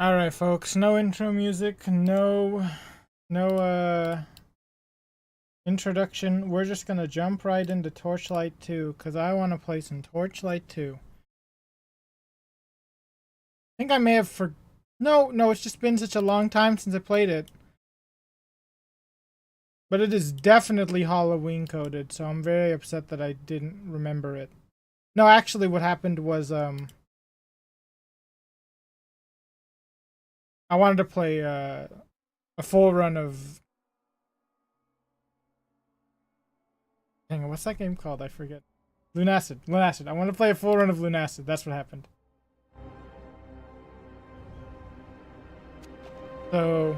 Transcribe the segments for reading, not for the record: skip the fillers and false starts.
Alright, folks, no intro music, no introduction. We're just gonna jump right into Torchlight 2, because I want to play some Torchlight 2. I think I may have No, it's just been such a long time since I played it. But it is definitely Halloween coded, so I'm very upset that I didn't remember it. No, actually what happened was, I wanted to play, a full run of... Dang, what's that game called? I forget. Lunacid. I want to play a full run of Lunacid. That's what happened. So,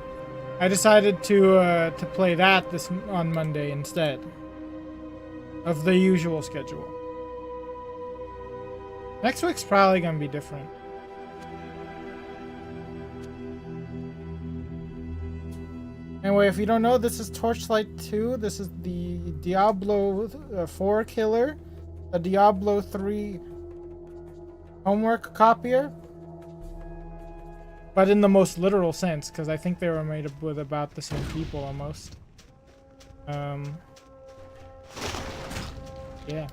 I decided to play that on Monday instead of the usual schedule. Next week's probably gonna be different. Anyway, if you don't know, this is Torchlight 2. This is the Diablo 4 killer, a Diablo 3 homework copier. But in the most literal sense, because I think they were made up with about the same people almost. Yeah.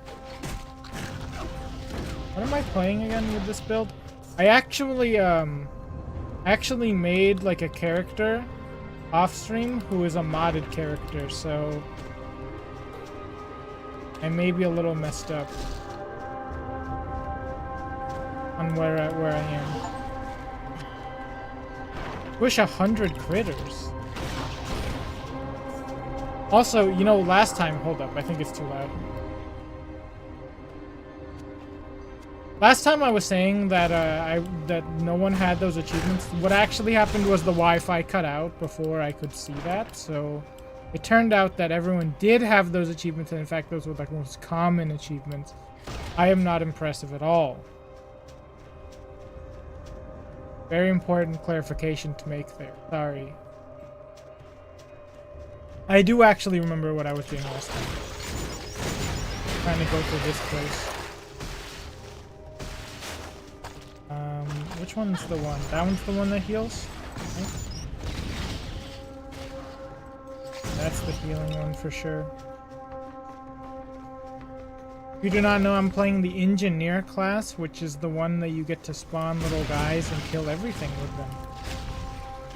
What am I playing again with this build? I actually made like a character off stream who is a modded character, so I may be a little messed up on where I am. Wish 100 critters. Also, you know, last time, hold up, I think it's too loud. Last time I was saying that that no one had those achievements. What actually happened was the Wi-Fi cut out before I could see that, so it turned out that everyone did have those achievements, and in fact those were like the most common achievements. I am not impressive at all. Very important clarification to make there. Sorry. I do actually remember what I was doing last time. Trying to go through this place. Which one's the one? That one's the one that heals? Right? That's the healing one for sure. If you do not know, I'm playing the engineer class, which is the one that you get to spawn little guys and kill everything with them.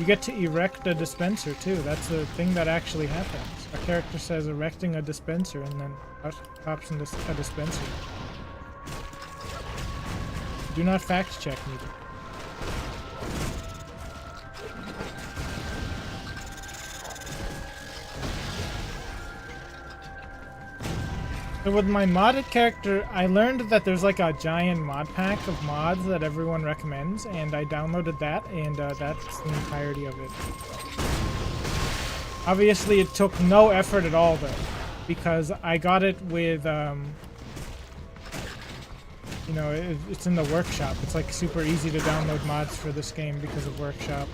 You get to erect a dispenser too. That's a thing that actually happens. A character says erecting a dispenser and then pops into a dispenser. Do not fact check me. So with my modded character, I learned that there's like a giant mod pack of mods that everyone recommends, and I downloaded that, and that's the entirety of it. Obviously, it took no effort at all, though, because I got it with, you know, it's in the workshop. It's like super easy to download mods for this game because of workshop.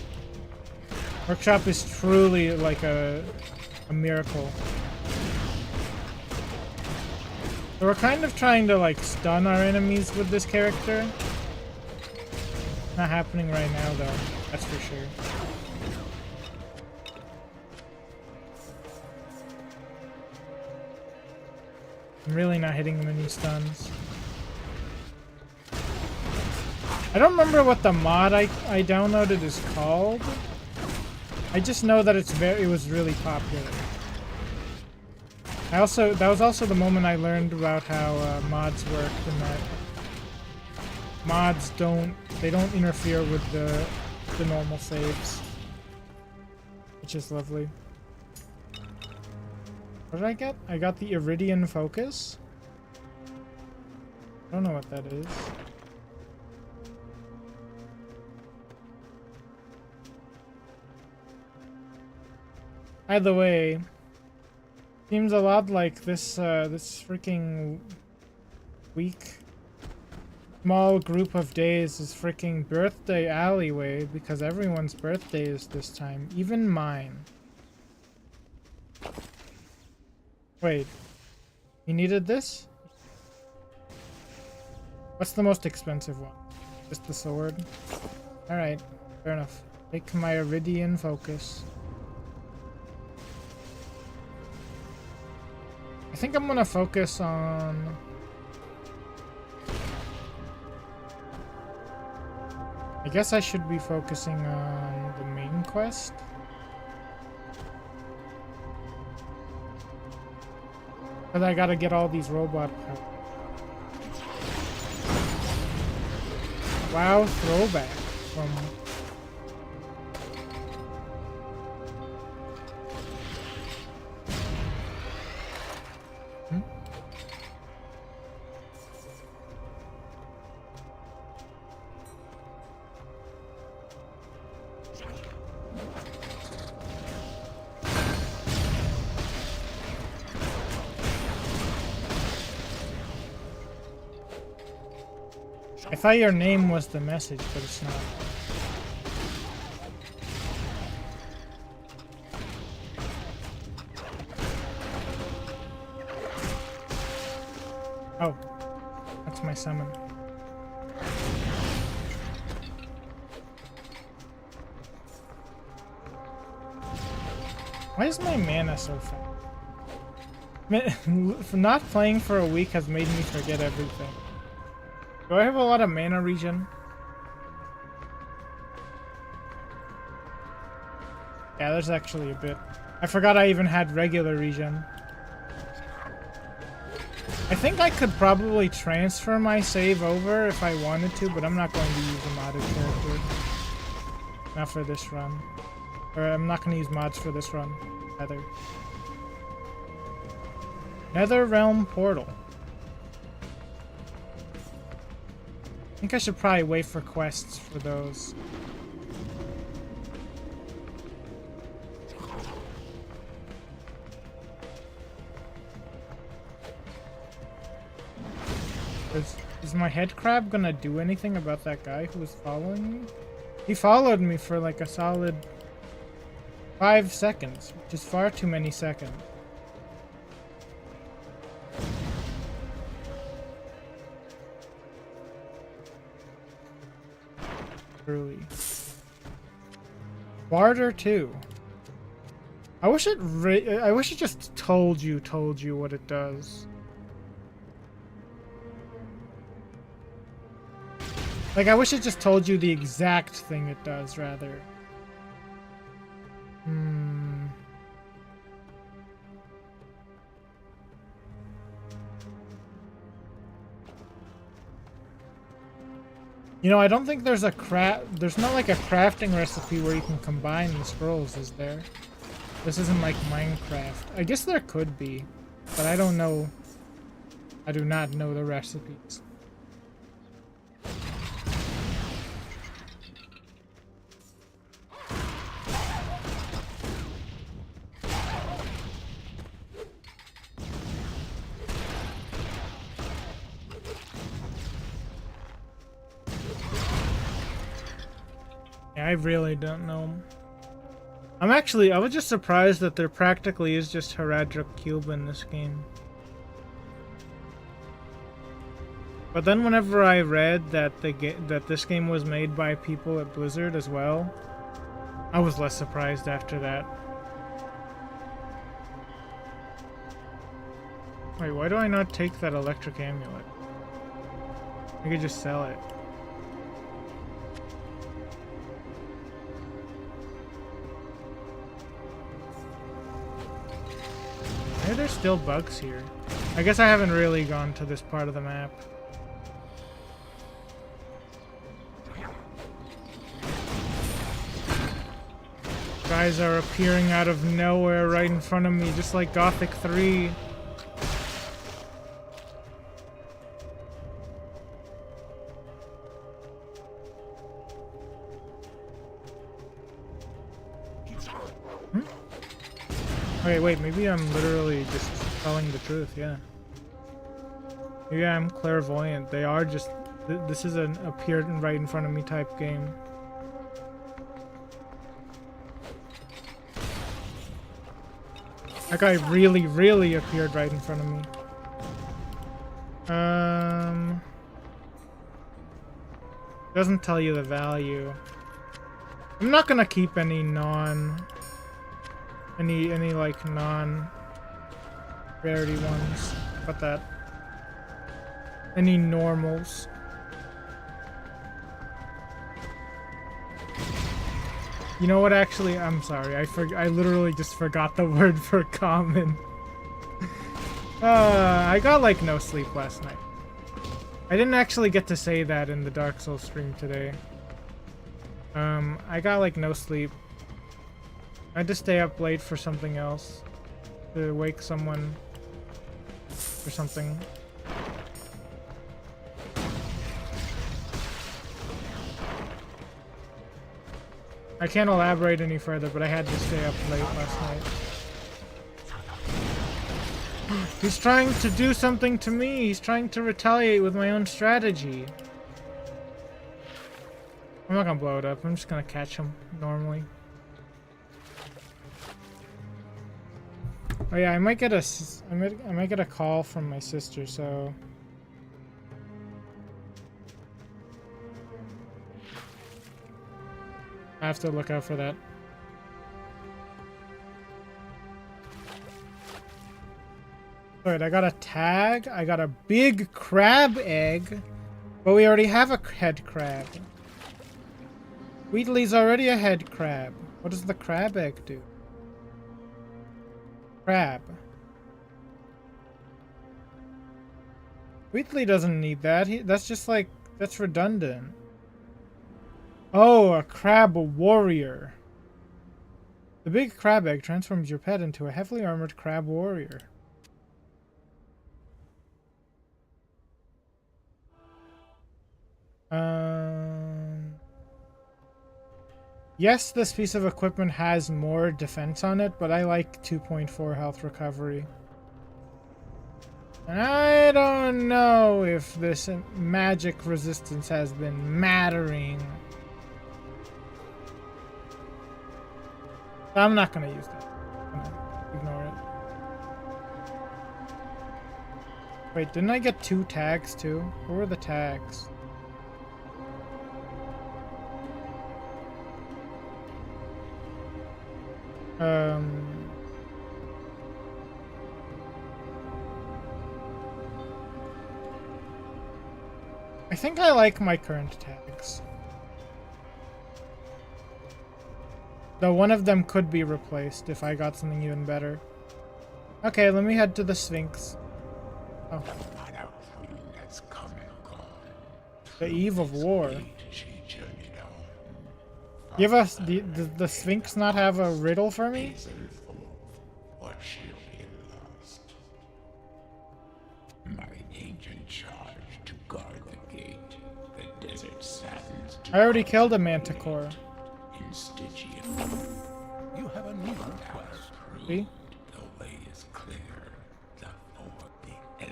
Workshop is truly like a miracle. So we're kind of trying to like stun our enemies with this character. Not happening right now though, that's for sure. I'm really not hitting them any stuns. I don't remember what the mod I downloaded is called. I just know that it was really popular. That was also the moment I learned about how mods work, and that mods don't interfere with the normal saves, which is lovely. What did I get? I got the Iridian Focus. I don't know what that is. By the way, seems a lot like this this freaking week. Small group of days is freaking birthday alleyway, because everyone's birthday is this time, even mine. Wait, you needed this? What's the most expensive one? Just the sword? Alright. Fair enough. Take my Iridian focus. I think I'm gonna focus on... I guess I should be focusing on the main quest. But I gotta get all these robot parts. Wow, throwback from... I thought your name was the message, but it's not. Oh, that's my summon. Why is my mana so fast? Not playing for a week has made me forget everything. Do I have a lot of mana regen? Yeah, there's actually a bit. I forgot I even had regular regen. I think I could probably transfer my save over if I wanted to, but I'm not going to use a modded character. Not for this run. Or I'm not going to use mods for this run, either. Nether Realm Portal. I think I should probably wait for quests for those. Is my headcrab gonna do anything about that guy who was following me? He followed me for like a solid 5 seconds, which is far too many seconds. Barter 2. I wish it just told you what it does. Like, I wish it just told you the exact thing it does, rather. You know, I don't think there's there's not like a crafting recipe where you can combine the scrolls, is there? This isn't like Minecraft. I guess there could be, but I don't know. I do not know the recipes. I really don't know. I was just surprised that there practically is just Heradric Cube in this game. But then whenever I read that this game was made by people at Blizzard as well, I was less surprised after that. Wait, why do I not take that electric amulet? I could just sell it. Why are there still bugs here? I guess I haven't really gone to this part of the map. Guys are appearing out of nowhere right in front of me, just like Gothic 3. Wait, maybe I'm literally just telling the truth, yeah. Maybe I'm clairvoyant. They are just... This is an appeared right in front of me type game. That guy really, really appeared right in front of me. Doesn't tell you the value. I'm not gonna keep any like non-rarity ones. How about that? Any normals. You know what, actually, I'm sorry. I literally just forgot the word for common. I got like no sleep last night. I didn't actually get to say that in the Dark Souls stream today. I got like no sleep. I had to stay up late for something else. To wake someone or something. I can't elaborate any further, but I had to stay up late last night. He's trying to do something to me. He's trying to retaliate with my own strategy. I'm not gonna blow it up. I'm just gonna catch him normally. Oh yeah, I might get a call from my sister, so I have to look out for that. Alright, I got a tag. I got a big crab egg. But we already have a head crab. Wheatley's already a head crab. What does the crab egg do? Crab. Wheatley doesn't need that. That's just like, that's redundant. Oh, a crab warrior. The big crab egg transforms your pet into a heavily armored crab warrior. Yes, this piece of equipment has more defense on it, but I like 2.4 health recovery. And I don't know if this magic resistance has been mattering. I'm not gonna use that. I'm gonna ignore it. Wait, didn't I get 2 tags too? What were the tags? I think I like my current tags. Though one of them could be replaced if I got something even better. Okay, let me head to the Sphinx. Oh. The Eve of War. Give us the Sphinx not have a riddle for me? I already killed a manticore. You have a new request. See?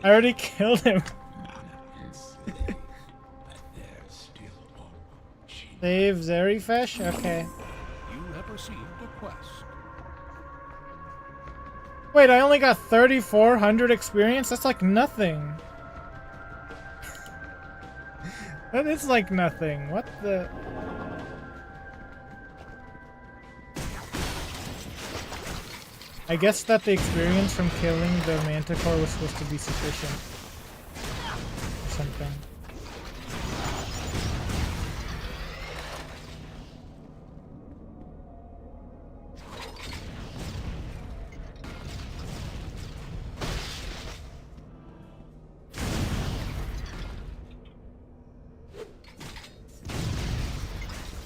I already killed him. Save Zerifesh? Okay. You have received a quest. Wait, I only got 3,400 experience? That's like nothing. That is like nothing. What the... I guess that the experience from killing the manticore was supposed to be sufficient. Or something.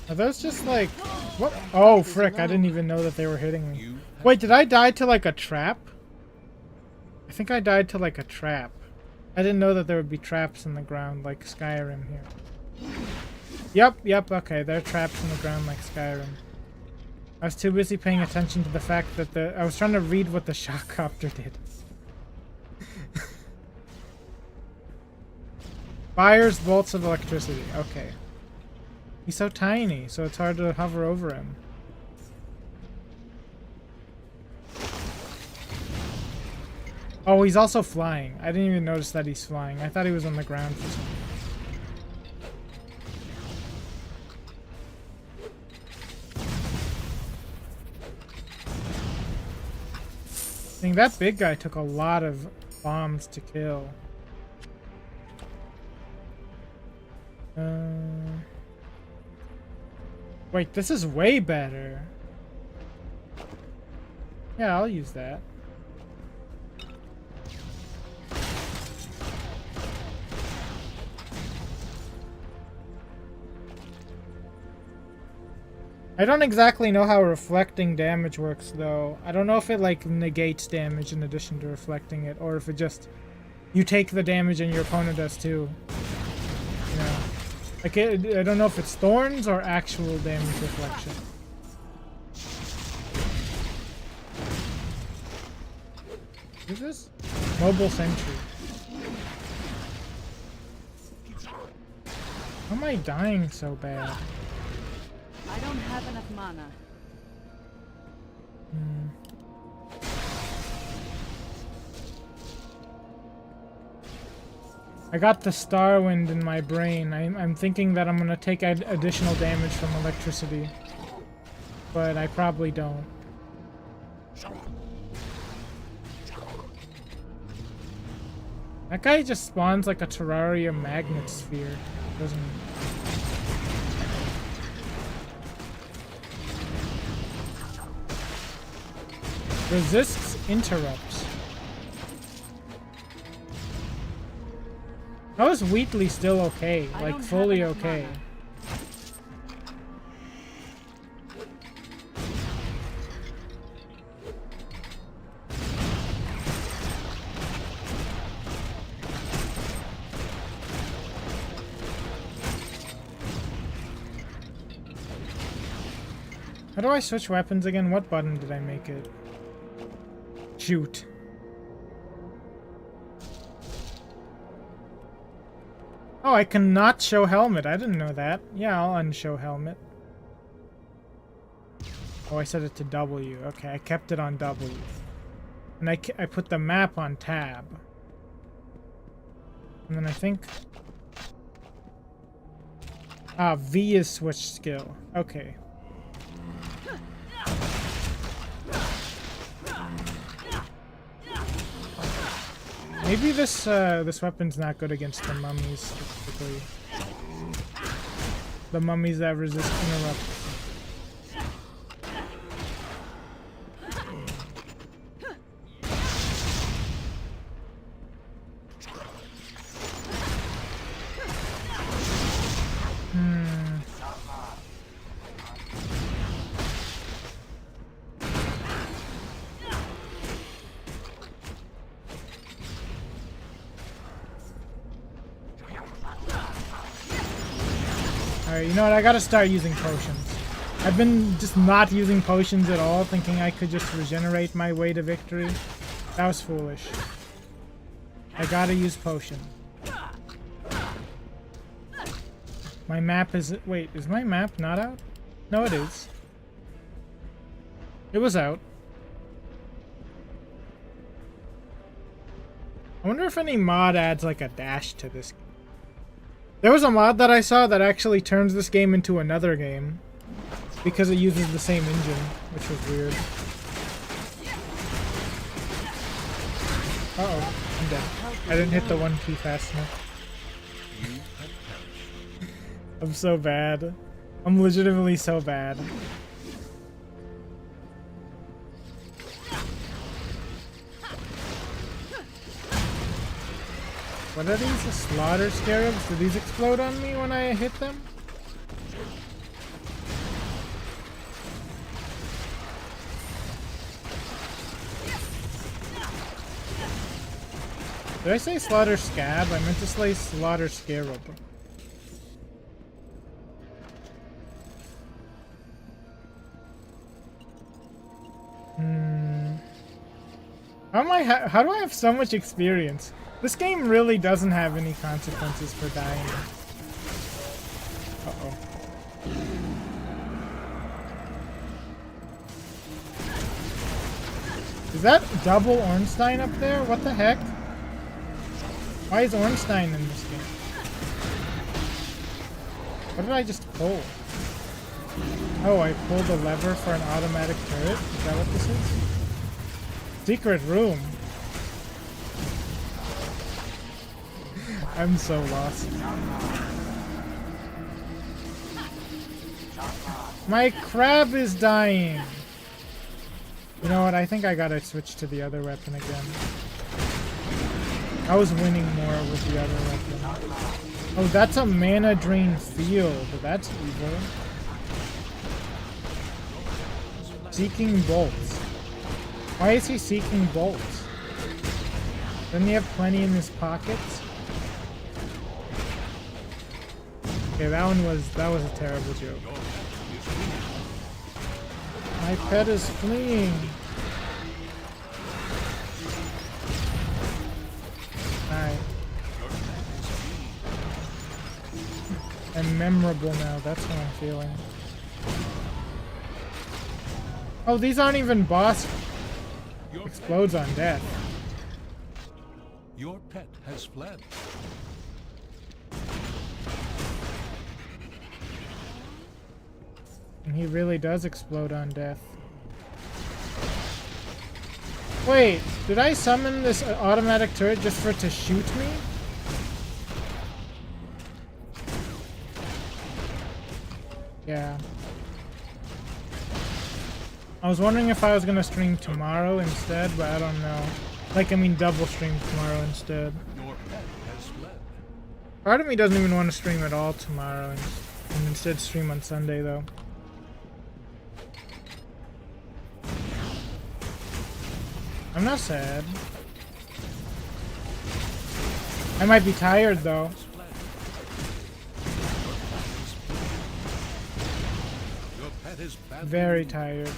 Are those just like... What? Oh, frick, I didn't even know that they were hitting me. Wait, did I die to like a trap? I think I died to like a trap. I didn't know that there would be traps in the ground like Skyrim here. Yep, okay, there are traps in the ground like Skyrim. I was too busy paying attention to the fact that I was trying to read what the shockcopter did. Fires bolts of electricity, okay. He's so tiny, so it's hard to hover over him. Oh, he's also flying. I didn't even notice that he's flying. I thought he was on the ground for some reason. think that big guy took a lot of bombs to kill. Wait, this is way better. Yeah, I'll use that. I don't exactly know how reflecting damage works, though. I don't know if it, like, negates damage in addition to reflecting it, or if it just... You take the damage and your opponent does, too. You know? Like, I don't know if it's thorns or actual damage reflection. What is this? Mobile sentry. How am I dying so bad? I don't have enough mana. I got the Starwind in my brain. I'm thinking that I'm gonna take additional damage from electricity. But I probably don't. That guy just spawns like a Terraria magnet sphere. Doesn't he? Resists interrupts. How is Wheatley still okay? Like, fully okay? How do I switch weapons again? What button did I make it? Shoot. Oh, I cannot show helmet. I didn't know that. Yeah, I'll unshow helmet. Oh, I set it to W. Okay, I kept it on W. And I put the map on tab. And then I think... Ah, V is switch skill. Okay. Maybe this this weapon's not good against the mummies specifically. The mummies that resist interrupt. Alright, you know what? I gotta start using potions. I've been just not using potions at all, thinking I could just regenerate my way to victory. That was foolish. I gotta use potion. My map is... Wait, is my map not out? No, it is. It was out. I wonder if any mod adds like a dash to this game. There was a mod that I saw that actually turns this game into another game because it uses the same engine, which was weird. Uh-oh, I'm dead. I didn't hit the one key fast enough. I'm so bad. I'm legitimately so bad. What are these? The slaughter scarabs? Do these explode on me when I hit them? Did I say slaughter scab? I meant to say slaughter scarab. How do I have so much experience? This game really doesn't have any consequences for dying. Uh-oh. Is that double Ornstein up there? What the heck? Why is Ornstein in this game? What did I just pull? Oh, I pulled a lever for an automatic turret? Is that what this is? Secret room. I'm so lost. My crab is dying. You know what? I think I gotta switch to the other weapon again. I was winning more with the other weapon. Oh, that's a mana drain field. That's evil. Seeking bolts. Why is he seeking bolts? Doesn't he have plenty in his pockets? Okay, that was a terrible joke. My pet is fleeing. Alright. I'm memorable now, that's what I'm feeling. Oh, these aren't even boss. Explodes on death. Your pet has fled. And he really does explode on death. Wait, did I summon this automatic turret just for it to shoot me? Yeah. I was wondering if I was gonna stream tomorrow instead, but I don't know. Like, I mean double stream tomorrow instead. Your pet has fled. Part of me doesn't even want to stream at all tomorrow and instead stream on Sunday though. I'm not sad. I might be tired though. Your pet is badly Very tired.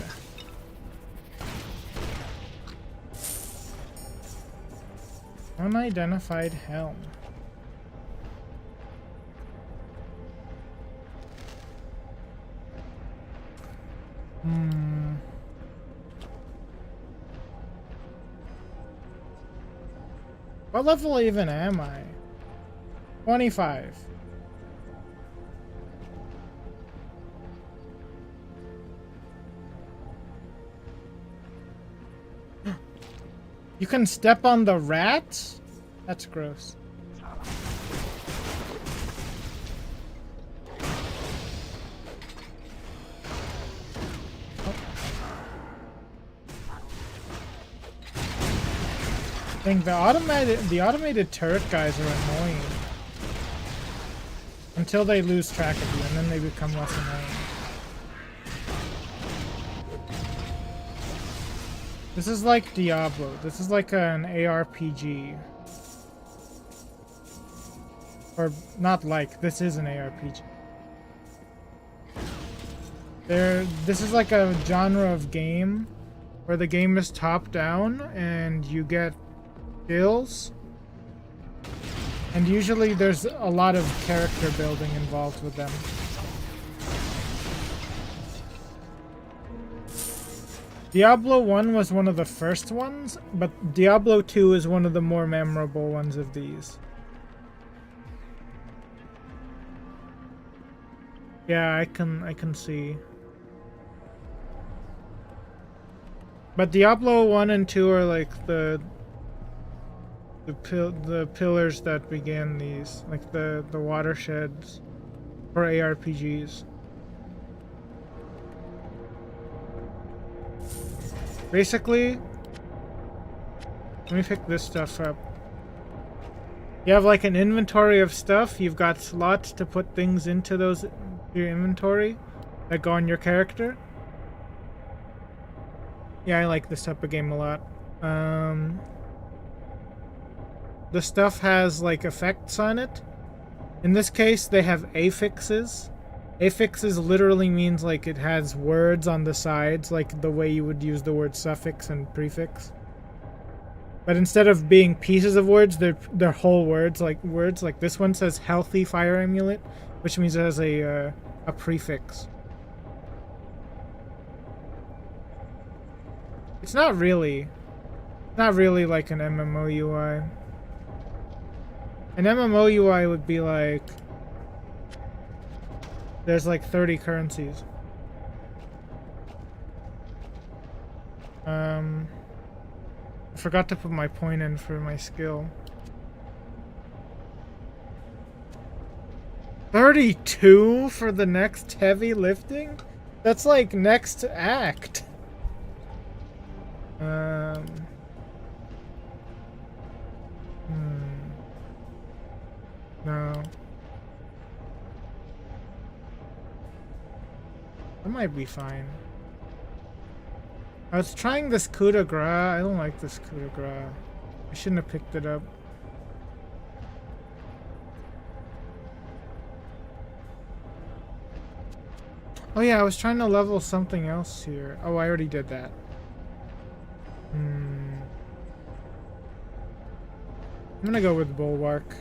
Unidentified helm. What level even am I? 25. You can step on the rats? That's gross. I think the automated turret guys are annoying until they lose track of you, and then they become less annoying. This is like Diablo. This is like an ARPG. Or not like, this is an ARPG. This is like a genre of game where the game is top down and you get skills, and usually there's a lot of character building involved with them. Diablo 1 was one of the first ones, but Diablo 2 is one of the more memorable ones of these. Yeah, I can see. But Diablo 1 and 2 are like the pillars that began these, like the watersheds for ARPGs. Basically, let me pick this stuff up. You have like an inventory of stuff. You've got slots to put things into your inventory that go on your character. Yeah, I like this type of game a lot. The stuff has like effects on it. In this case, they have affixes. Affixes literally means like it has words on the sides, like the way you would use the word suffix and prefix. But instead of being pieces of words, they're whole words. Like this one says healthy fire amulet, which means it has a prefix. It's not really like an MMO UI. An MMO UI would be like, there's like 30 currencies. I forgot to put my point in for my skill. 32 for the next heavy lifting? That's like next act. No. That might be fine. I was trying this coup de grace. I don't like this coup de grace. I shouldn't have picked it up. Oh yeah, I was trying to level something else here. Oh, I already did that. I'm gonna go with Bulwark.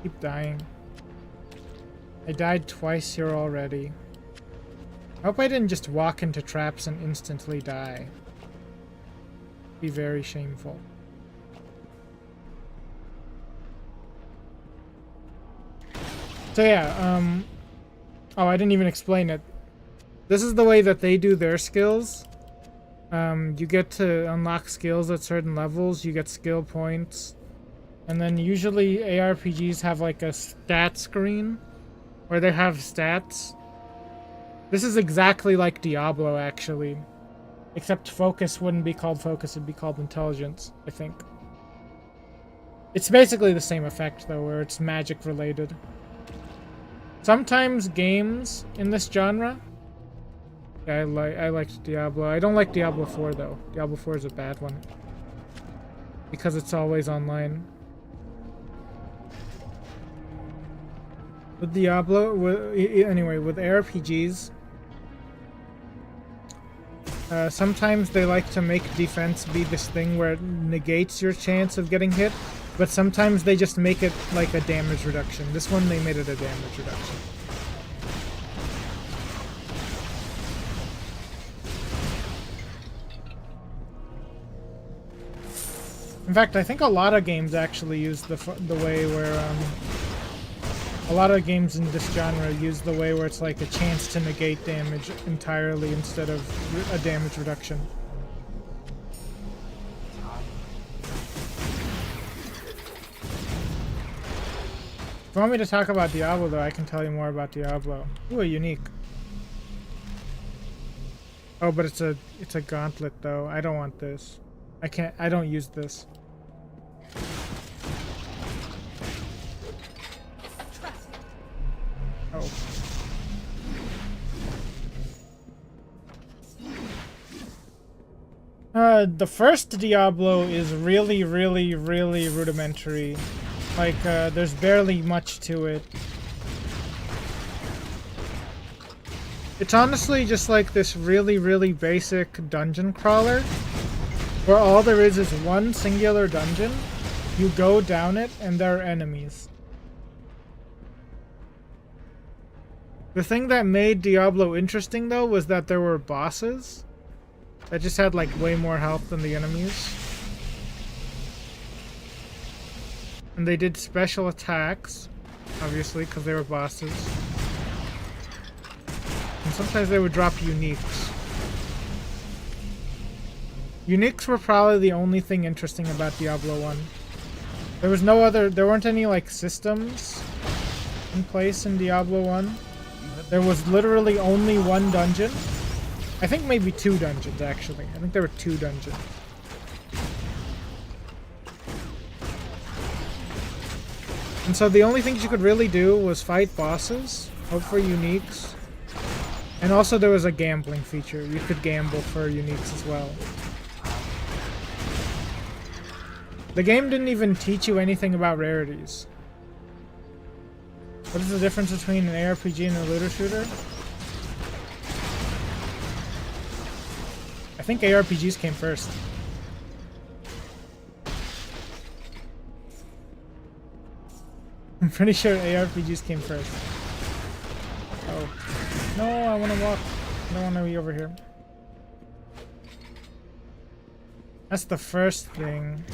Keep dying. I died twice here already. I hope I didn't just walk into traps and instantly die. Be very shameful. So yeah, oh, I didn't even explain it. This is the way that they do their skills. You get to unlock skills at certain levels, you get skill points. And then usually ARPGs have like a stat screen where they have stats. This is exactly like Diablo, actually. Except focus wouldn't be called focus, it'd be called intelligence, I think. It's basically the same effect, though, where it's magic related. Sometimes games in this genre... Yeah, I liked Diablo. I don't like Diablo 4, though. Diablo 4 is a bad one. Because it's always online. With Diablo... Anyway, with ARPGs... sometimes they like to make defense be this thing where it negates your chance of getting hit, but sometimes they just make it like a damage reduction. This one, they made it a damage reduction. In fact, I think a lot of games actually use the way where, a lot of games in this genre use the way where it's like a chance to negate damage entirely instead of a damage reduction. If you want me to talk about Diablo, though, I can tell you more about Diablo. Ooh, a unique. Oh, but it's a gauntlet, though. I don't want this. I don't use this. Oh. The first Diablo is really, really, really rudimentary. Like, there's barely much to it. It's honestly just like this really, really basic dungeon crawler, where all there is one singular dungeon. You go down it, and there are enemies. The thing that made Diablo interesting, though, was that there were bosses that just had, like, way more health than the enemies. And they did special attacks, obviously, because they were bosses. And sometimes they would drop uniques. Uniques were probably the only thing interesting about Diablo 1. There weren't any, like, systems in place in Diablo 1. There was literally only one dungeon. I think maybe 2 dungeons, actually. I think there were 2 dungeons. And so the only things you could really do was fight bosses, hope for uniques, and also there was a gambling feature. You could gamble for uniques as well. The game didn't even teach you anything about rarities. What is the difference between an ARPG and a looter shooter? I think ARPGs came first. I'm pretty sure ARPGs came first. Oh. No, I want to walk. I don't want to be over here. That's the first thing.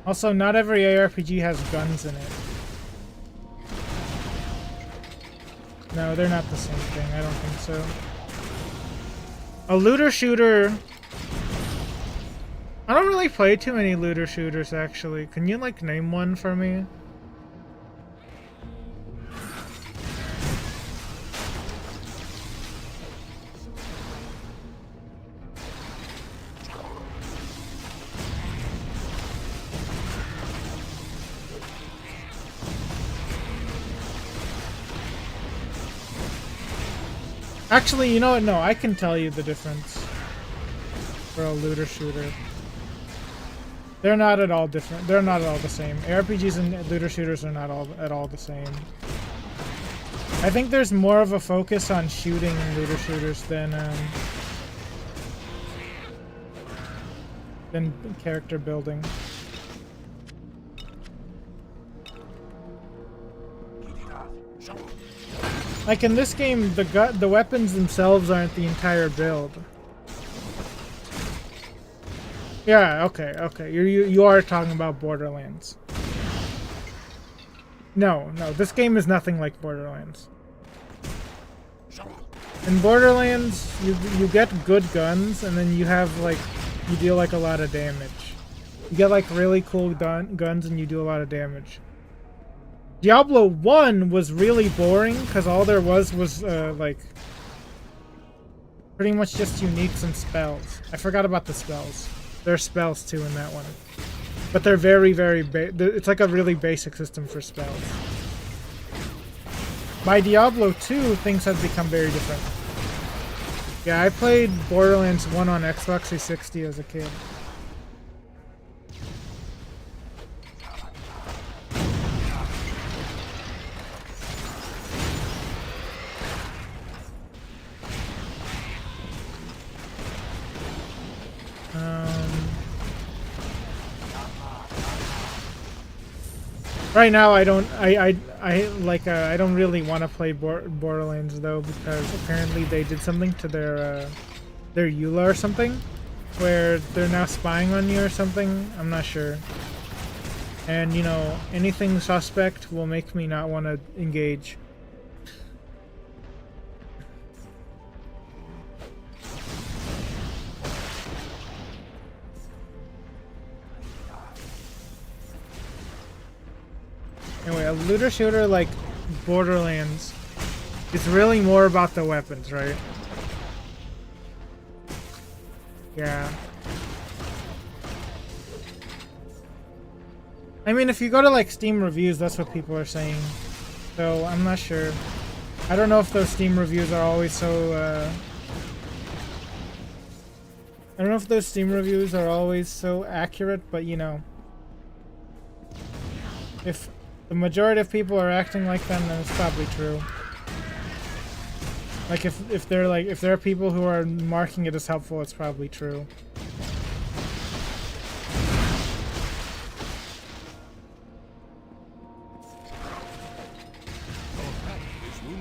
Also, not every ARPG has guns in it. No, they're not the same thing. I don't think so. A looter shooter. I don't really play too many looter shooters, actually. Can you, like, name one for me? Actually, you know what? No, I can tell you the difference for a looter shooter. They're not at all different. They're not at all the same. ARPGs and looter shooters are not at all the same. I think there's more of a focus on shooting in looter shooters than character building. Like in this game, the weapons themselves aren't the entire build. Yeah, okay. You are talking about Borderlands. No, this game is nothing like Borderlands. In Borderlands, you get good guns, and then you have like you deal like a lot of damage. You get like really cool guns, and you do a lot of damage. Diablo 1 was really boring because all there was like pretty much just uniques and spells. I forgot about the spells. There are spells too in that one, but they're very it's like a really basic system for spells. By Diablo 2, things have become very different. Yeah, I played Borderlands 1 on Xbox 360 as a kid. Right now, I don't really want to play Borderlands though, because apparently they did something to their EULA or something, where they're now spying on you or something. I'm not sure. And you know, anything suspect will make me not want to engage. Anyway, a looter shooter like Borderlands is really more about the weapons, right? Yeah. I mean, if you go to like Steam reviews, that's what people are saying. So I'm not sure. I don't know if those Steam reviews are always so I don't know if those Steam reviews are always so accurate, but you know, if the majority of people are acting like them, then it's probably true. Like if there are people who are marking it as helpful, it's probably true.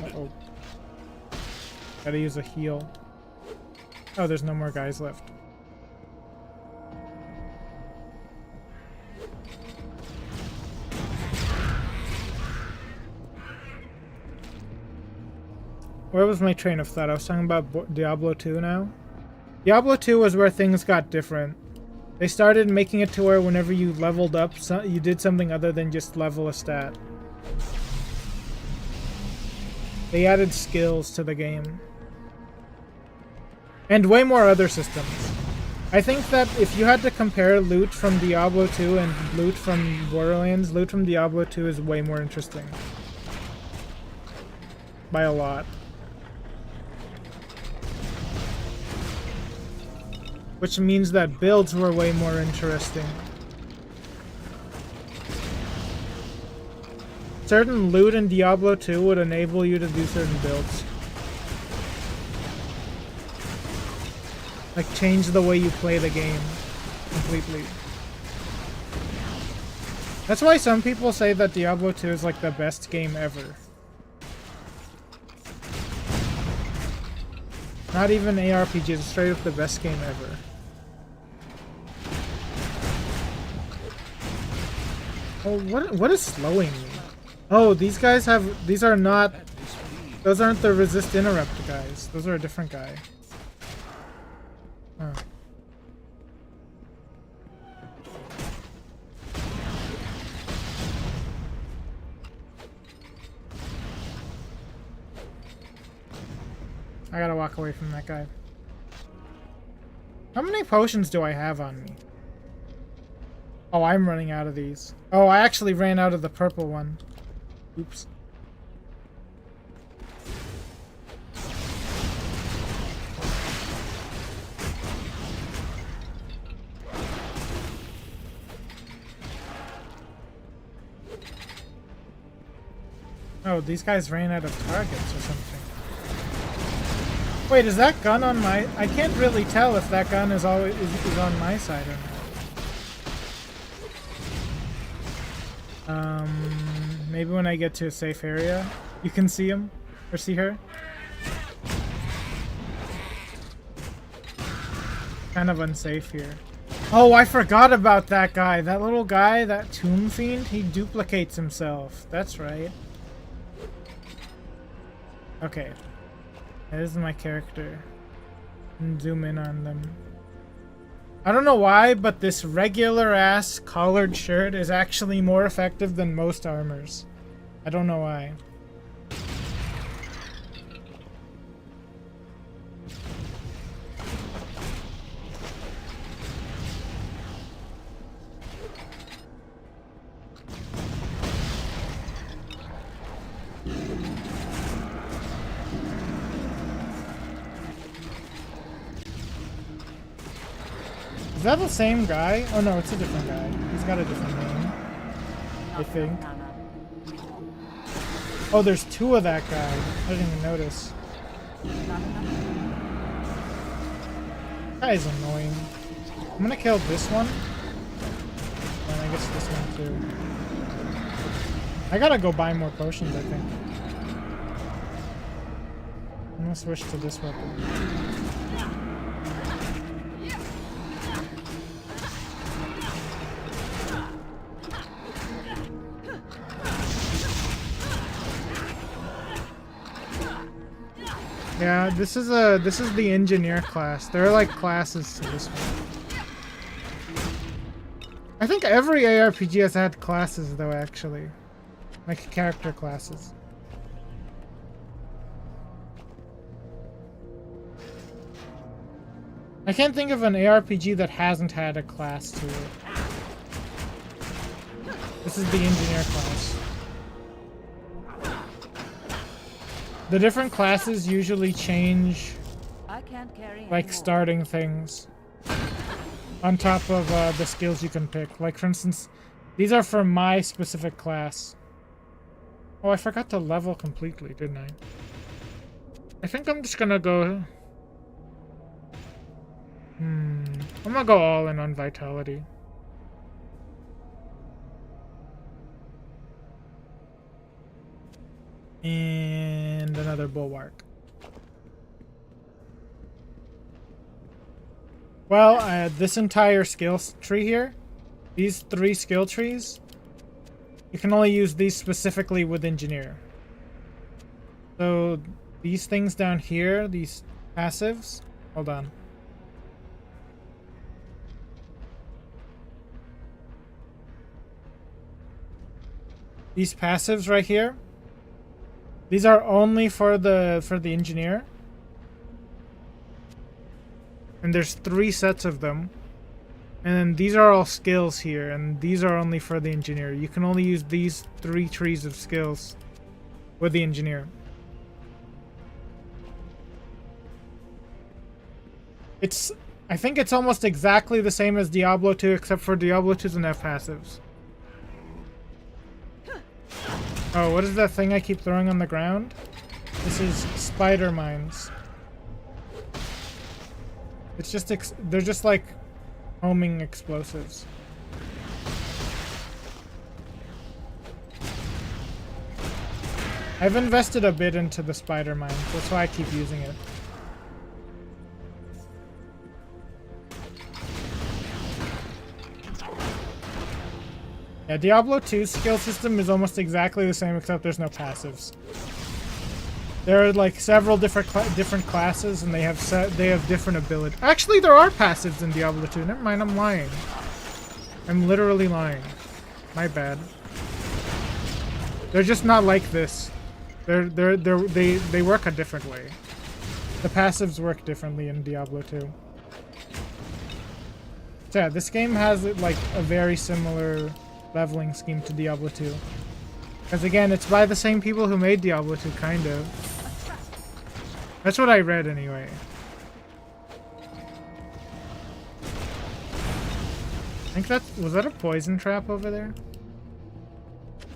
Uh-oh. Gotta use a heal. Oh, there's no more guys left. Where was my train of thought? I was talking about Diablo 2 now. Diablo 2 was where things got different. They started making it to where whenever you leveled up, you did something other than just level a stat. They added skills to the game. And way more other systems. I think that if you had to compare loot from Diablo 2 and loot from Borderlands, loot from Diablo 2 is way more interesting. By a lot. Which means that builds were way more interesting. Certain loot in Diablo 2 would enable you to do certain builds. Like change the way you play the game completely. That's why some people say that Diablo 2 is like the best game ever. Not even ARPG, it's straight up the best game ever. Oh, what is slowing me? Oh, these guys have... These are not... Those aren't the resist interrupt guys. Those are a different guy. Oh. I gotta walk away from that guy. How many potions do I have on me? Oh, I'm running out of these. Oh, I actually ran out of the purple one. Oops. Oh, these guys ran out of targets or something. Wait, is that gun on my... I can't really tell if that gun is always is on my side or not. Maybe when I get to a safe area, you can see him or see her. Kind of unsafe here. Oh, I forgot about that guy. That little guy, that Tomb Fiend, he duplicates himself. That's right. Okay. This is my character. And zoom in on them. I don't know why, but this regular ass collared shirt is actually more effective than most armors. I don't know why. Is that the same guy? Oh no, it's a different guy. He's got a different name, I think. Oh, there's two of that guy. I didn't even notice. That guy's annoying. I'm gonna kill this one. And I guess this one too. I gotta go buy more potions, I think. I'm gonna switch to this weapon. Yeah, this is the engineer class. There are like classes to this one. I think every ARPG has had classes though, actually. Like character classes. I can't think of an ARPG that hasn't had a class to it. This is the engineer class. The different classes usually change, like, starting things on top of the skills you can pick. Like, for instance, these are for my specific class. Oh, I forgot to level completely, didn't I? I think I'm just gonna go... I'm gonna go all in on Vitality. And another Bulwark. Well, this entire skill tree here, these 3 skill trees, you can only use these specifically with Engineer. So these things down here, these passives, hold on. These passives right here, these are only for the engineer. And there's 3 sets of them. And then these are all skills here, and these are only for the engineer. You can only use these 3 trees of skills with the engineer. I think it's almost exactly the same as Diablo 2, except for Diablo 2 doesn't have passives. Oh, what is that thing I keep throwing on the ground? This is spider mines. It's just they're just like homing explosives. I've invested a bit into the spider mines. That's why I keep using it. Yeah, Diablo 2's skill system is almost exactly the same, except there's no passives. There are like several different classes, and they have different abilities. Actually, there are passives in Diablo 2. Never mind, I'm lying. I'm literally lying. My bad. They're just not like this. They work a different way. The passives work differently in Diablo 2. So yeah, this game has like a very similar leveling scheme to Diablo 2. Because again, it's by the same people who made Diablo 2, kind of. That's what I read anyway. I think was that a poison trap over there?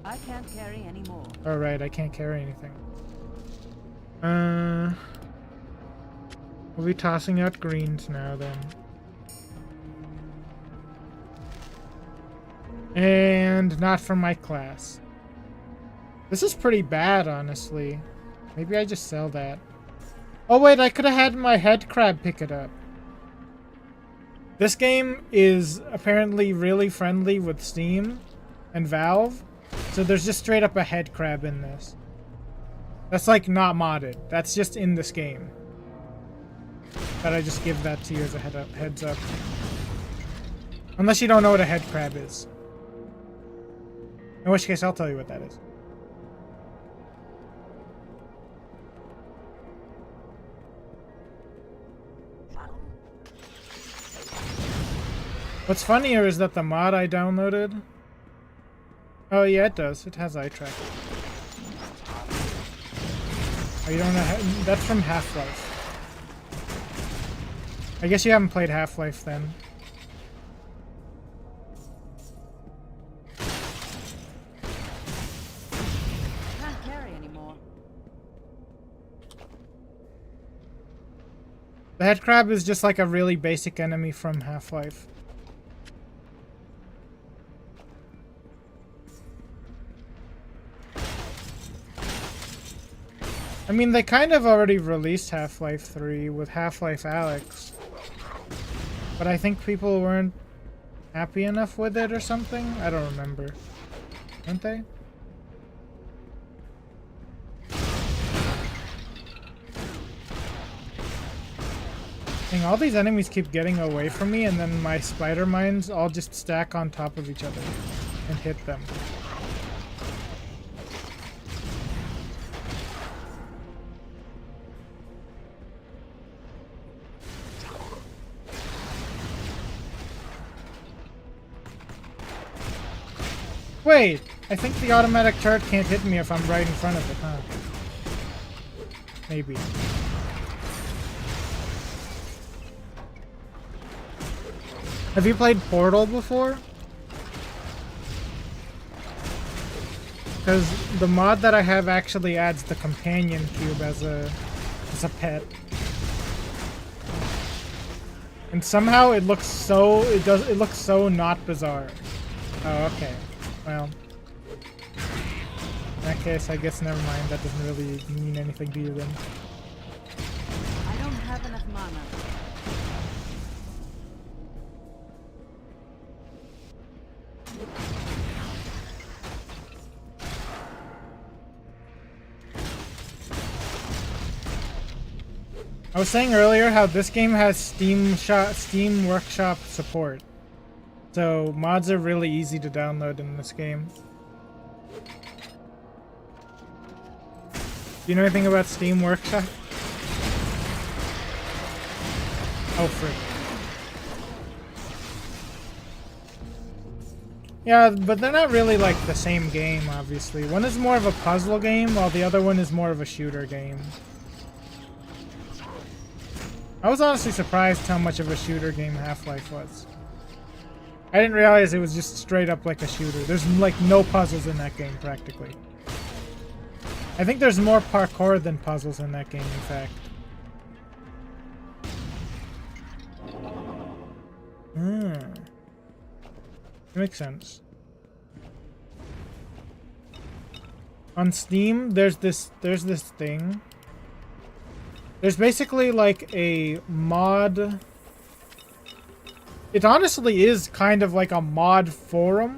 I can't carry any more. Oh right, I can't carry anything. We'll be tossing out greens now then. And not from my class. This is pretty bad, honestly. Maybe I just sell that. Oh wait, I could have had my headcrab pick it up. This game is apparently really friendly with Steam and Valve, so there's just straight up a headcrab in this. That's like not modded. That's just in this game. But I just give that to you as a heads up. Unless you don't know what a headcrab is. In which case, I'll tell you what that is. What's funnier is that the mod I downloaded... Oh yeah, it does. It has eye tracking. Oh, you don't know... That's from Half-Life. I guess you haven't played Half-Life then. Can't carry anymore. The headcrab is just like a really basic enemy from Half-Life. I mean, they kind of already released Half-Life 3 with Half-Life Alyx. But I think people weren't happy enough with it or something? I don't remember. Weren't they? Dang, all these enemies keep getting away from me, and then my spider mines all just stack on top of each other and hit them. Wait, I think the automatic turret can't hit me if I'm right in front of it, huh? Maybe. Have you played Portal before? Because the mod that I have actually adds the companion cube as a pet. And somehow it looks so it looks so not bizarre. Oh, okay. Well, in that case, I guess never mind. That doesn't really mean anything to you then. I don't have enough mana. I was saying earlier how this game has Steam Workshop support. So mods are really easy to download in this game. Do you know anything about Steam Workshop? Oh, frick. Yeah, but they're not really like the same game, obviously. One is more of a puzzle game, while the other one is more of a shooter game. I was honestly surprised how much of a shooter game Half-Life was. I didn't realize it was just straight up like a shooter. There's like no puzzles in that game, practically. I think there's more parkour than puzzles in that game, in fact. That makes sense. On Steam, there's this thing. There's basically like a mod. It honestly is kind of like a mod forum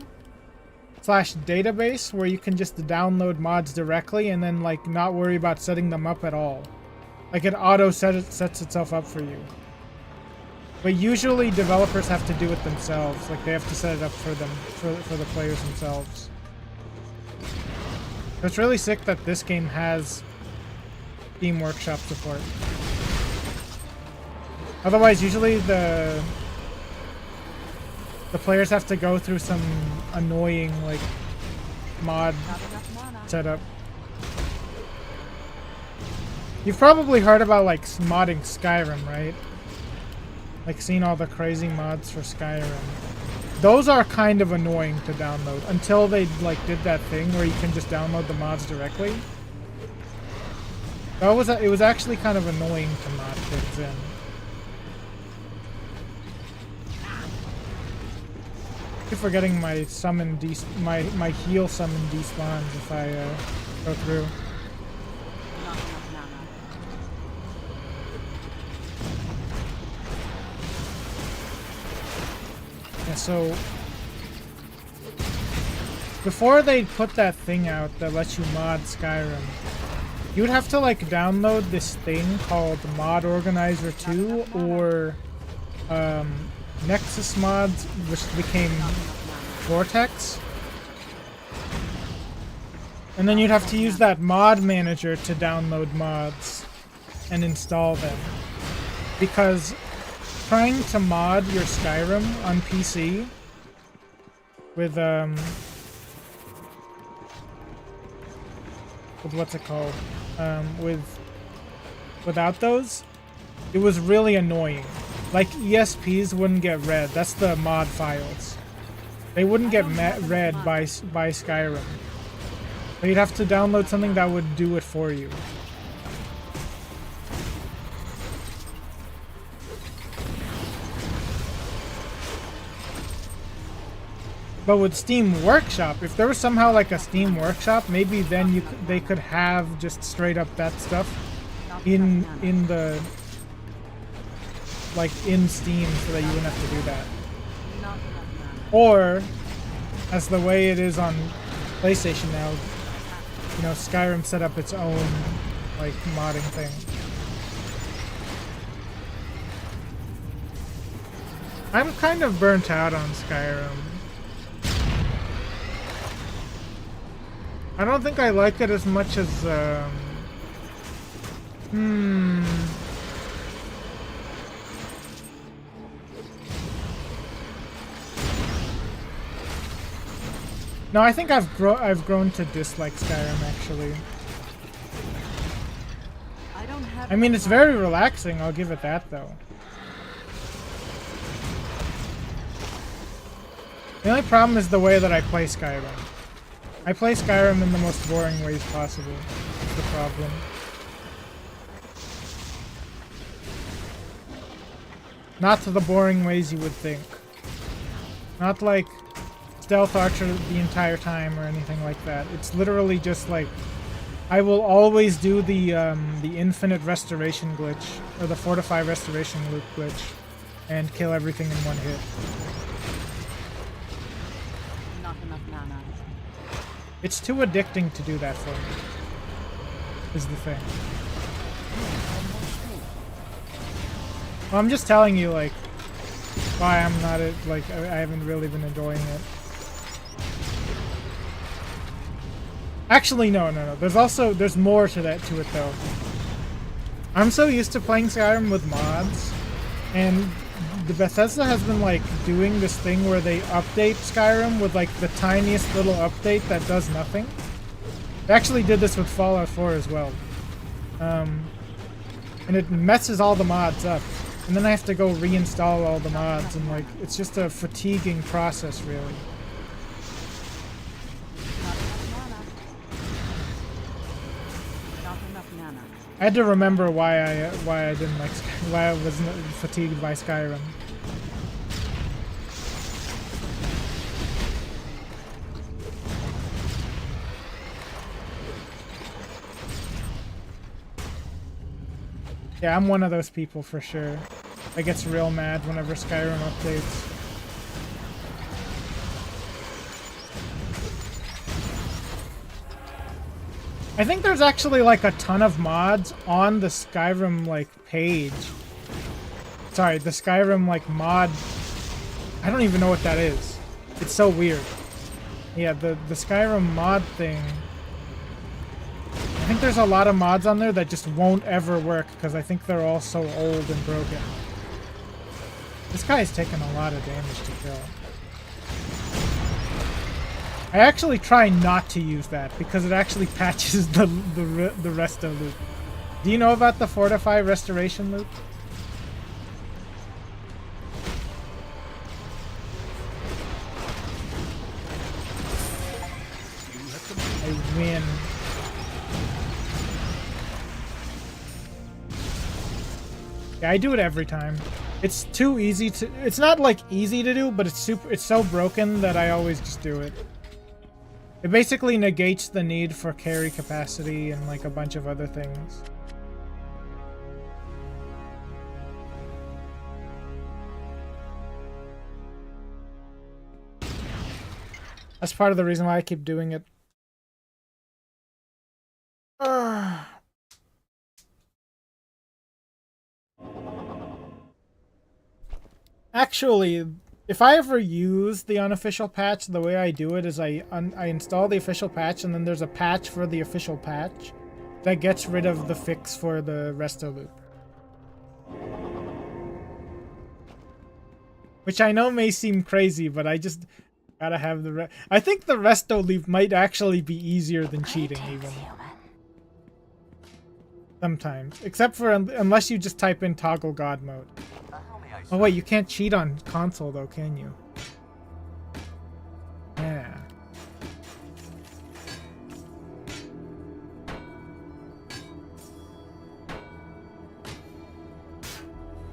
database where you can just download mods directly and then like not worry about setting them up at all. Like it sets itself up for you. But usually developers have to do it themselves. Like they have to set it up for them, for the players themselves. So it's really sick that this game has Steam Workshop support. Otherwise, usually the players have to go through some annoying like mod setup. You've probably heard about like modding Skyrim, right? Like seeing all the crazy mods for Skyrim. Those are kind of annoying to download until they like did that thing where you can just download the mods directly. It was actually kind of annoying to mod things in. I keep forgetting my summon my heal summon despawns if I go through. Yeah, so before they put that thing out that lets you mod Skyrim, you would have to like download this thing called Mod Organizer 2 or Nexus Mods, which became Vortex. And then you'd have to use that mod manager to download mods and install them. Because trying to mod your Skyrim on PC with what's it called? Without those, it was really annoying. Like ESPs wouldn't get read. That's the mod files. They wouldn't get read by Skyrim. So you'd have to download something that would do it for you. But with Steam Workshop, if there was somehow like a Steam Workshop, maybe then they could have just straight up that stuff in the like in Steam so that you wouldn't have to do that. Or as the way it is on PlayStation now, you know, Skyrim set up its own like modding thing. I'm kind of burnt out on Skyrim. I don't think I like it as much as No, I think I've grown to dislike Skyrim actually. I mean, it's very relaxing, I'll give it that though. The only problem is the way that I play Skyrim. I play Skyrim in the most boring ways possible. That's the problem. Not to the boring ways you would think. Not like Stealth Archer the entire time or anything like that. It's literally just like I will always do the infinite restoration glitch or the fortify restoration loop glitch and kill everything in one hit. Not enough mana. It's too addicting to do that for me, is the thing. Well, I'm just telling you, like, why I'm not, like, I haven't really been enjoying it. Actually, no. There's more to it though. I'm so used to playing Skyrim with mods, and the Bethesda has been like doing this thing where they update Skyrim with like the tiniest little update that does nothing. They actually did this with Fallout 4 as well. And it messes all the mods up. And then I have to go reinstall all the mods, and like it's just a fatiguing process really. I had to remember why I didn't like why I was fatigued by Skyrim. Yeah, I'm one of those people for sure. I gets real mad whenever Skyrim updates. I think there's actually like a ton of mods on the Skyrim like page. Sorry, the Skyrim like mod. I don't even know what that is. It's so weird. Yeah, the Skyrim mod thing. I think there's a lot of mods on there that just won't ever work because I think they're all so old and broken. This guy is taking a lot of damage to kill. I actually try not to use that because it actually patches the resto loop. Do you know about the Fortify restoration loop? I win. Yeah, I do it every time. It's too easy to... It's not, like, easy to do, but it's so broken that I always just do it. It basically negates the need for carry capacity and, like, a bunch of other things. That's part of the reason why I keep doing it. Actually, if I ever use the unofficial patch, the way I do it is I install the official patch, and then there's a patch for the official patch that gets rid of the fix for the resto loop. Which I know may seem crazy, but I just gotta have the I think the resto loop might actually be easier than cheating, even. Sometimes. Except for unless you just type in toggle god mode. Oh wait, you can't cheat on console though, can you? Yeah.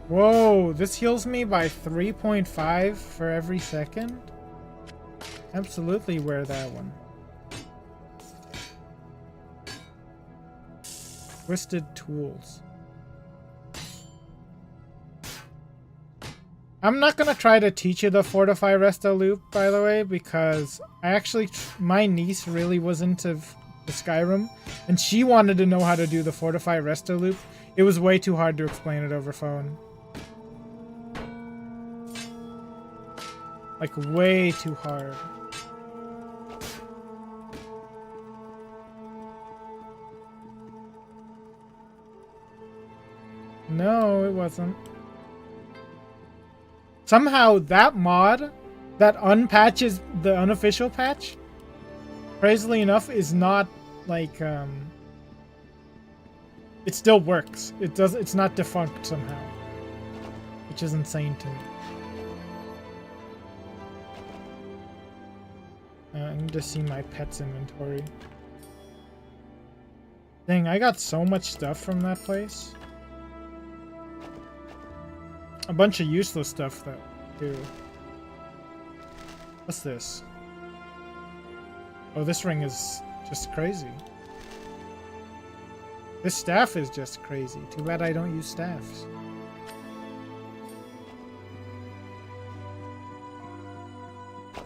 Whoa, this heals me by 3.5 for every second? Absolutely wear that one. Twisted Tools. I'm not gonna try to teach you the Fortify resto loop, by the way, because I actually, my niece really was into the Skyrim, and she wanted to know how to do the Fortify resto loop. It was way too hard to explain it over phone. Like, way too hard. No, it wasn't. Somehow that mod that unpatches the unofficial patch, crazily enough, is not like it still works. It's not defunct somehow, which is insane to me. I need to see my pets inventory. Dang, I got so much stuff from that place. A bunch of useless stuff, though, too. What's this? Oh, this ring is just crazy. This staff is just crazy. Too bad I don't use staffs.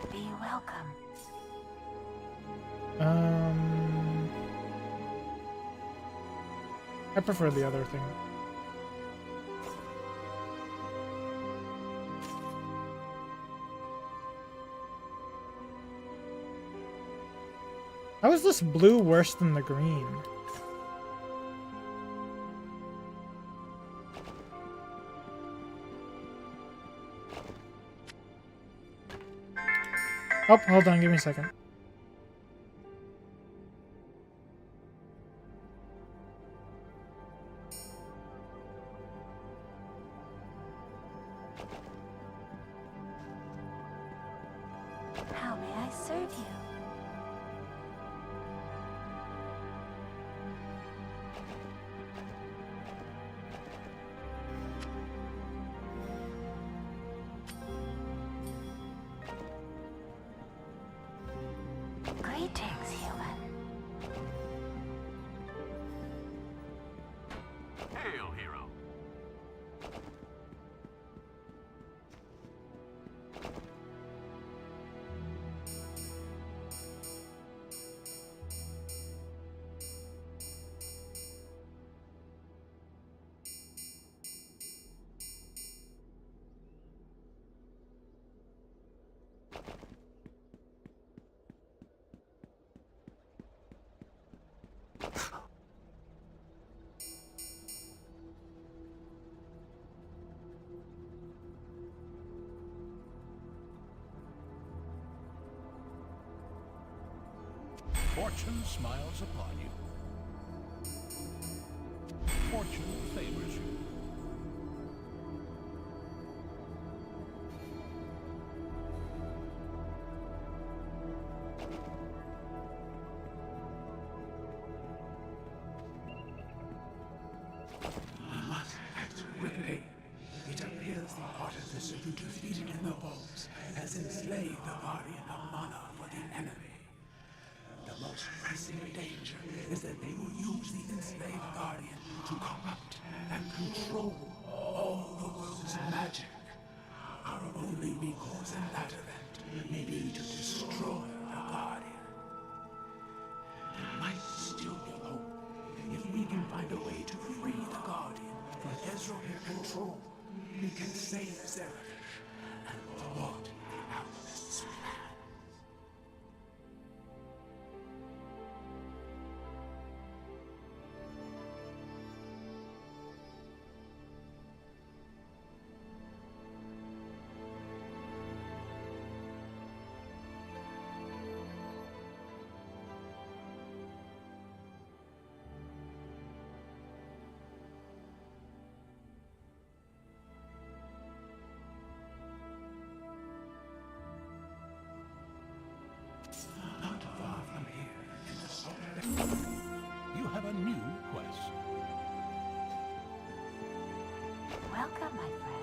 Be welcome. I prefer the other thing. How is this blue worse than the green? Oh, hold on, give me a second. How may I serve you? Greetings, human. Hail, hero. Fortune smiles upon you. Fortune favors you. We must act quickly. It appears the artificer you defeated in the vaults has enslaved the guardian of mana for the enemy. The most pressing danger is that they will use the enslaved guardian to corrupt and control all the world's magic. Our only recourse in that event may be to destroy the guardian. There might still be hope if we can find a way to free the guardian from Ezreal control. We can save Zerafish and thwart the Alchemist's plan. Not far from here, in the salt. You have a new quest. Welcome, my friend.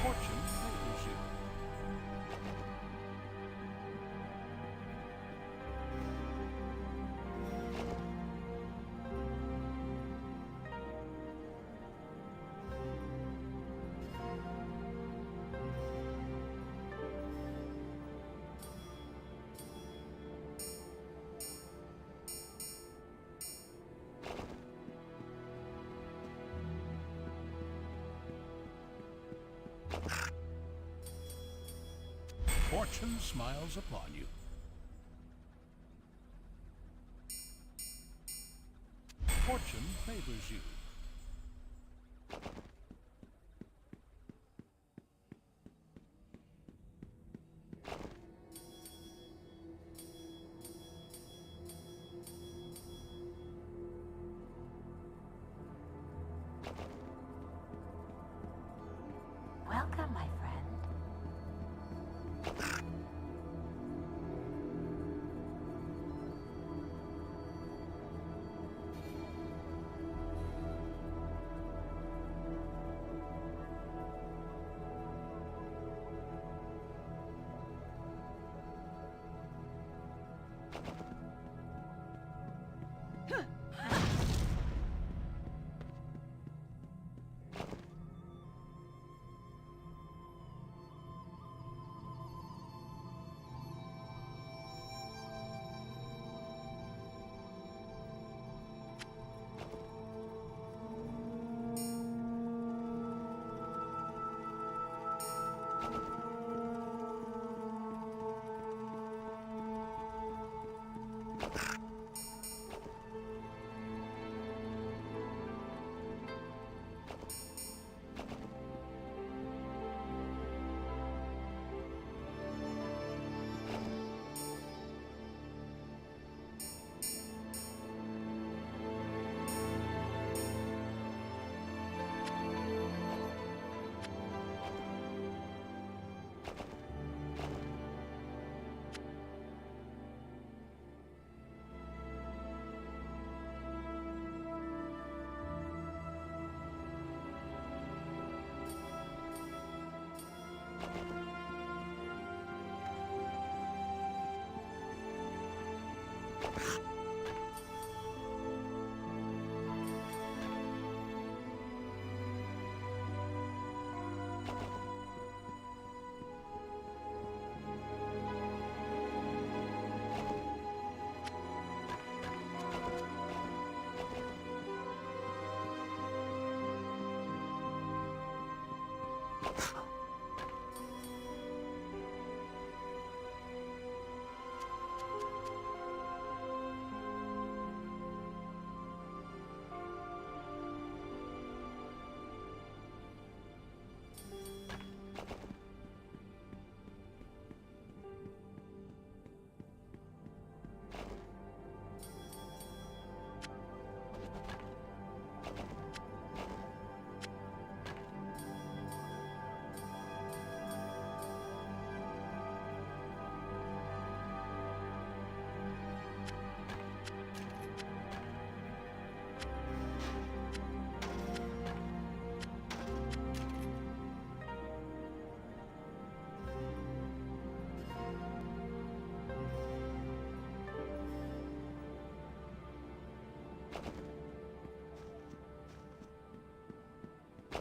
Fortune favors you. Fortune smiles upon you. Fortune favors you. Welcome, my friend.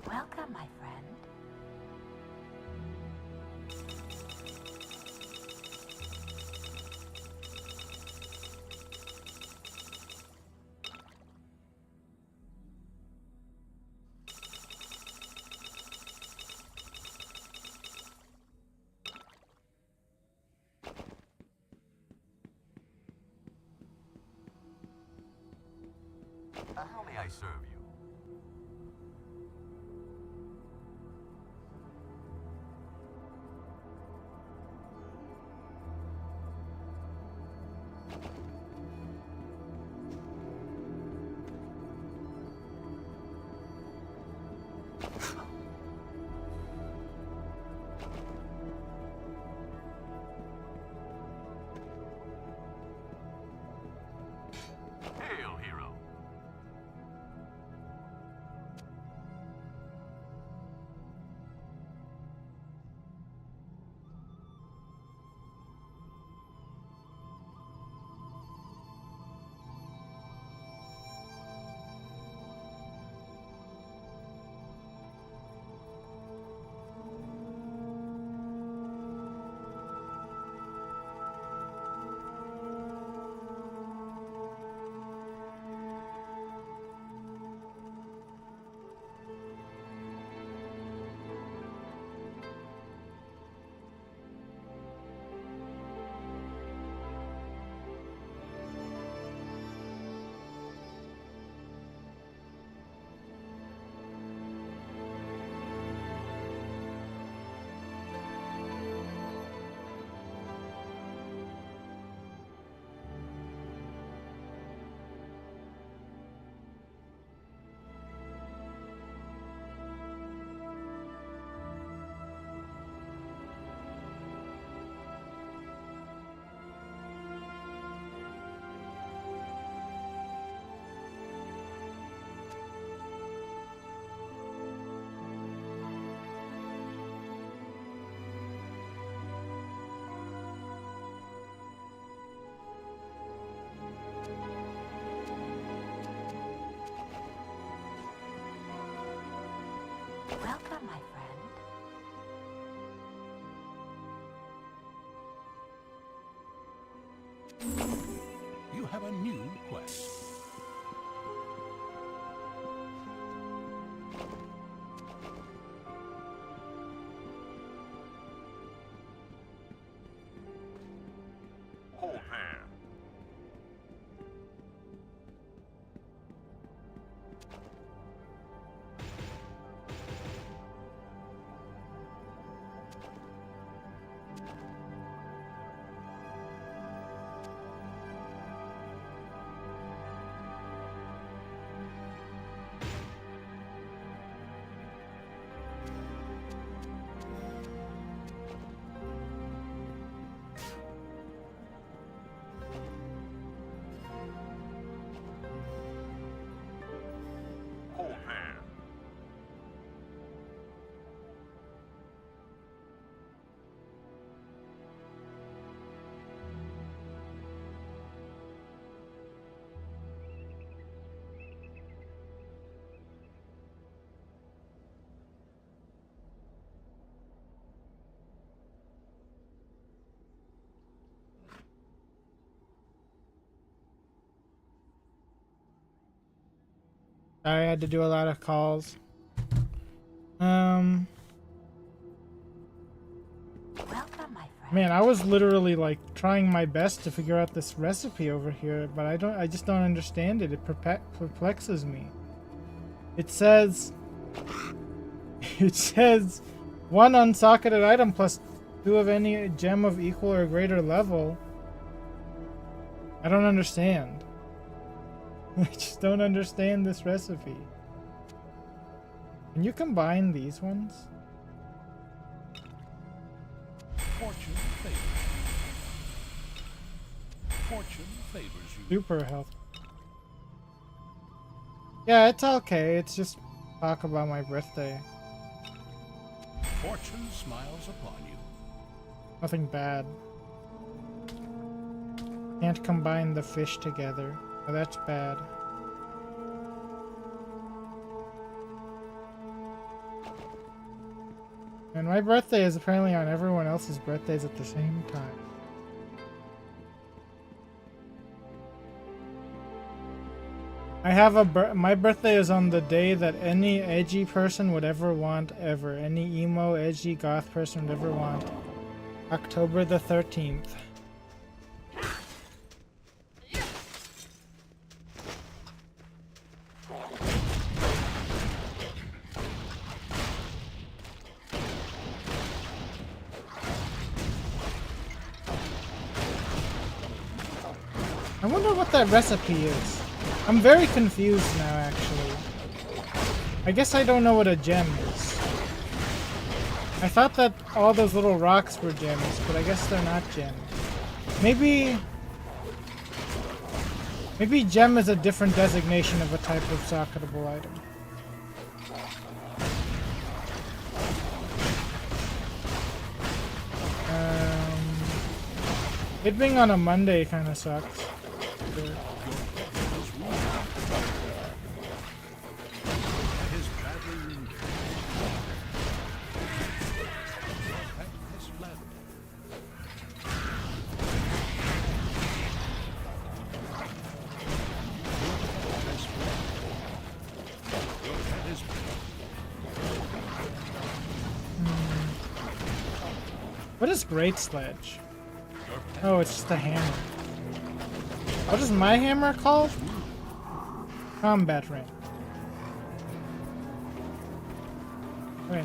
Welcome, my friend. How may I serve you? Hail, hero! Welcome, my friend. You have a new quest. Hold hand. I had to do a lot of calls. Welcome, my friend. Man, I was literally like trying my best to figure out this recipe over here, but I just don't understand it. It perplexes me. It says one unsocketed item plus 2 of any gem of equal or greater level. I don't understand. I just don't understand this recipe. Can you combine these ones? Fortune favors you. Fortune favors you. Super health. Yeah, it's okay. It's just talk about my birthday. Fortune smiles upon you. Nothing bad. Can't combine the fish together. Oh, that's bad. And my birthday is apparently on everyone else's birthdays at the same time. I have my birthday is on the day that any edgy person would ever want ever. Any emo, edgy, goth person would ever want. October the 13th. I wonder what that recipe is. I'm very confused now, actually. I guess I don't know what a gem is. I thought that all those little rocks were gems, but I guess they're not gems. Maybe gem is a different designation of a type of socketable item. It being on a Monday kind of sucks. Sure. What is Great Sledge? Oh, it's just a hammer. What is my hammer called? Combat ring. Wait.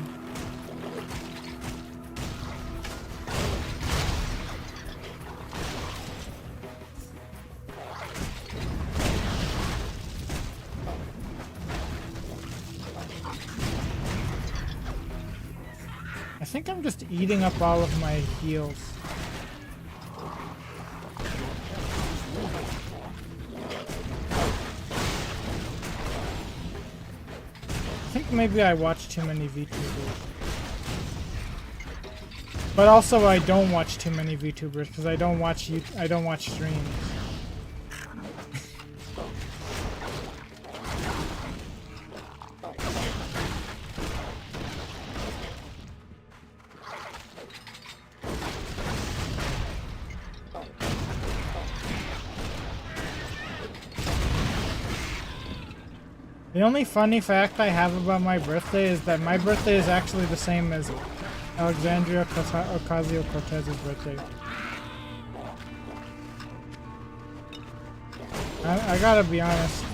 I think I'm just eating up all of my heals. I think maybe I watch too many VTubers. But also I don't watch too many VTubers because I don't watch streams. The only funny fact I have about my birthday is that my birthday is actually the same as Alexandria Ocasio-Cortez's birthday. I gotta be honest.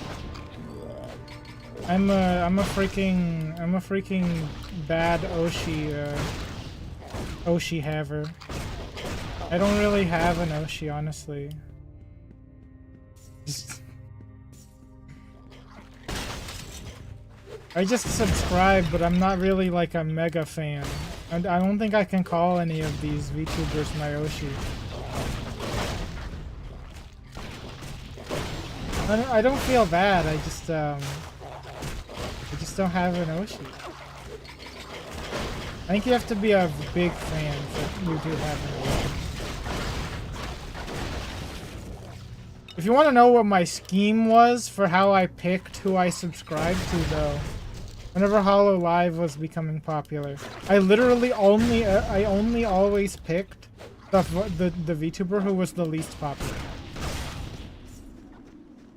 I'm a freaking bad Oshi haver. I don't really have an Oshi, honestly. I just subscribe, but I'm not really like a mega fan. I don't think I can call any of these VTubers my Oshi. I don't feel bad. I just don't have an Oshi. I think you have to be a big fan for you to have an Oshi. If you want to know what my scheme was for how I picked who I subscribed to, though, whenever Hollow Live was becoming popular, I literally only always picked the VTuber who was the least popular.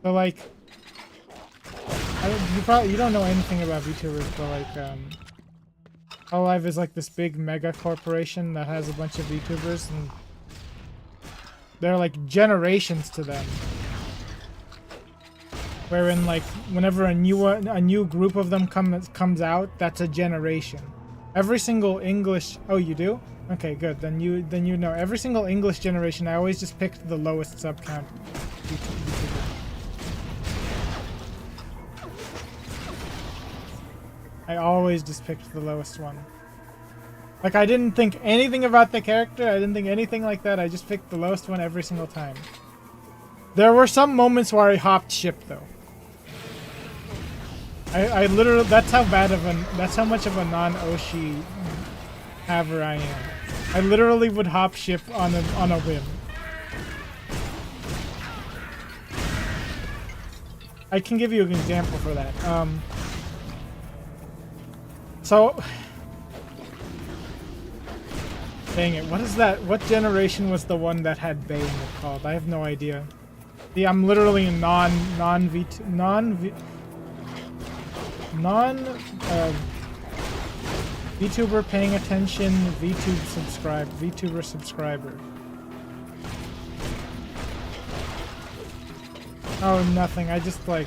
So like, You don't know anything about VTubers, but like Hololive is like this big mega corporation that has a bunch of VTubers, and there are like generations to them. Wherein like whenever a new group of them comes out, that's a generation. Every single English. Oh, you do? Okay, good. Then you know every single English generation. I always just picked the lowest sub count YouTuber. I always just picked the lowest one. Like, I didn't think anything about the character, I didn't think anything like that, I just picked the lowest one every single time. There were some moments where I hopped ship, though. I literally, that's how much of a non-Oshi haver I am. I literally would hop ship on a whim. I can give you an example for that. So, dang it, what is that? What generation was the one that had Bay in it called? I have no idea. See, I'm literally a VTuber paying attention, VTuber subscriber. Oh, nothing. I just like.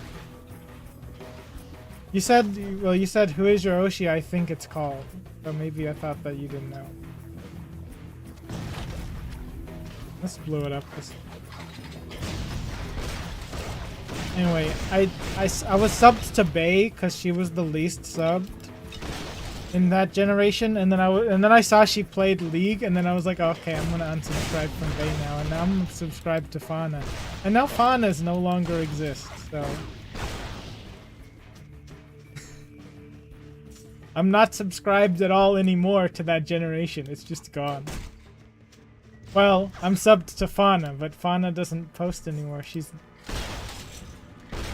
You said who is your Oshi? I think it's called. But maybe I thought that you didn't know. Let's blow it up. Anyway, I was subbed to Bay because she was the least subbed in that generation, and then I saw she played League, and then I was like, oh, okay, I'm gonna unsubscribe from Bay now, and now I'm subscribed to Fauna, and now Fauna's no longer exists, so I'm not subscribed at all anymore to that generation. It's just gone. Well, I'm subbed to Fauna, but Fauna doesn't post anymore.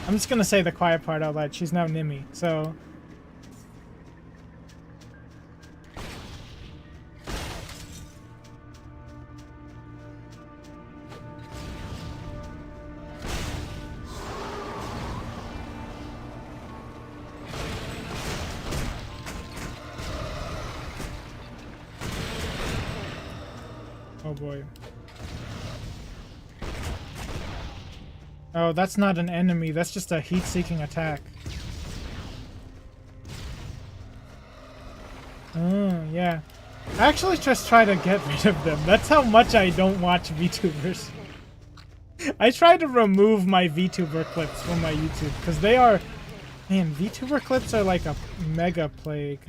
I'm just gonna say the quiet part out loud. She's now Nimi, so. Oh boy. Oh, that's not an enemy, that's just a heat-seeking attack. Oh, yeah. I actually just try to get rid of them. That's how much I don't watch VTubers. I try to remove my VTuber clips from my YouTube, because they are... Man, VTuber clips are like a mega plague.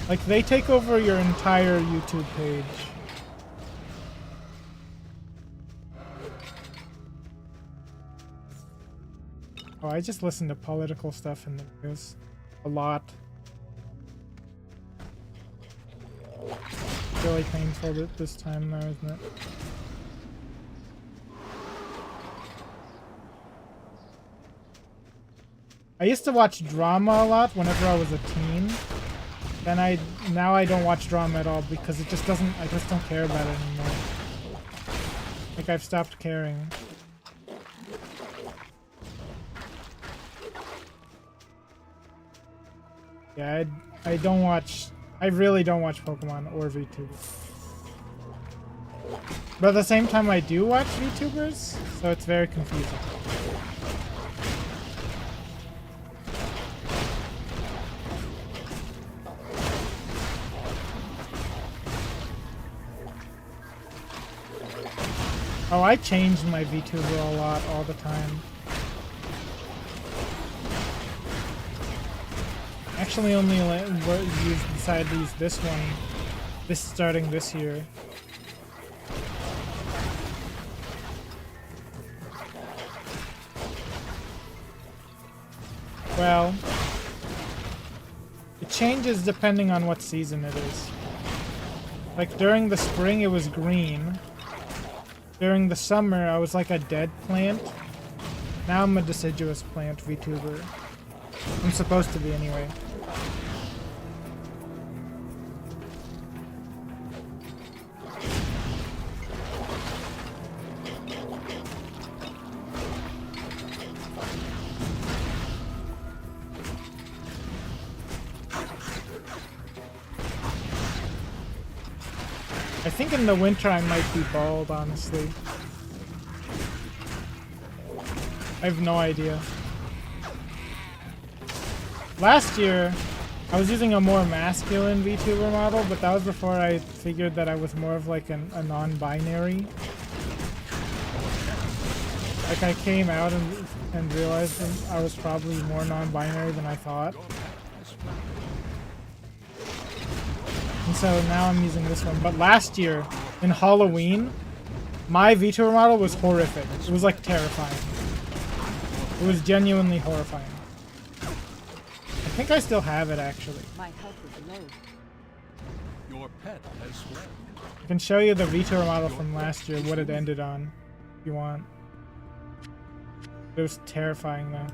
Like, they take over your entire YouTube page. Oh, I just listen to political stuff in the news. A lot. It's really painful this time now, isn't it? I used to watch drama a lot whenever I was a teen. Then now I don't watch drama at all because I just don't care about it anymore. Like, I've stopped caring. Yeah, I really don't watch Pokemon or VTubers. But at the same time, I do watch VTubers, so it's very confusing. Oh, I changed my VTuber a lot all the time. Actually, only decided to use this one. Starting this year. Well, it changes depending on what season it is. Like during the spring, it was green. During the summer, I was like a dead plant. Now I'm a deciduous plant VTuber. I'm supposed to be anyway. I think in the winter I might be bald, honestly. I have no idea. Last year, I was using a more masculine VTuber model, but that was before I figured that I was more of like a non-binary. Like I came out and realized that I was probably more non-binary than I thought. And so now I'm using this one. But last year, in Halloween, my VTuber model was horrific. It was like terrifying. It was genuinely horrifying. I think I still have it actually. My health is low. Your pet has fled. I can show you the VTuber model from last year, what it ended on, if you want. It was terrifying though.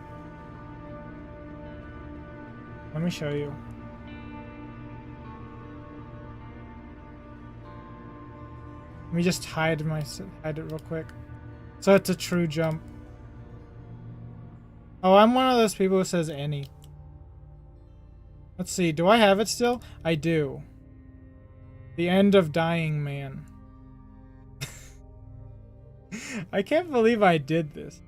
Let me show you. Let me just hide it real quick. So it's a true jump. Oh, I'm one of those people who says any. Let's see, do I have it still? I do. The End of Dying Man. I can't believe I did this.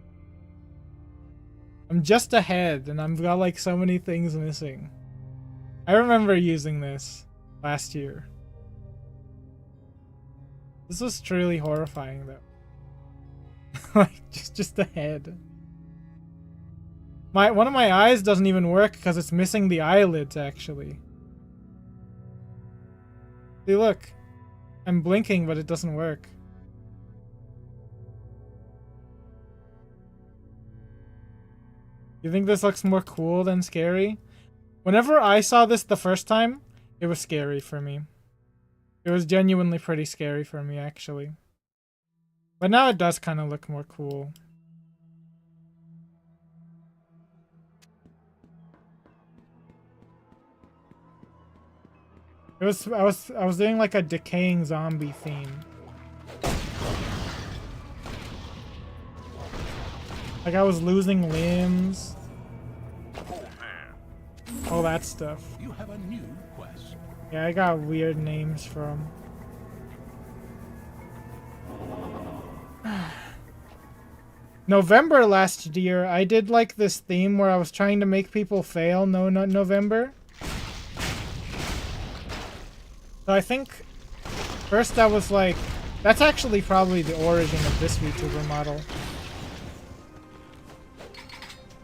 I'm just ahead, and I've got like so many things missing. I remember using this last year. This was truly horrifying, though. Like just ahead. One of my eyes doesn't even work because it's missing the eyelids. Actually, see, look, I'm blinking, but it doesn't work. You think this looks more cool than scary? Whenever I saw this the first time, it was scary for me. It was genuinely pretty scary for me, actually. But now it does kind of look more cool. I was doing like a decaying zombie theme. Like I was losing limbs. All that stuff. You have a new quest. Yeah, I got weird names for them. November last year, I did like this theme where I was trying to make people fail. No, not November. So I think first I was like, that's actually probably the origin of this VTuber model.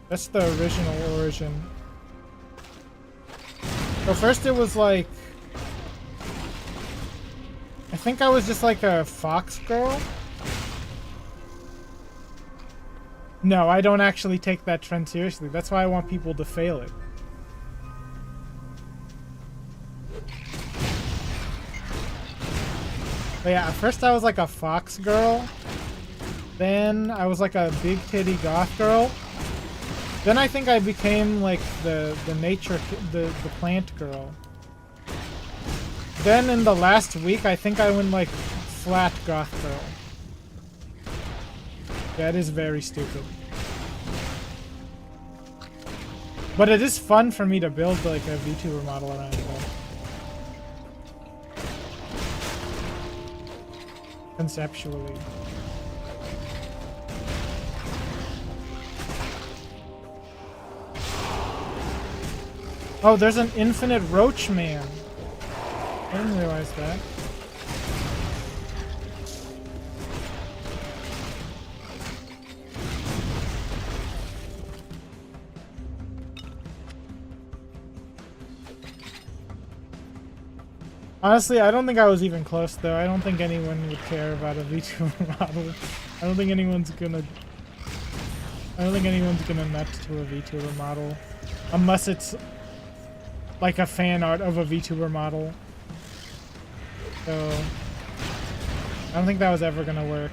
That's the original origin. So first it was like, I think I was just like a fox girl. No, I don't actually take that trend seriously. That's why I want people to fail it. But yeah, at first I was like a fox girl. Then I was like a big titty goth girl. Then I think I became like the plant girl. Then in the last week, I think I went like flat goth girl. That is very stupid. But it is fun for me to build like a VTuber model around it though. Conceptually. Oh, there's an infinite roach man. I didn't realize that. Honestly, I don't think I was even close though. I don't think anyone would care about a VTuber model. I don't think anyone's gonna nut to a VTuber model. Unless it's like a fan art of a VTuber model. So I don't think that was ever gonna work.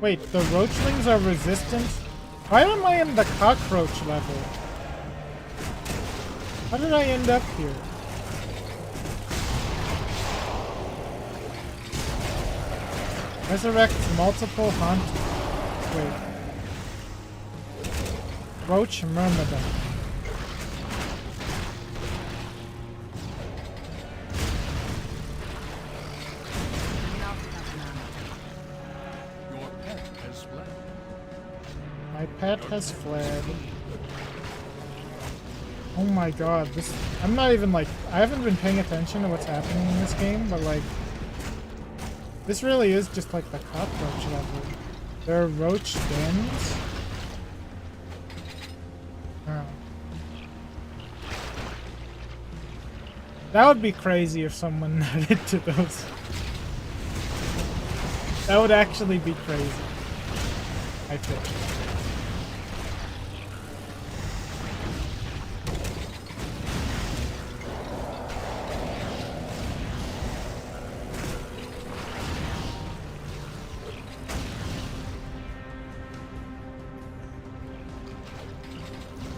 Wait, the roachlings are resistant? Why am I in the cockroach level? How did I end up here? Resurrect multiple hunt. Wait. Roach Myrmidon. pet has fled. Oh my god, this... I'm not even like... I haven't been paying attention to what's happening in this game, but like... This really is just like the cockroach level. There are roach dens. Oh. That would be crazy if someone nutted to those. That would actually be crazy. I think.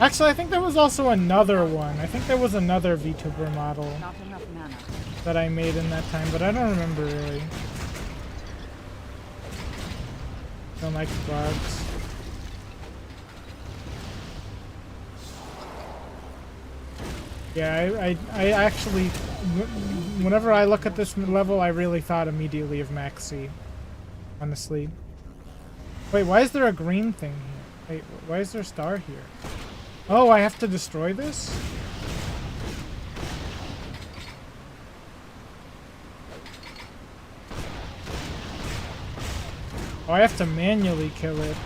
Actually, I think there was also another one. I think there was another VTuber model Not enough mana. that I made in that time, but I don't remember really. Don't like bugs. Yeah, I actually, whenever I look at this level, I really thought immediately of Maxi, honestly. Wait, why is there a green thing here? Wait, why is there a star here? Oh, I have to destroy this? Oh, I have to manually kill it.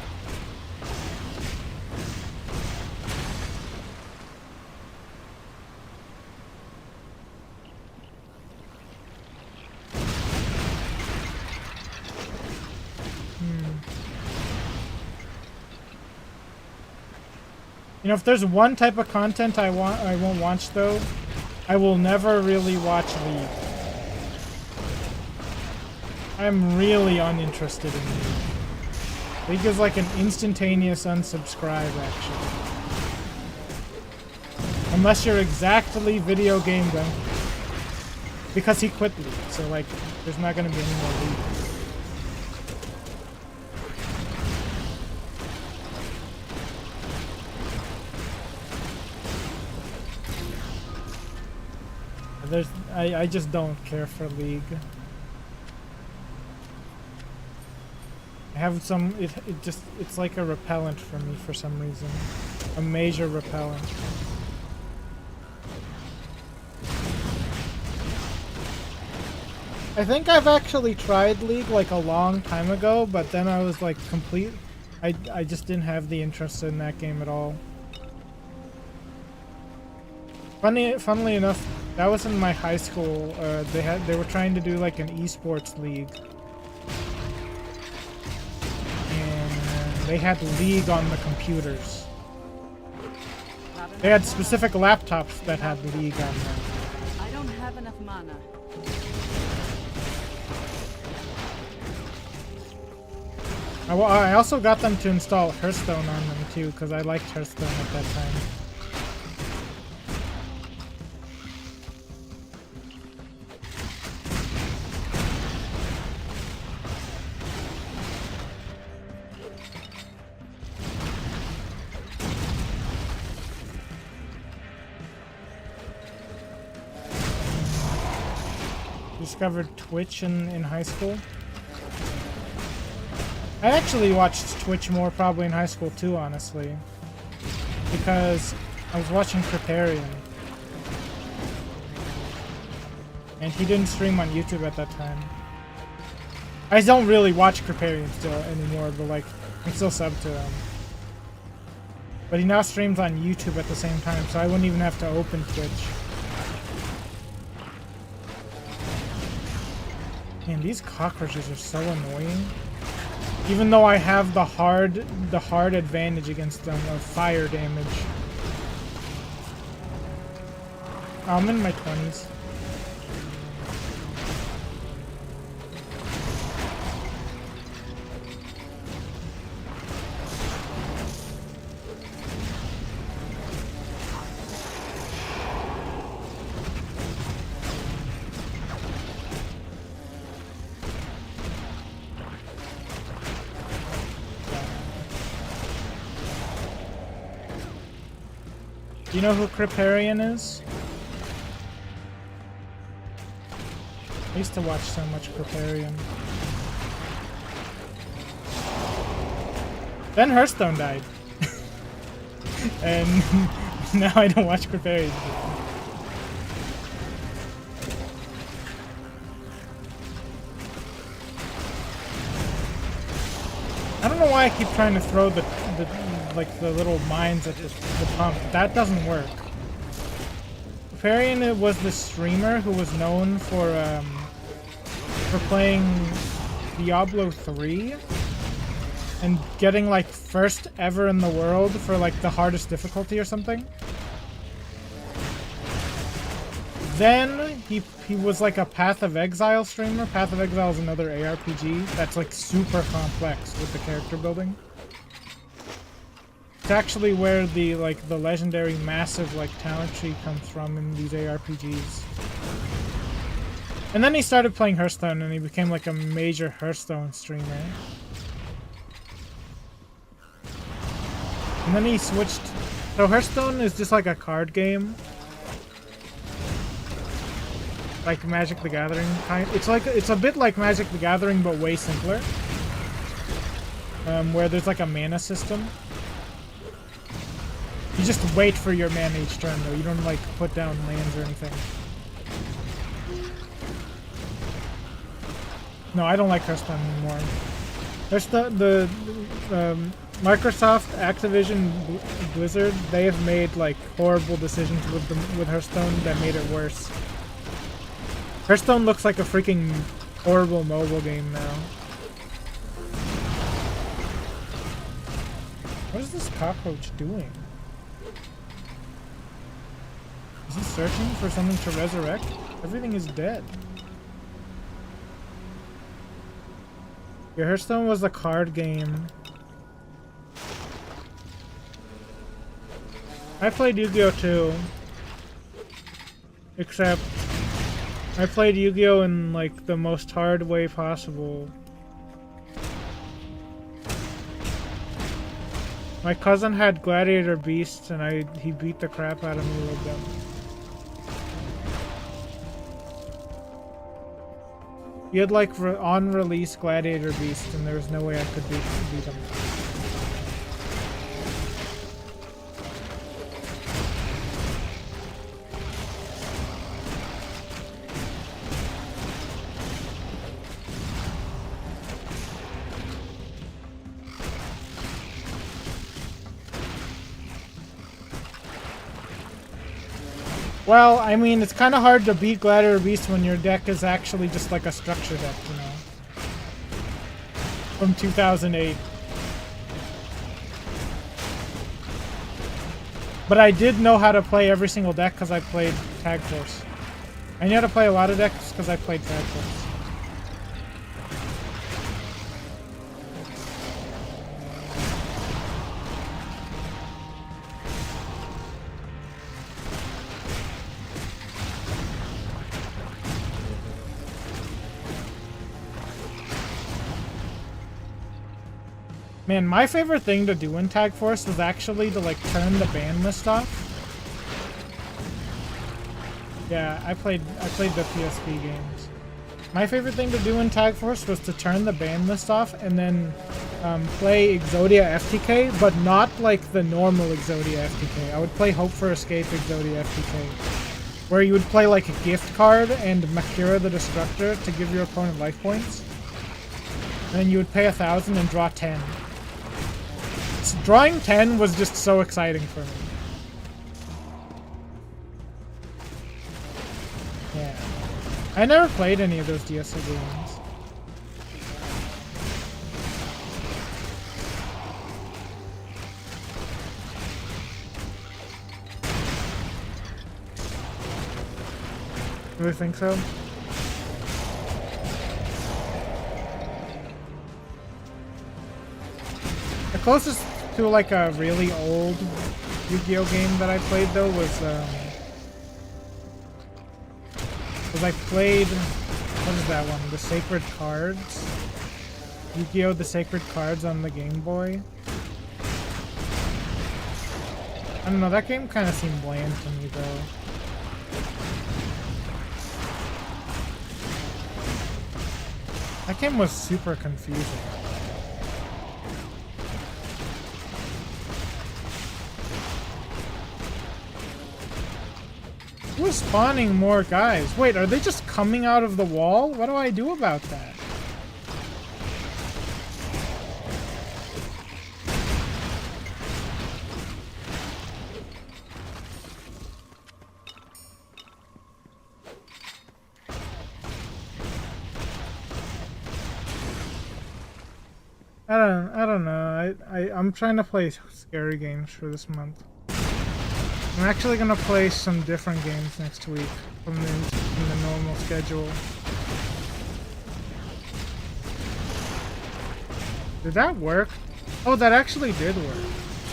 You know, if there's one type of content I won't watch though, I will never really watch League. I'm really uninterested in League. League is like an instantaneous unsubscribe, actually. Unless you're exactly video game done. Because he quit League, so like, there's not gonna be any more League. I just don't care for League. I have some, it's like a repellent for me for some reason. A major repellent. I think I've actually tried League like a long time ago, but then I was like I just didn't have the interest in that game at all. Funnily enough, that was in my high school. They were trying to do like an esports league, and they had League on the computers. They had specific laptops that had League on them. I don't have enough mana. I also got them to install Hearthstone on them too, because I liked Hearthstone at that time. Discovered Twitch in high school. I actually watched Twitch more probably in high school too, honestly. Because I was watching Kriparian. And he didn't stream on YouTube at that time. I don't really watch Kriparian still anymore, but like, I'm still subbed to him. But he now streams on YouTube at the same time, so I wouldn't even have to open Twitch. Man, these cockroaches are so annoying. Even though I have the hard advantage against them of fire damage. I'm in my 20s. Do you know who Kriparian is? I used to watch so much Kriparian. Then Hearthstone died. And now I don't watch Creparians. I don't know why I keep trying to throw the little mines at the pump. That doesn't work. Creparian was the streamer who was known for playing Diablo 3 and getting like first ever in the world for like the hardest difficulty or something. Then he was like a Path of Exile streamer. Path of Exile is another ARPG that's like super complex with the character building. It's actually where the legendary massive like talent tree comes from in these ARPGs. And then he started playing Hearthstone and he became like a major Hearthstone streamer. And then he switched. So Hearthstone is just like a card game. Like Magic the Gathering kind. It's a bit like Magic the Gathering but way simpler. Where there's like a mana system. You just wait for your mana each turn though. You don't like put down lands or anything. No, I don't like Hearthstone anymore. The Microsoft, Activision, Blizzard, they have made like horrible decisions with Hearthstone that made it worse. Hearthstone looks like a freaking horrible mobile game now. What is this cockroach doing? Is he searching for something to resurrect? Everything is dead. Yeah, Hearthstone was a card game. I played Yu-Gi-Oh! Too. Except I played Yu-Gi-Oh! In like the most hard way possible. My cousin had Gladiator Beasts and he beat the crap out of me with them. He had like on-release Gladiator Beasts and there was no way I could beat him. Well, I mean, it's kind of hard to beat Gladiator Beast when your deck is actually just like a structure deck, you know? From 2008. But I did know how to play every single deck because I played Tag Force. I knew how to play a lot of decks because I played Tag Force. Man, my favorite thing to do in Tag Force was actually to like turn the ban list off. Yeah, I played the PSP games. My favorite thing to do in Tag Force was to turn the ban list off and then play Exodia FTK, but not like the normal Exodia FTK. I would play Hope for Escape Exodia FTK, where you would play like a gift card and Makira the Destructor to give your opponent life points. And then you would pay 1,000 and draw 10. Drawing 10 was just so exciting for me. Yeah. I never played any of those DSO games. Do you think so? The closest to like a really old Yu-Gi-Oh game that I played though was I played, what is that one? The Sacred Cards? Yu-Gi-Oh! The Sacred Cards on the Game Boy. I don't know, that game kind of seemed bland to me though. That game was super confusing. We're spawning more guys. Wait, are they just coming out of the wall? What do I do about that? I don't know. I'm trying to play scary games for this month. I'm actually gonna play some different games next week from the normal schedule. Did that work? Oh, that actually did work.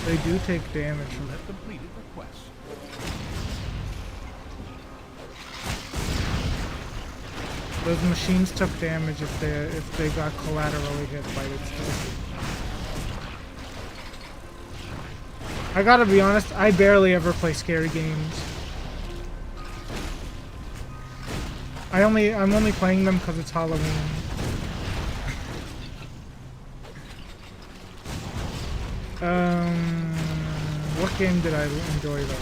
They do take damage from it. Completed request. Those machines took damage if they got collaterally hit by its stuff. I gotta be honest, I barely ever play scary games. I'm only playing them because it's Halloween. What game did I enjoy though?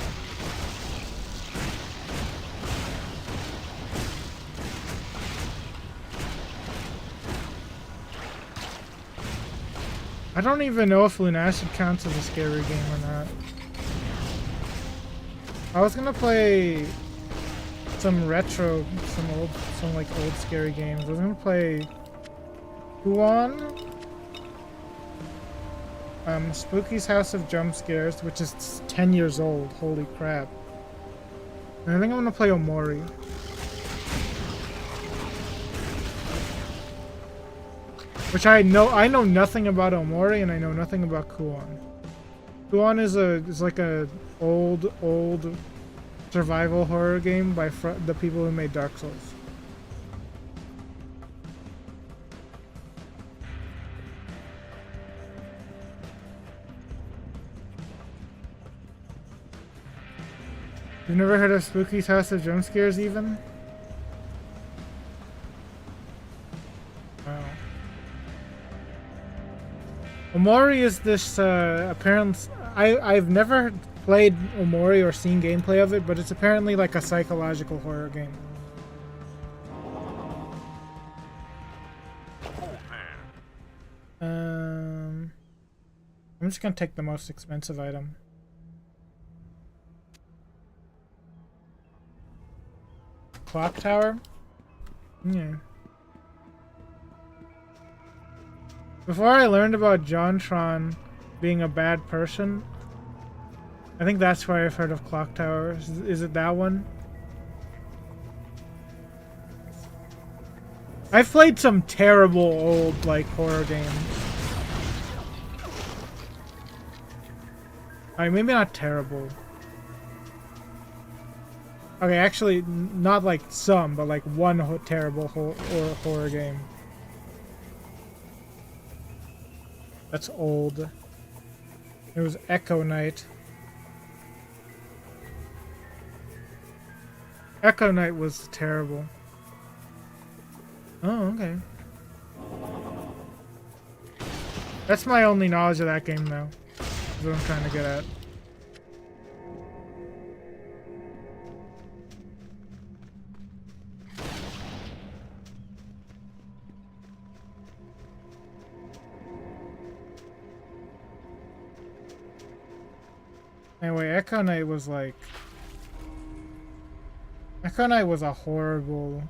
I don't even know if Lunacid counts as a scary game or not. I was gonna play some retro, some like old scary games. I was gonna play Huon, Spooky's House of Jump Scares, which is 10 years old. Holy crap! And I think I'm gonna play Omori. Which I know nothing about Omori and I know nothing about Kuon. Kuon is like a old survival horror game by the people who made Dark Souls. You've never heard of Spooky's House of Jump Scares even? Wow. Omori is this apparent. I've never played Omori or seen gameplay of it, but it's apparently like a psychological horror game. I'm just gonna take the most expensive item. Clock tower? Yeah. Before I learned about JonTron being a bad person, I think that's why I've heard of Clock Tower. Is it that one? I've played some terrible old, like, horror games. Alright, maybe not terrible. Okay, actually, not like some, but like one terrible horror game. That's old. It was Echo Knight. Echo Knight was terrible. Oh, okay. That's my only knowledge of that game, though. That's what I'm trying to get at. Anyway, Echo Knight was like... Echo Knight was a horrible...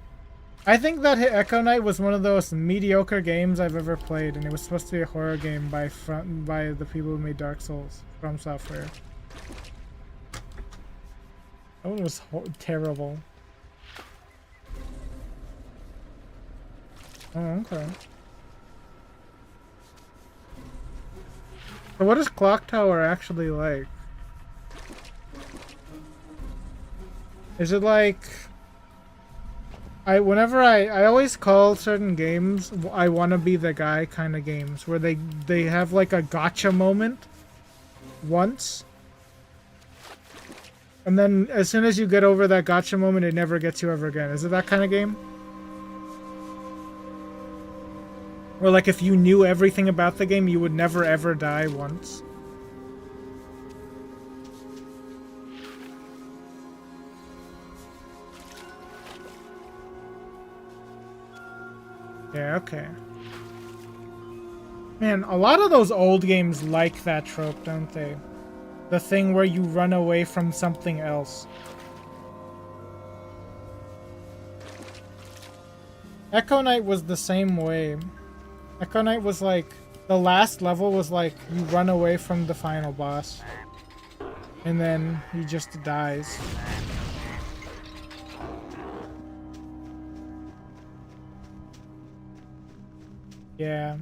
I think that Echo Knight was one of those mediocre games I've ever played, and it was supposed to be a horror game by the people who made Dark Souls, From Software. That one was terrible. Oh, okay. So what is Clock Tower actually like? Is it like... I always call certain games I wanna be the guy kind of games, where they have like a gotcha moment once, and then as soon as you get over that gotcha moment, it never gets you ever again. Is it that kind of game? Or like if you knew everything about the game, you would never ever die once? Yeah, okay. Man, a lot of those old games like that trope, don't they? The thing where you run away from something else. Echo Knight was the same way. Echo Knight was like, the last level was like, you run away from the final boss. And then he just dies. Yeah.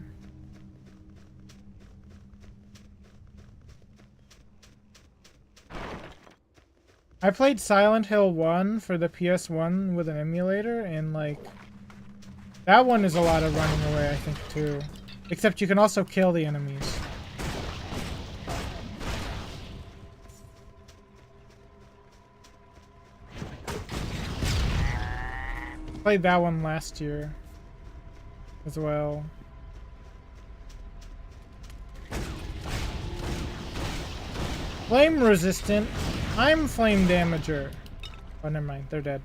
I played Silent Hill 1 for the PS1 with an emulator, and like, that one is a lot of running away, I think, too. Except you can also kill the enemies. Played that one last year as well. Flame resistant. I'm flame damager. Oh, never mind. They're dead.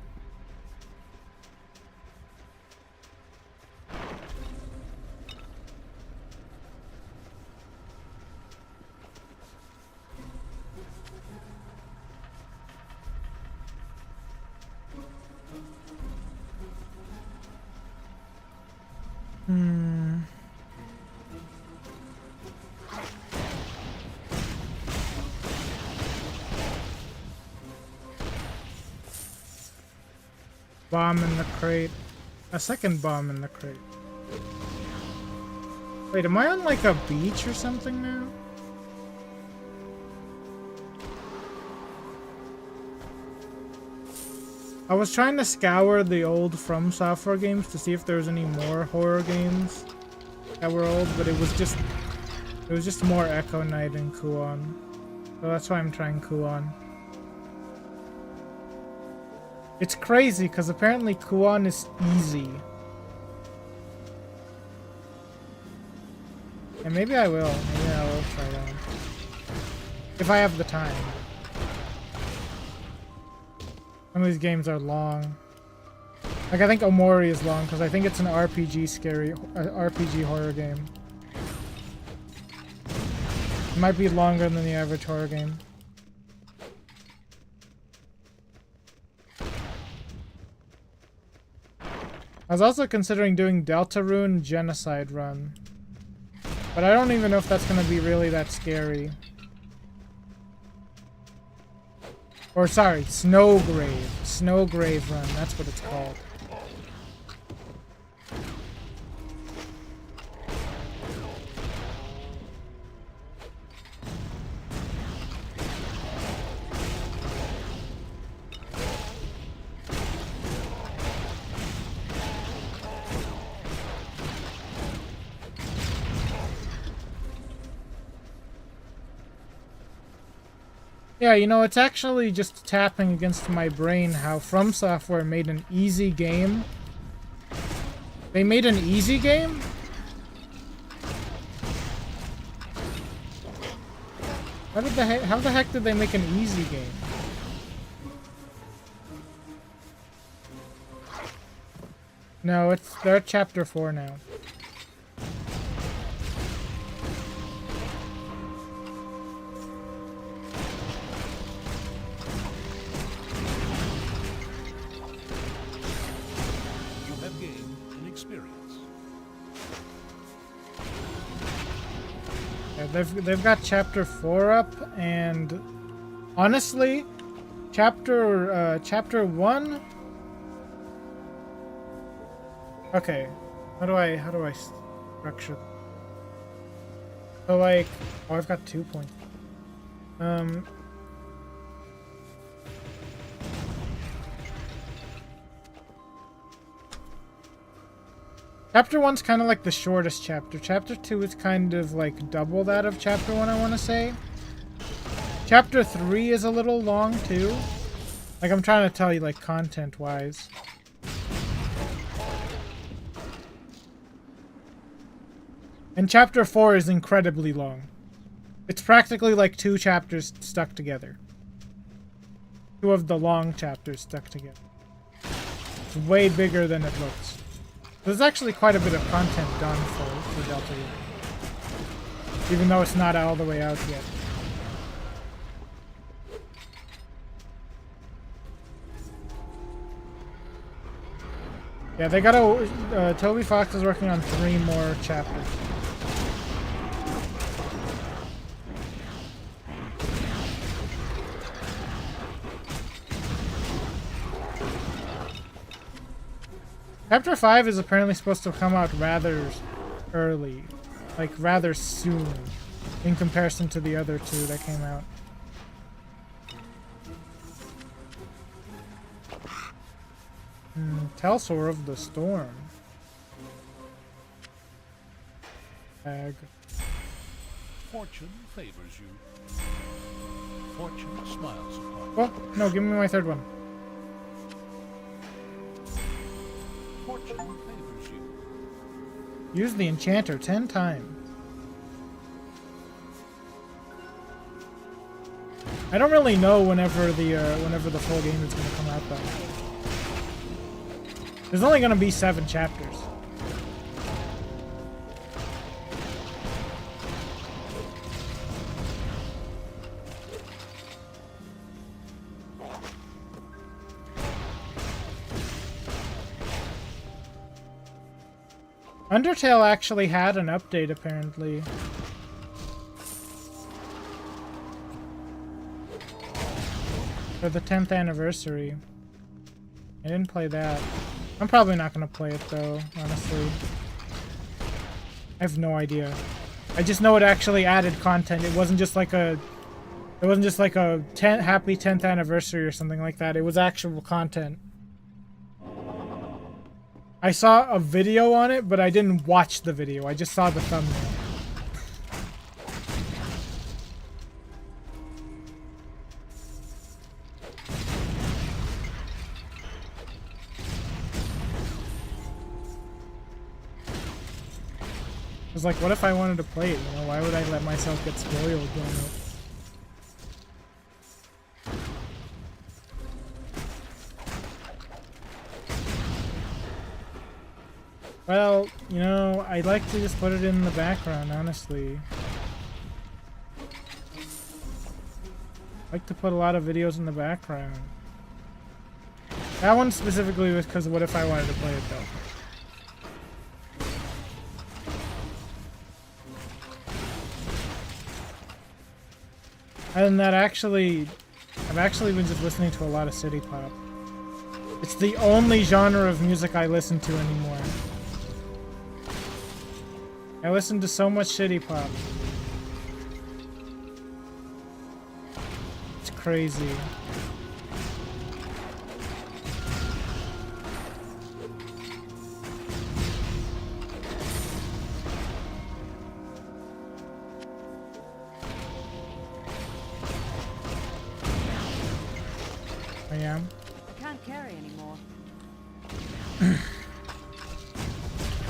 Bomb in the crate. A second bomb in the crate. Wait, am I on like a beach or something now? I was trying to scour the old From Software games to see if there was any more horror games that were old, but it was just more Echo Knight and Kuon. So that's why I'm trying Kuon. It's crazy, because apparently Kuon is easy. And maybe I will. Maybe I will try that. If I have the time. Some of these games are long. Like, I think Omori is long, because I think it's an RPG horror game. It might be longer than the average horror game. I was also considering doing Deltarune Genocide Run. But I don't even know if that's going to be really that scary. Or sorry, Snowgrave. Snowgrave Run, that's what it's called. Yeah, you know, it's actually just tapping against my brain how From Software made an easy game. They made an easy game? How the heck did they make an easy game? No, they're at chapter 4 now. They've got chapter 4 up, and honestly, chapter 1. Okay, how do I structure? So like, oh, I've got 2 points. Chapter 1's kind of like the shortest chapter. Chapter 2 is kind of like double that of chapter 1, I want to say. Chapter 3 is a little long too. Like, I'm trying to tell you, like, content-wise. And chapter 4 is incredibly long. It's practically like 2 chapters stuck together. 2 of the long chapters stuck together. It's way bigger than it looks. There's actually quite a bit of content done for Delta, even though it's not all the way out yet. Yeah, they gotta. Toby Fox is working on 3 more chapters. Chapter 5 is apparently supposed to come out rather early, like rather soon, in comparison to the other 2 that came out. Telsor of the Storm. Bag. Fortune favors you. Fortune smiles upon you. Oh, no, give me my 3rd one. Fortune favors you. Use the enchanter 10 times. I don't really know whenever the full game is going to come out though. There's only going to be 7 chapters. Undertale actually had an update, apparently. For the 10th anniversary. I didn't play that. I'm probably not gonna play it though, honestly. I have no idea. I just know it actually added content. It wasn't just like a happy 10th anniversary or something like that. It was actual content. I saw a video on it, but I didn't watch the video. I just saw the thumbnail. I was like, what if I wanted to play it? You know, why would I let myself get spoiled doing it? Well, you know, I'd like to just put it in the background, honestly. I like to put a lot of videos in the background. That one specifically was because what if I wanted to play it though? And that I've actually been just listening to a lot of city pop. It's the only genre of music I listen to anymore. I listen to so much city pop. It's crazy. I am. I can't carry anymore.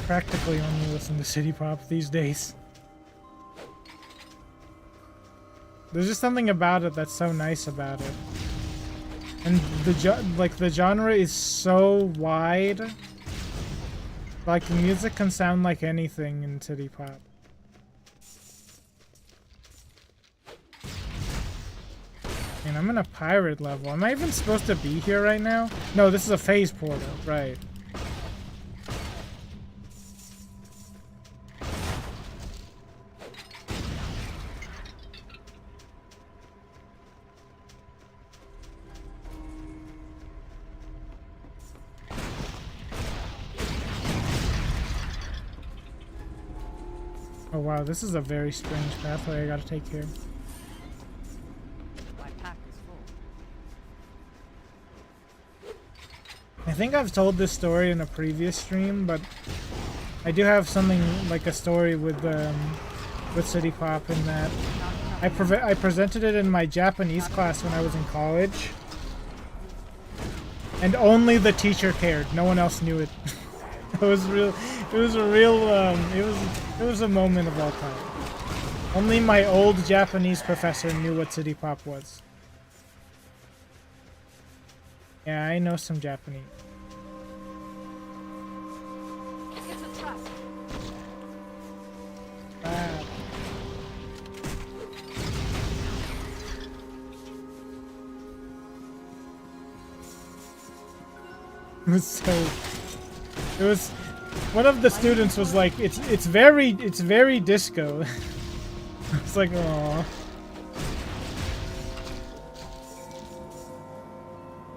Practically only listen to city pop these days. There's just something about it that's so nice about it. And the genre is so wide. Like the music can sound like anything in city pop. And I'm in a pirate level. Am I even supposed to be here right now? No, this is a phase portal, right. Oh wow, this is a very strange pathway I gotta take here. My pack is full. I think I've told this story in a previous stream, but I do have something like a story with City Pop in that I presented it in my Japanese class when I was in college, and only the teacher cared. No one else knew it. It was real. It was a real. It was a moment of all time. Only my old Japanese professor knew what City Pop was. Yeah, I know some Japanese. Bad. It was so. It was. One of the students was like, "It's very disco." It's like, oh.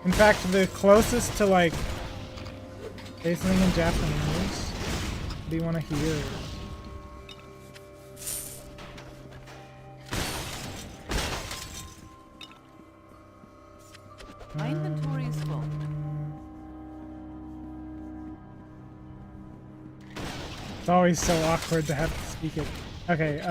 In fact, the closest to like say something in Japanese. What do you want to hear? My inventory is full. It's always so awkward to have to speak it. Okay,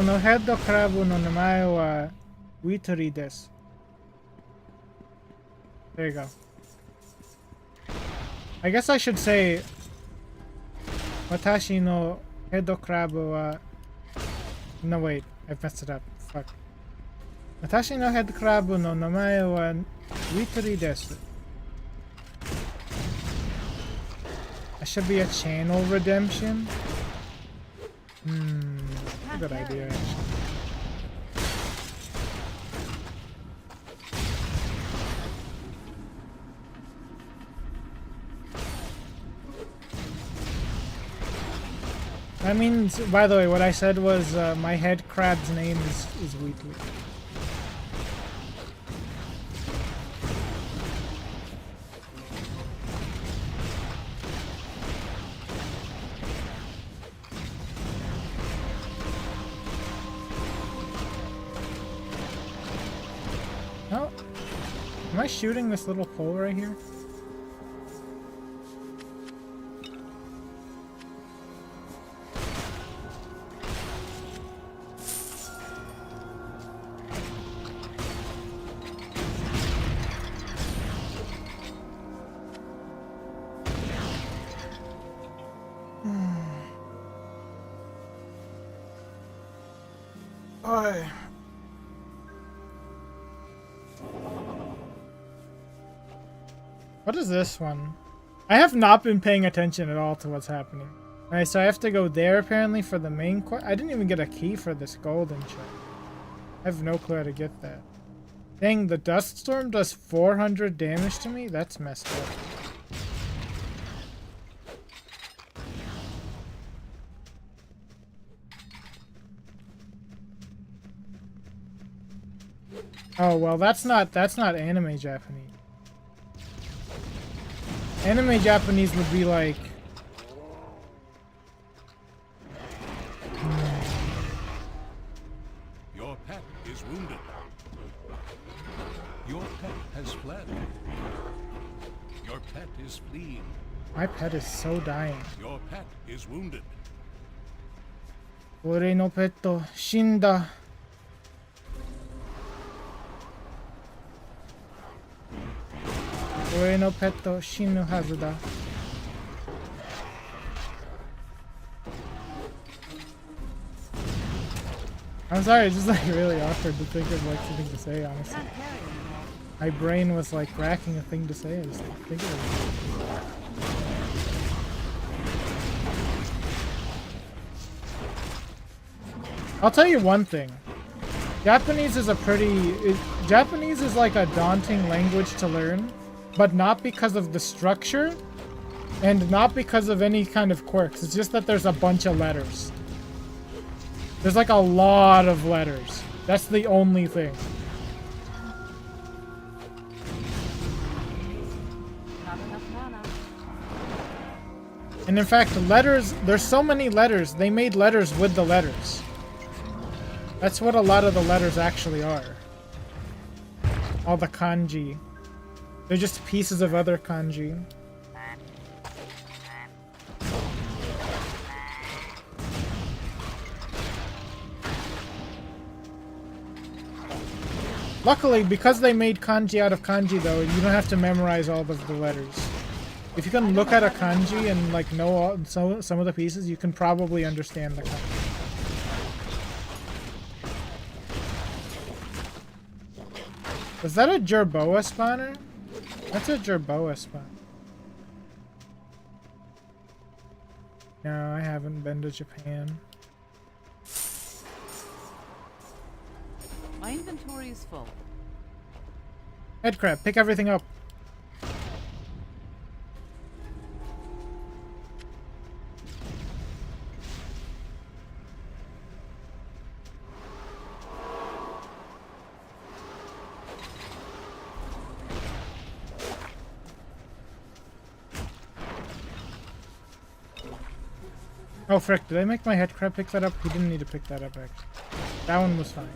no headcrab no namae wa wheatley desu. There you go. I guess I should say Watashi no headcrab wa. No wait, I messed it up. Fuck. Watashi no headcrab no namae wa wheatley desu. That should be a channel redemption. Good idea, actually. That means, by the way, what I said was my head crab's name is Wheatley. Oh, am I shooting this little pole right here? What is this one? I have not been paying attention at all to what's happening. Alright, so I have to go there apparently for the main quest. I didn't even get a key for this golden chest. I have no clue how to get that. Dang, the dust storm does 400 damage to me? That's messed up. Oh well, that's not anime Japanese. Anime Japanese would be like Your pet is wounded. Your pet has fled. Your pet is fleeing. my pet is so dying. Your pet is wounded. Ore no petto shinda. Ore no petto shinu hazu da. I'm sorry, it's just like really awkward to think of like something to say, honestly. Can't carry anymore. My brain was like racking a thing to say. I was like thinking of it. I'll tell you one thing. Japanese is Japanese is like a daunting language to learn, but not because of the structure and not because of any kind of quirks. It's just that there's a bunch of letters. There's like a lot of letters. That's the only thing. Not enough mana. And in fact, letters, there's so many letters, they made letters with the letters. That's what a lot of the letters actually are. All the kanji. They're just pieces of other kanji. Luckily, because they made kanji out of kanji though, you don't have to memorize all of the letters. If you can look at a kanji and like know some of the pieces, you can probably understand the kanji. Was that a Jerboa spawner? That's a Jerboa spawn. No, I haven't been to Japan. My inventory is full. Headcrab, pick everything up. Oh frick, did I make my headcrab pick that up? He didn't need to pick that up actually. That one was fine.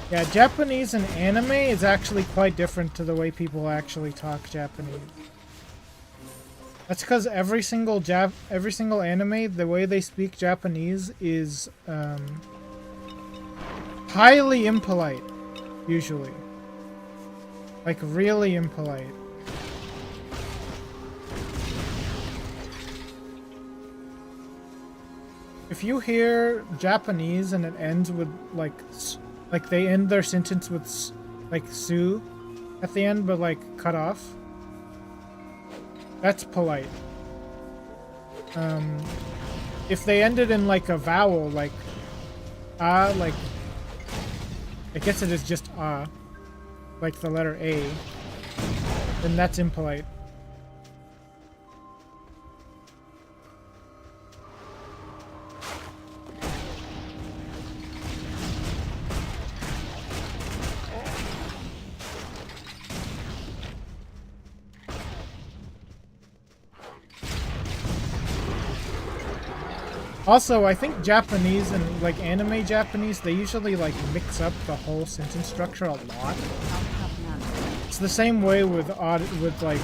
Yeah, Japanese and anime is actually quite different to the way people actually talk Japanese. That's because every single anime, the way they speak Japanese is highly impolite, usually. Like really impolite. If you hear Japanese and it ends with like they end their sentence with like su at the end, but like cut off, that's polite. If they ended in like a vowel, like like I guess it is just like the letter A, then that's impolite. Also, I think Japanese and like anime Japanese, they usually like mix up the whole sentence structure a lot. It's the same way with like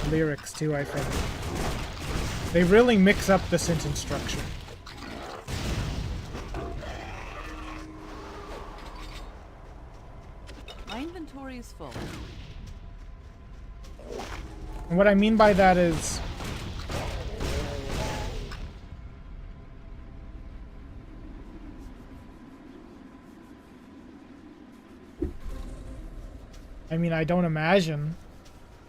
lyrics too, I think. They really mix up the sentence structure. My inventory is full. And what I mean by that is I don't imagine.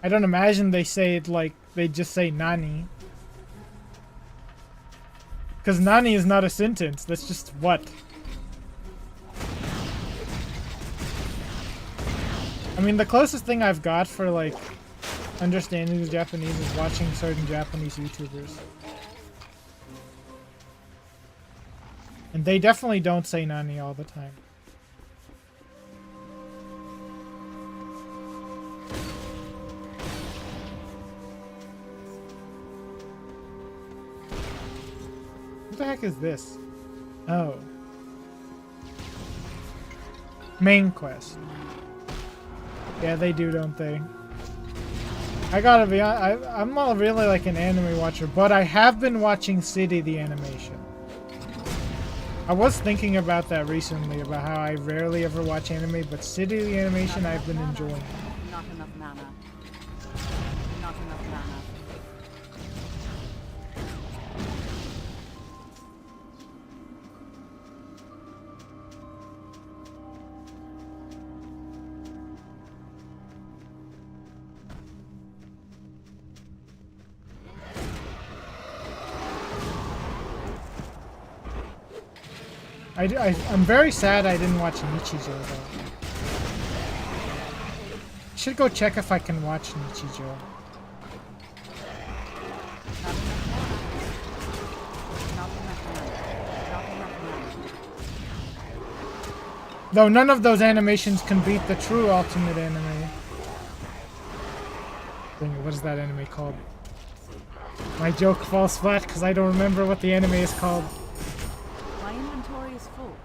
I don't imagine they say it like they just say nani. Because nani is not a sentence. That's just what. I mean, the closest thing I've got for like understanding the Japanese is watching certain Japanese YouTubers. And they definitely don't say nani all the time. What the heck is this? Oh. Main quest. Yeah, they do, don't they? I gotta be honest, I'm not really like an anime watcher, but I have been watching City the animation. I was thinking about that recently, about how I rarely ever watch anime, but City the animation I've been enjoying. Not enough mana. Not enough mana. I'm very sad I didn't watch Nichijou though. Should go check if I can watch Nichijou. Though none of those animations can beat the true Ultimate anime. Dang it, what is that anime called? My joke falls flat because I don't remember what the anime is called. My inventory is full.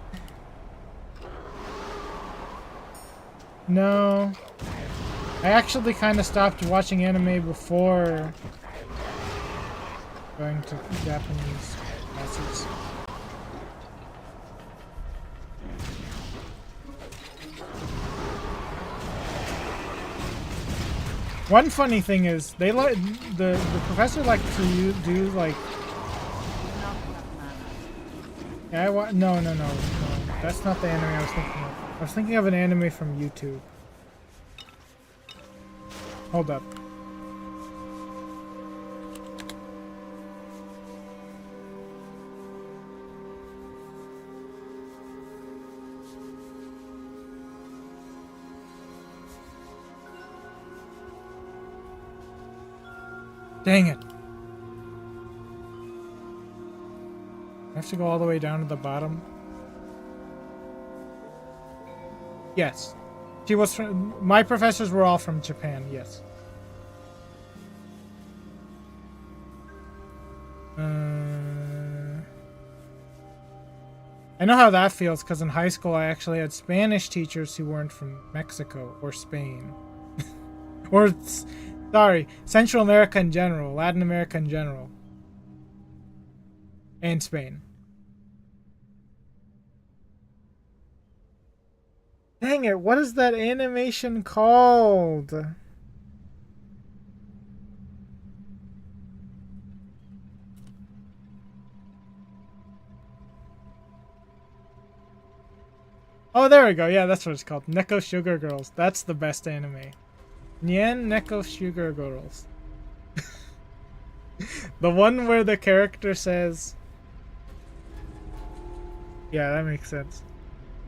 No. I actually kind of stopped watching anime before going to Japanese classes. One funny thing is they like the professor liked to do like Yeah, no. That's not the anime I was thinking of. I was thinking of an anime from YouTube. Hold up. Dang it. I have to go all the way down to the bottom. Yes. She was from, my professors were all from Japan, yes. I know how that feels because in high school I actually had Spanish teachers who weren't from Mexico or Spain. Or, sorry, Central America in general, Latin America in general. And Spain. Dang it, what is that animation called? Oh, there we go. Yeah, that's what it's called. Neko Sugar Girls. That's the best anime. Nien Neko Sugar Girls. The one where the character says... Yeah, that makes sense.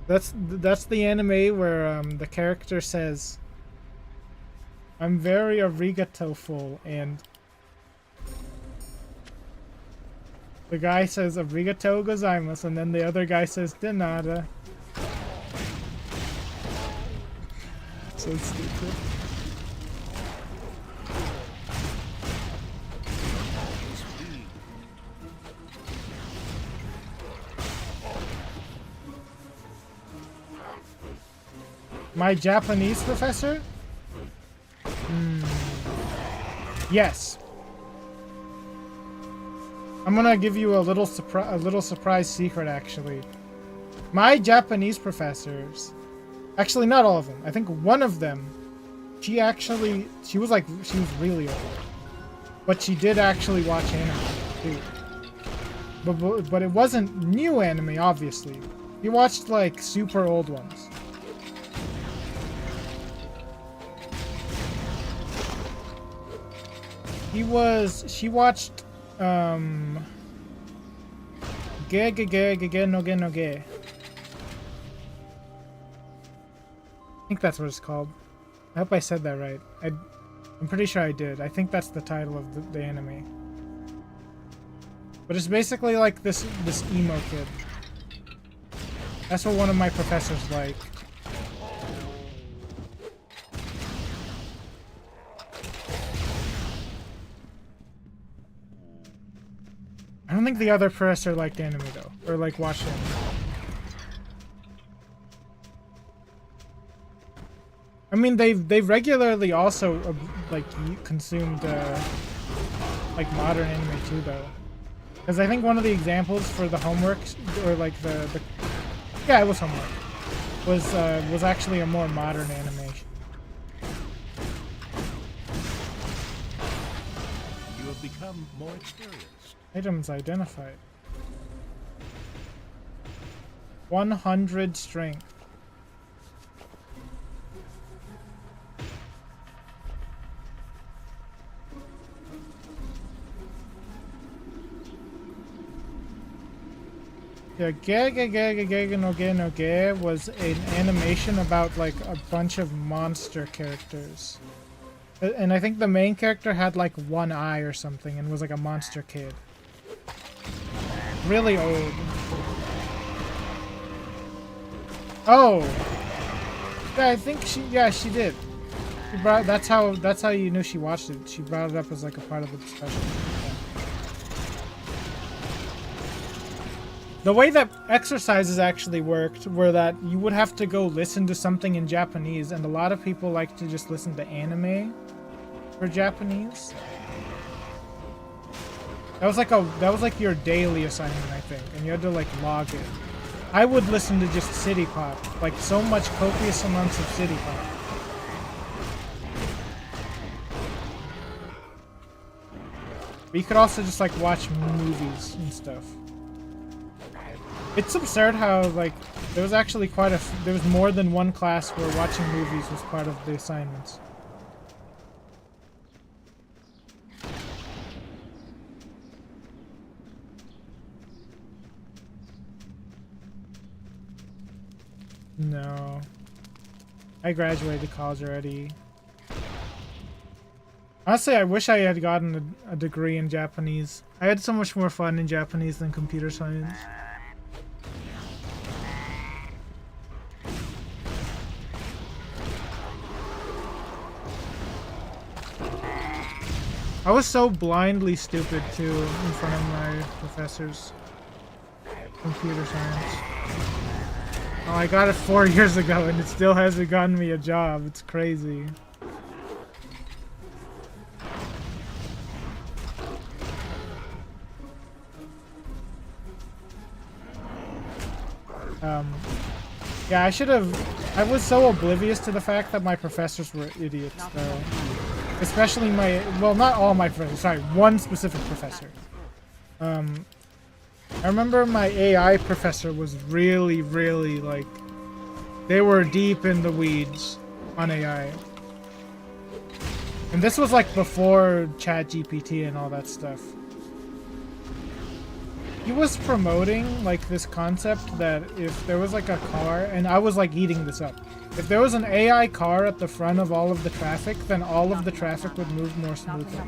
That's the anime where the character says, "I'm very arigato-ful," and the guy says "arigato gozaimasu," and then the other guy says "de nada." So stupid. My Japanese professor? Yes. I'm gonna give you a little surprise secret, actually. My Japanese professors, actually not all of them. I think one of them, she was really old, but she did actually watch anime too. But it wasn't new anime, obviously. She watched like super old ones. She watched Ge no Ge no Ge. I think that's what it's called. I hope I said that right. I'm pretty sure I did. I think that's the title of the anime. But it's basically like this emo kid. That's what one of my professors like. I don't think the other professor liked anime though, or like watched anime. I mean, they regularly also like consumed like modern anime too though, because I think one of the examples for the homework or like the yeah, it was homework was actually a more modern animation. You have become more experienced. Items identified. 100 strength. Yeah, Ge no Ge no Ge was an animation about like a bunch of monster characters. And I think the main character had like one eye or something and was like a monster kid. Really old. Oh. Yeah, I think she did. She brought that's how you knew she watched it. She brought it up as like a part of the discussion. The way that exercises actually worked were that you would have to go listen to something in Japanese, and a lot of people like to just listen to anime for Japanese. That was like your daily assignment, I think, and you had to like log in. I would listen to just City Pop, like so much copious amounts of City Pop. But you could also just like watch movies and stuff. It's absurd how, like, there was actually there was more than one class where watching movies was part of the assignments. No. I graduated college already. Honestly, I wish I had gotten a degree in Japanese. I had so much more fun in Japanese than computer science. I was so blindly stupid too in front of my professors. Computer science. Oh, I got it 4 years ago and it still hasn't gotten me a job. It's crazy. Yeah, I was so oblivious to the fact that my professors were idiots, though. Especially well, not all my professors, sorry, one specific professor. I remember my AI professor was really, really, like, they were deep in the weeds on AI. And this was, like, before ChatGPT and all that stuff. He was promoting, like, this concept that if there was, like, a car, and I was, like, eating this up. If there was an AI car at the front of all of the traffic, then all of the traffic would move more smoothly.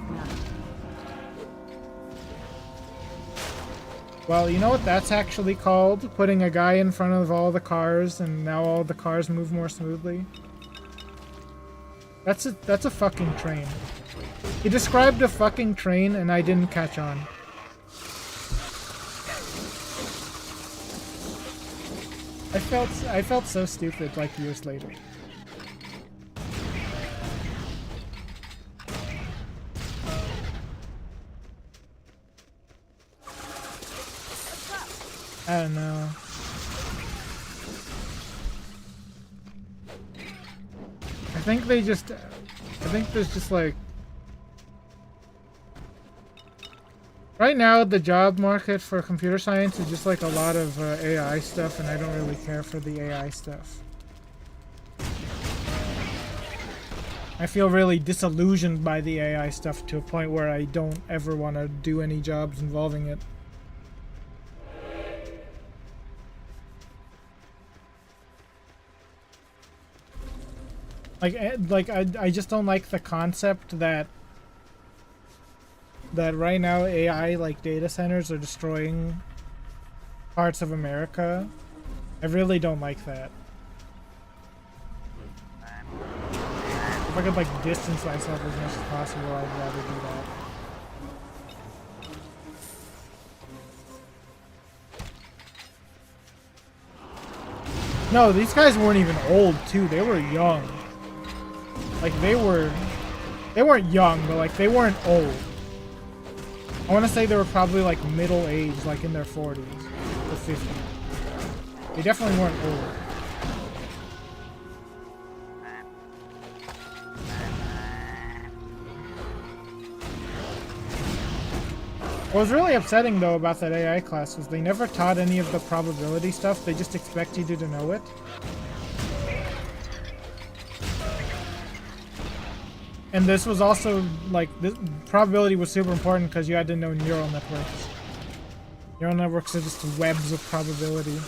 Well, you know what that's actually called? Putting a guy in front of all the cars, and now all the cars move more smoothly? That's a fucking train. He described a fucking train, and I didn't catch on. I felt so stupid like years later. I don't know. I think there's just like right now, the job market for computer science is just like a lot of AI stuff, and I don't really care for the AI stuff. I feel really disillusioned by the AI stuff to a point where I don't ever want to do any jobs involving it. I just don't like the concept that right now AI, like, data centers are destroying parts of America. I really don't like that. If I could, like, distance myself as much as possible, I'd rather do that. No, these guys weren't even old, too. They were young. Like, they weren't young, but, like, they weren't old. I want to say they were probably like middle-aged, like in their 40s or 50s. They definitely weren't old. What was really upsetting though about that AI class was they never taught any of the probability stuff, they just expect you to know it. And this was also, like, this probability was super important because you had to know neural networks. Neural networks are just webs of probability.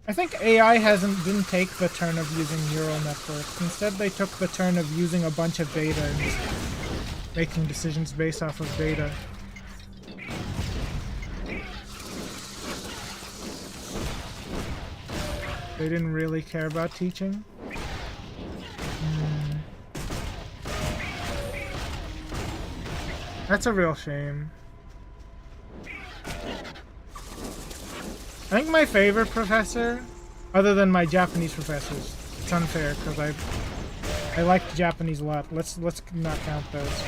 I think AI didn't take the turn of using neural networks. Instead, they took the turn of using a bunch of data and just making decisions based off of data. They didn't really care about teaching. That's a real shame. I think my favorite professor, other than my Japanese professors, it's unfair because I liked Japanese a lot. Let's not count those.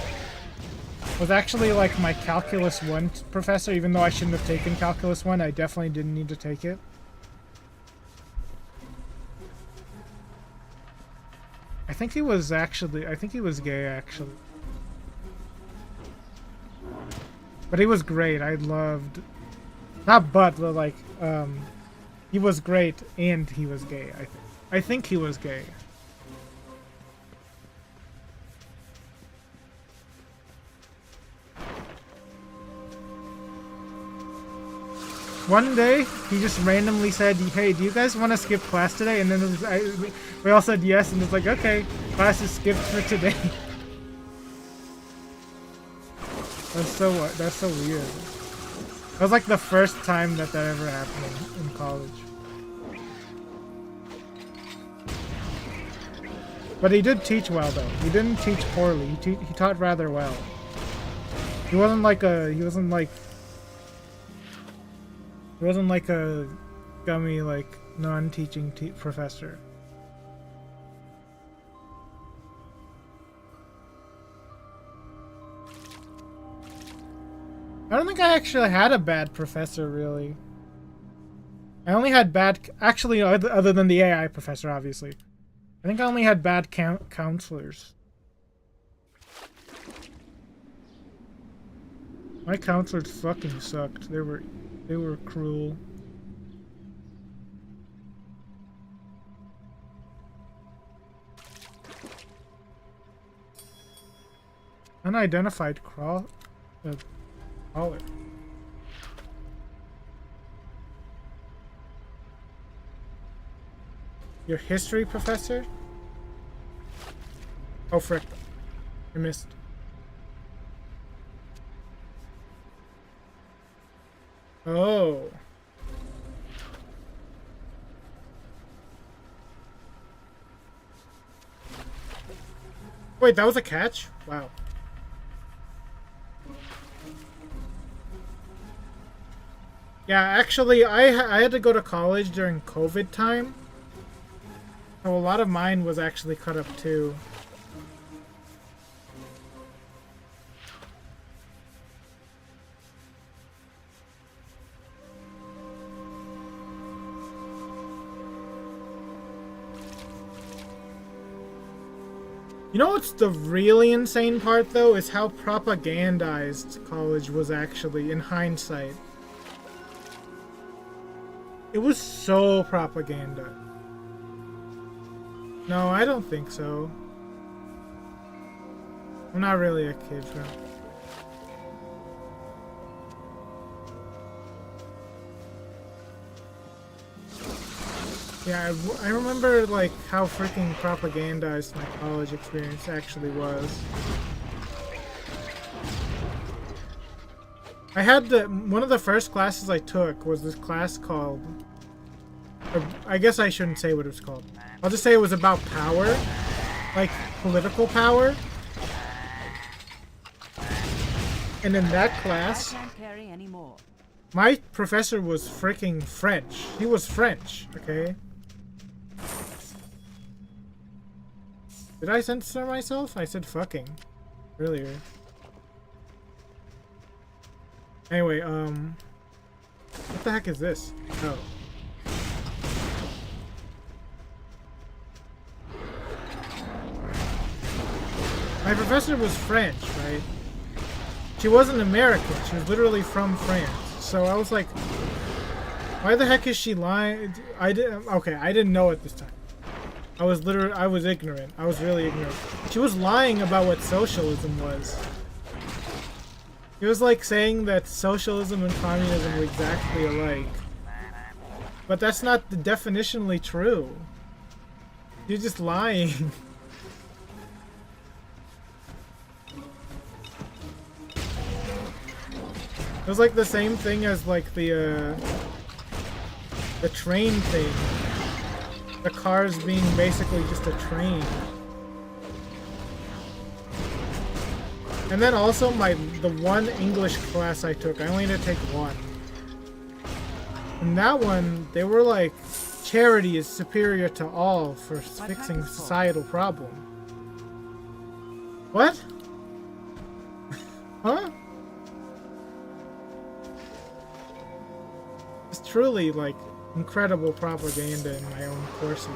Was actually like my Calculus 1 professor, even though I shouldn't have taken Calculus 1, I definitely didn't need to take it. I think he was actually, I think he was gay actually. But he was great. I loved, not but like, he was great and he was gay, I think. I think he was gay. One day, he just randomly said, "Hey, do you guys want to skip class today?" And then it was, we all said yes, and it's like, okay, class is skipped for today. That's so weird. That was like the first time that ever happened in college. But he did teach well, though. He didn't teach poorly. He taught rather well. He wasn't like a gummy, like, non-teaching professor. I don't think I actually had a bad professor, really. I only had bad... Actually, other than the AI professor, obviously. I think I only had bad counselors. My counselors fucking sucked. They were cruel. Unidentified caller. Your history professor? Oh frick. I missed. Oh. Wait, that was a catch? Wow. Yeah, actually, I had to go to college during COVID time. So a lot of mine was actually cut up too. You know what's the really insane part, though, is how propagandized college was actually, in hindsight. It was so propaganda. No, I don't think so. I'm not really a kid, bro. Yeah, I remember, like, how freaking propagandized my college experience actually was. I had one of the first classes I took was this class called... Or I guess I shouldn't say what it was called. I'll just say it was about power. Like, political power. And in that class... my professor was freaking French. He was French, okay? Did I censor myself? I said fucking earlier. Anyway, what the heck is this? Oh. My professor was French, right? She wasn't American. She was literally from France. So I was like, why the heck is she lying? I didn't know at this time. I was ignorant. I was really ignorant. She was lying about what socialism was. It was like saying that socialism and communism were exactly alike. But that's not definitionally true. You're just lying. It was like the same thing as like the train thing. The cars being basically just a train. And then also the one English class I took, I only had to take one. And that one, they were like, charity is superior to all for fixing societal problem. What? Huh? It's truly like incredible propaganda in my own courses.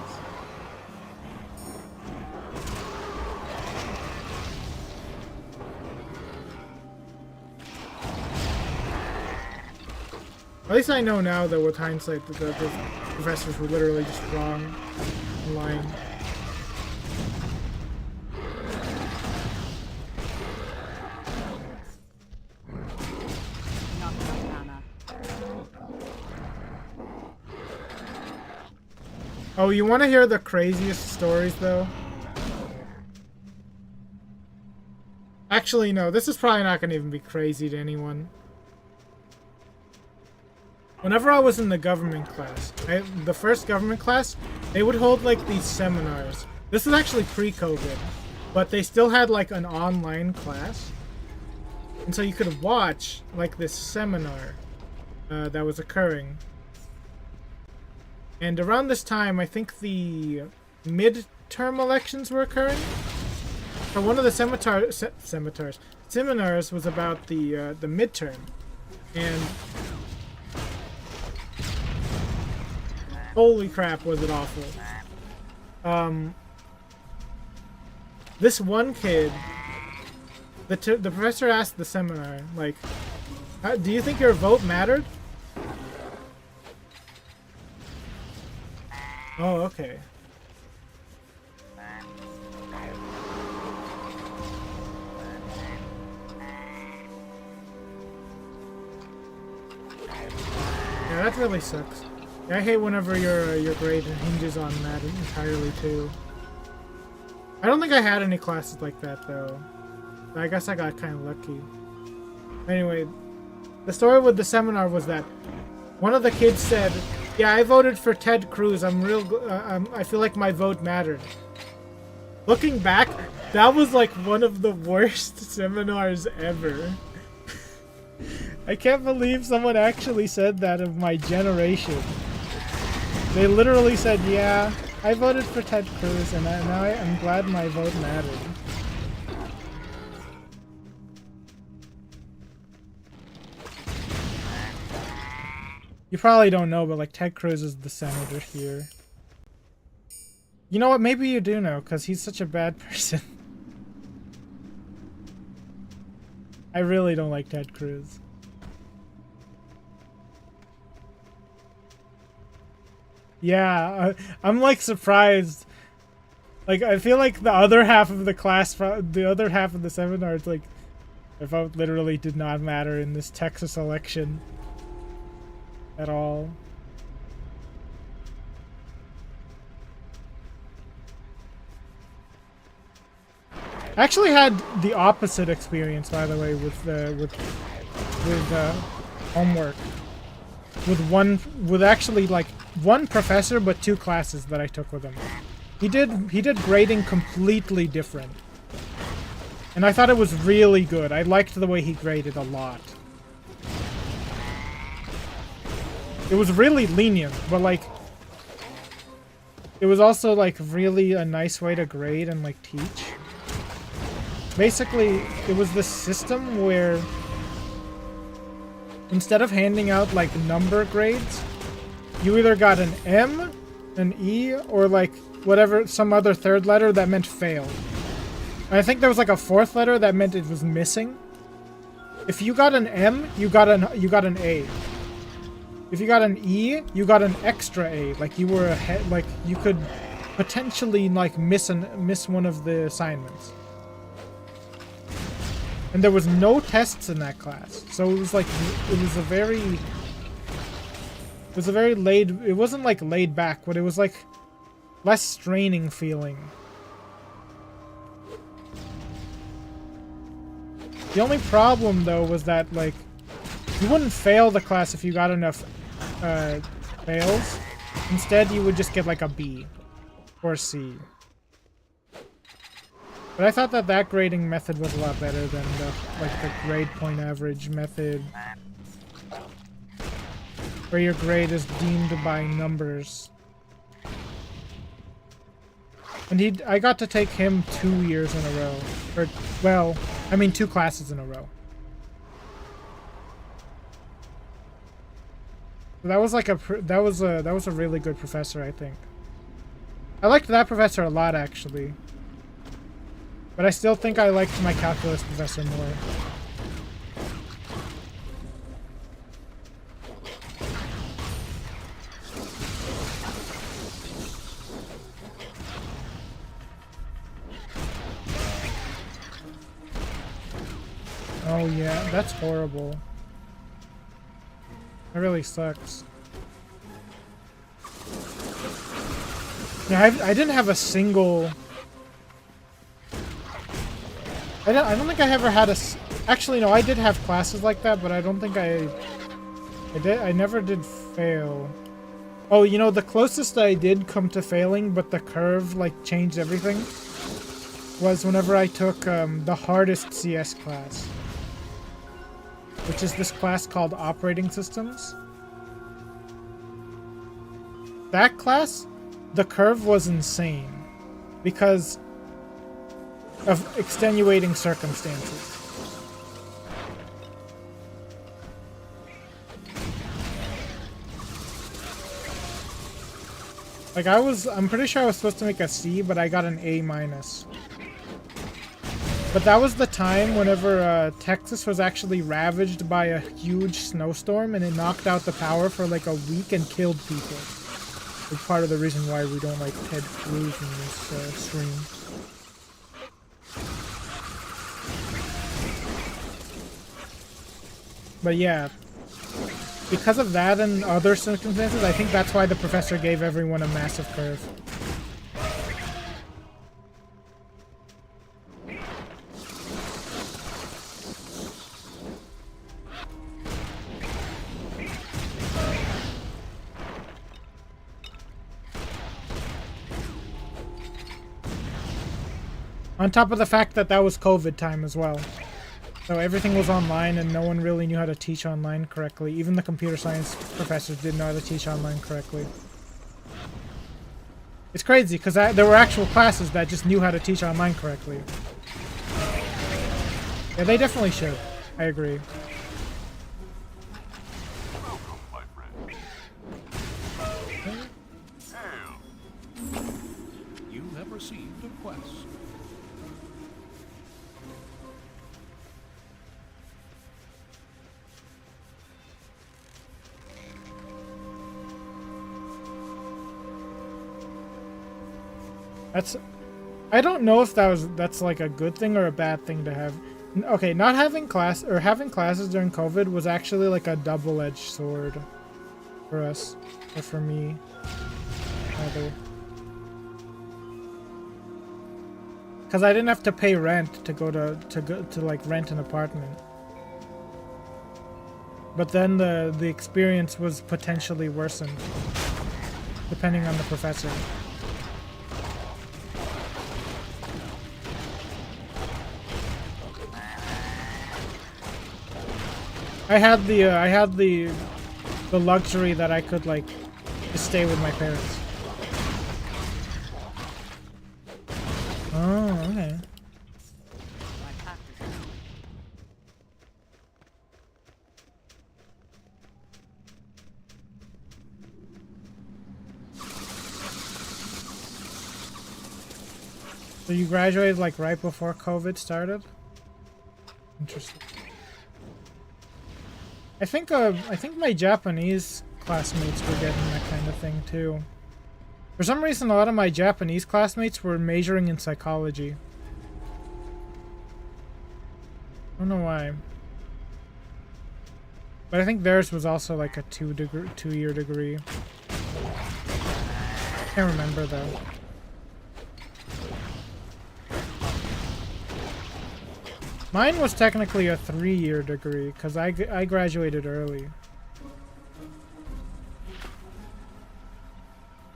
At least I know now that with hindsight that the professors were literally just wrong and lying. Not enough mana. Oh, you want to hear the craziest stories though? Actually, no, this is probably not going to even be crazy to anyone. Whenever I was in the government class, the first government class, they would hold like these seminars. This is actually pre-COVID, but they still had like an online class. And so you could watch like this seminar that was occurring. And around this time, I think the midterm elections were occurring. So one of the seminars was about the midterm. And holy crap, was it awful. This one kid, the professor asked the seminar, like, do you think your vote mattered? Oh, okay. Yeah, that really sucks. I hate whenever your grade hinges on that entirely too. I don't think I had any classes like that though. I guess I got kind of lucky. Anyway, the story with the seminar was that one of the kids said, "Yeah, I voted for Ted Cruz. I feel like my vote mattered." Looking back, that was like one of the worst seminars ever. I can't believe someone actually said that of my generation. They literally said, "Yeah, I voted for Ted Cruz, and now I'm glad my vote mattered." You probably don't know, but like Ted Cruz is the senator here. You know what? Maybe you do know, because he's such a bad person. I really don't like Ted Cruz. Yeah, I'm like surprised. Like, I feel like the other half of the class, the other half of the seminar, it's like, their vote literally did not matter in this Texas election at all. I actually had the opposite experience, by the way, with homework. With actually like one professor but two classes that I took with him. He did grading completely different. And I thought it was really good. I liked the way he graded a lot. It was really lenient, but like it was also like really a nice way to grade and like teach. Basically, it was this system where instead of handing out like number grades, you either got an M, an E, or like whatever, some other third letter that meant failed. And I think there was like a fourth letter that meant it was missing. If you got an M, you got an A. If you got an E, you got an extra A. Like you were ahead, like you could potentially like miss one of the assignments. And there was no tests in that class, so it was like it was a very laid. It wasn't like laid back, but it was like less straining feeling. The only problem though was that like you wouldn't fail the class if you got enough fails. Instead, you would just get like a B or a C. But I thought that grading method was a lot better than the grade point average method, where your grade is deemed by numbers. And I got to take him 2 years in a row, or well, I mean 2 classes in a row. So that was like that was a really good professor, I think. I liked that professor a lot, actually. But I still think I liked my calculus professor more. Oh yeah, that's horrible. That really sucks. Yeah, I didn't have a single... I don't think I ever had a... Actually, no, I did have classes like that, but I don't think I never did fail. Oh, you know, the closest I did come to failing, but the curve, like, changed everything, was whenever I took the hardest CS class, which is this class called Operating Systems. That class, the curve was insane because of extenuating circumstances. Like I'm pretty sure I was supposed to make a C, but I got an A-. But that was the time whenever Texas was actually ravaged by a huge snowstorm and it knocked out the power for like a week and killed people. It's part of the reason why we don't like Ted Cruz in this stream. But yeah, because of that and other circumstances, I think that's why the professor gave everyone a massive curve. On top of the fact that that was COVID time as well. So everything was online and no one really knew how to teach online correctly. Even the computer science professors didn't know how to teach online correctly. It's crazy because there were actual classes that just knew how to teach online correctly. Yeah, they definitely should. I agree. Welcome, my friend. You have received a quest. I don't know if that's like a good thing or a bad thing to have. Okay, not having having classes during COVID was actually like a double-edged sword for us, or for me, rather. Because I didn't have to pay rent to go to like rent an apartment. But then the experience was potentially worsened, depending on the professor. I had the luxury that I could like just stay with my parents. Oh, okay. So you graduated like right before COVID started? Interesting. I think my Japanese classmates were getting that kind of thing too. For some reason, a lot of my Japanese classmates were majoring in psychology. I don't know why. But I think theirs was also like a two-year degree. Can't remember though. Mine was technically a 3-year degree, because I graduated early.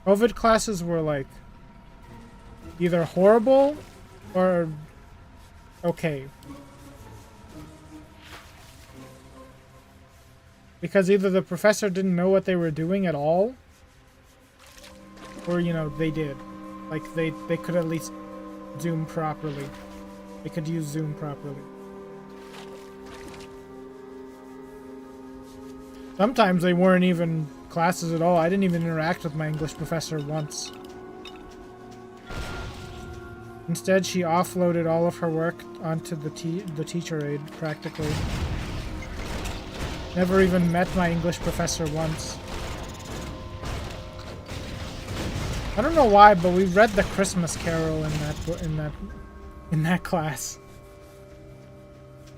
COVID classes were like either horrible or okay. Because either the professor didn't know what they were doing at all, or, you know, they did. Like, they could at least Zoom properly. They could use Zoom properly. Sometimes they weren't even classes at all. I didn't even interact with my English professor once. Instead, she offloaded all of her work onto the teacher aide, practically. Never even met my English professor once. I don't know why, but we read the Christmas Carol in that class.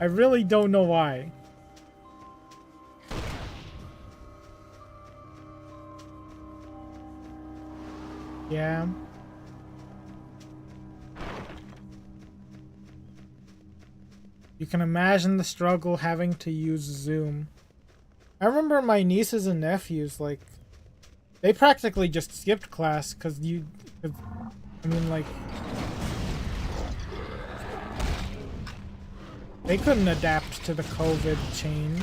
I really don't know why. Yeah. You can imagine the struggle having to use Zoom. I remember my nieces and nephews, like, they practically just skipped class because I mean, like, they couldn't adapt to the COVID change.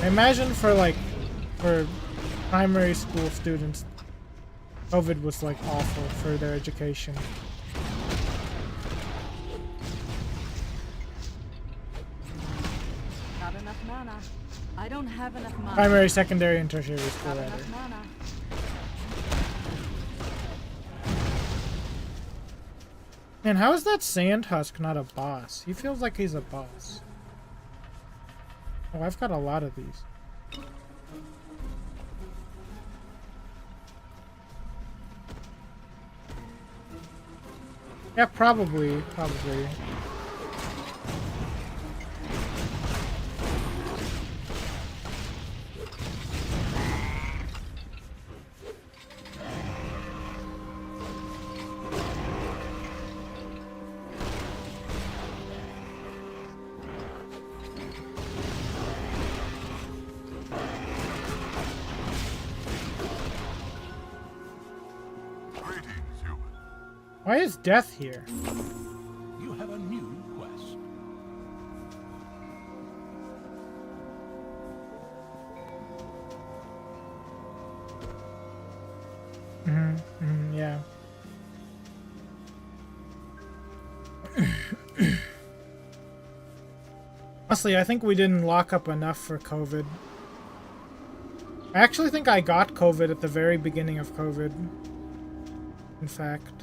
I imagine for primary school students, COVID was like awful for their education. Not enough mana. I don't have enough mana. Primary, secondary, and tertiary school, Not rather. enough mana. Man, how is that Sandhusk not a boss? He feels like he's a boss. Oh, I've got a lot of these. Yeah, probably. Greetings, human. Why is Death here? You have a new quest. Yeah. Honestly, I think we didn't lock up enough for COVID. I actually think I got COVID at the very beginning of COVID. In fact.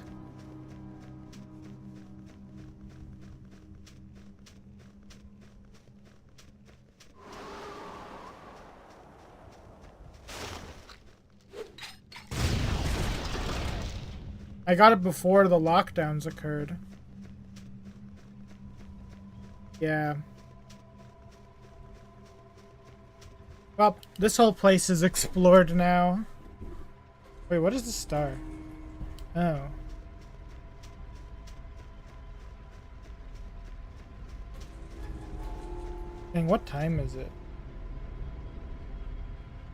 I got it before the lockdowns occurred. Yeah. Well, this whole place is explored now. Wait, what is the star? Oh. Dang, what time is it?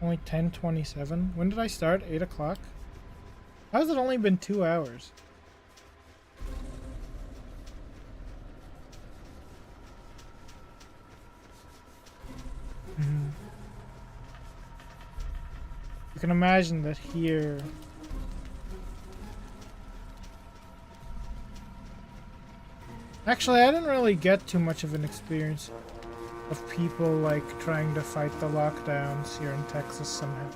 Only 10:27? When did I start? 8 o'clock? How has it only been 2 hours? You can imagine that here... Actually, I didn't really get too much of an experience of people, like, trying to fight the lockdowns here in Texas somehow.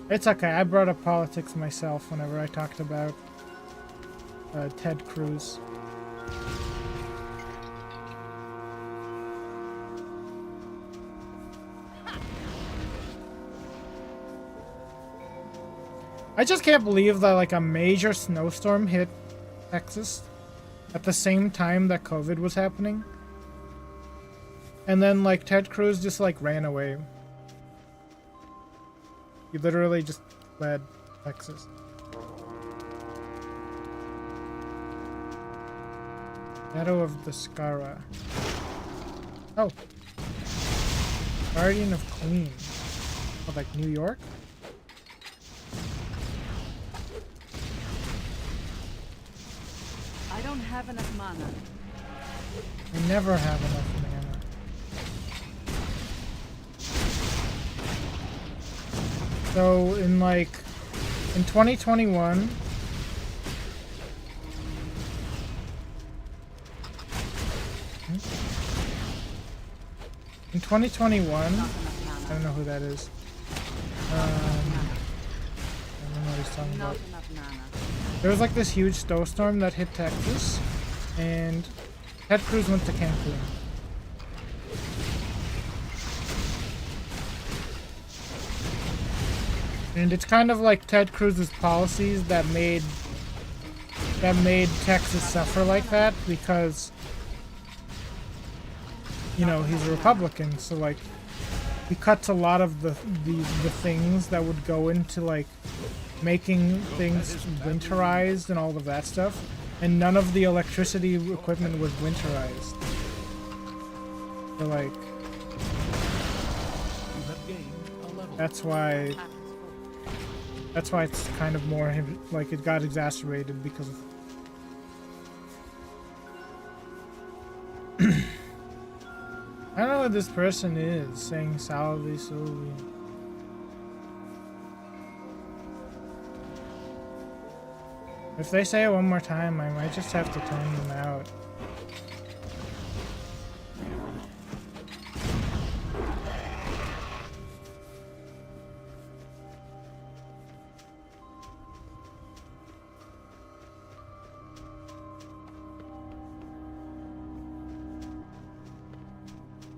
It's okay, I brought up politics myself whenever I talked about Ted Cruz. I just can't believe that like a major snowstorm hit Texas at the same time that COVID was happening. And then like Ted Cruz just like ran away. He literally just fled Texas. Shadow of the Skara. Oh. Guardian of Queen. Oh, like New York? I don't have enough mana. I never have enough mana. So in 2021, I don't know who that is. I don't know these talking about. Not enough mana. There was like this huge snowstorm that hit Texas, and Ted Cruz went to Cancun. And it's kind of like Ted Cruz's policies that made Texas suffer like that, because you know he's a Republican, so like he cuts a lot of the things that would go into like making things winterized and all of that stuff, and none of the electricity equipment was winterized. So like You have gained a level. that's why it's kind of more like it got exacerbated because of I don't know what this person is saying Salvi Sylvie. If they say it one more time, I might just have to turn them out.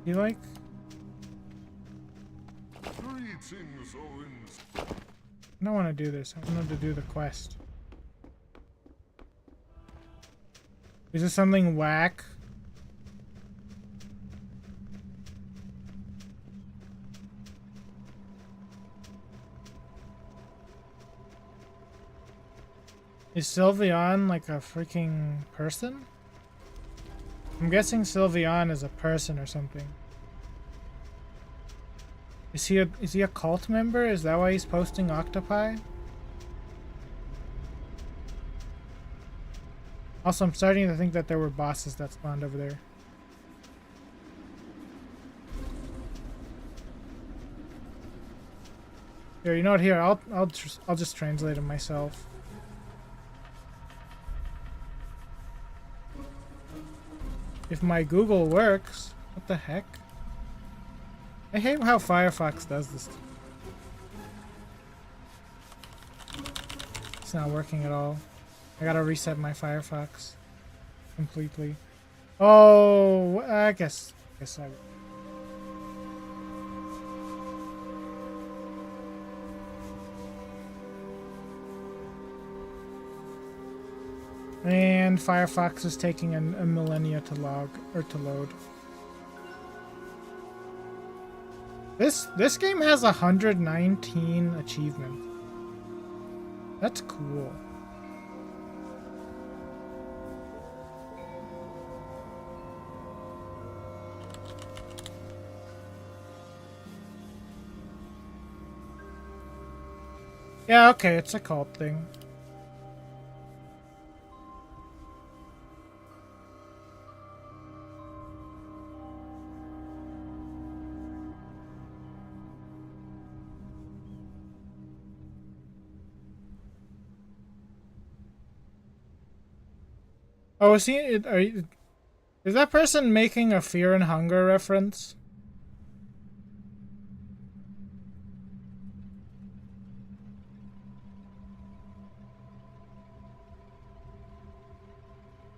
You like? Greetings, Owens. I don't want to do this. I wanted to do the quest. Is this something whack? Is Sylveon like a freaking person? I'm guessing Sylveon is a person or something. Is he a cult member? Is that why he's posting octopi? Also, I'm starting to think that there were bosses that spawned over there. Here, you know what? Here, I'll just translate it myself. If my Google works, what the heck? I hate how Firefox does this. It's not working at all. I gotta reset my Firefox completely. Oh, I guess I. And Firefox is taking a millennia to log or to load. This game has 119 achievements. That's cool. Yeah, okay, it's a cult thing. Oh, is he? Is that person making a Fear and Hunger reference?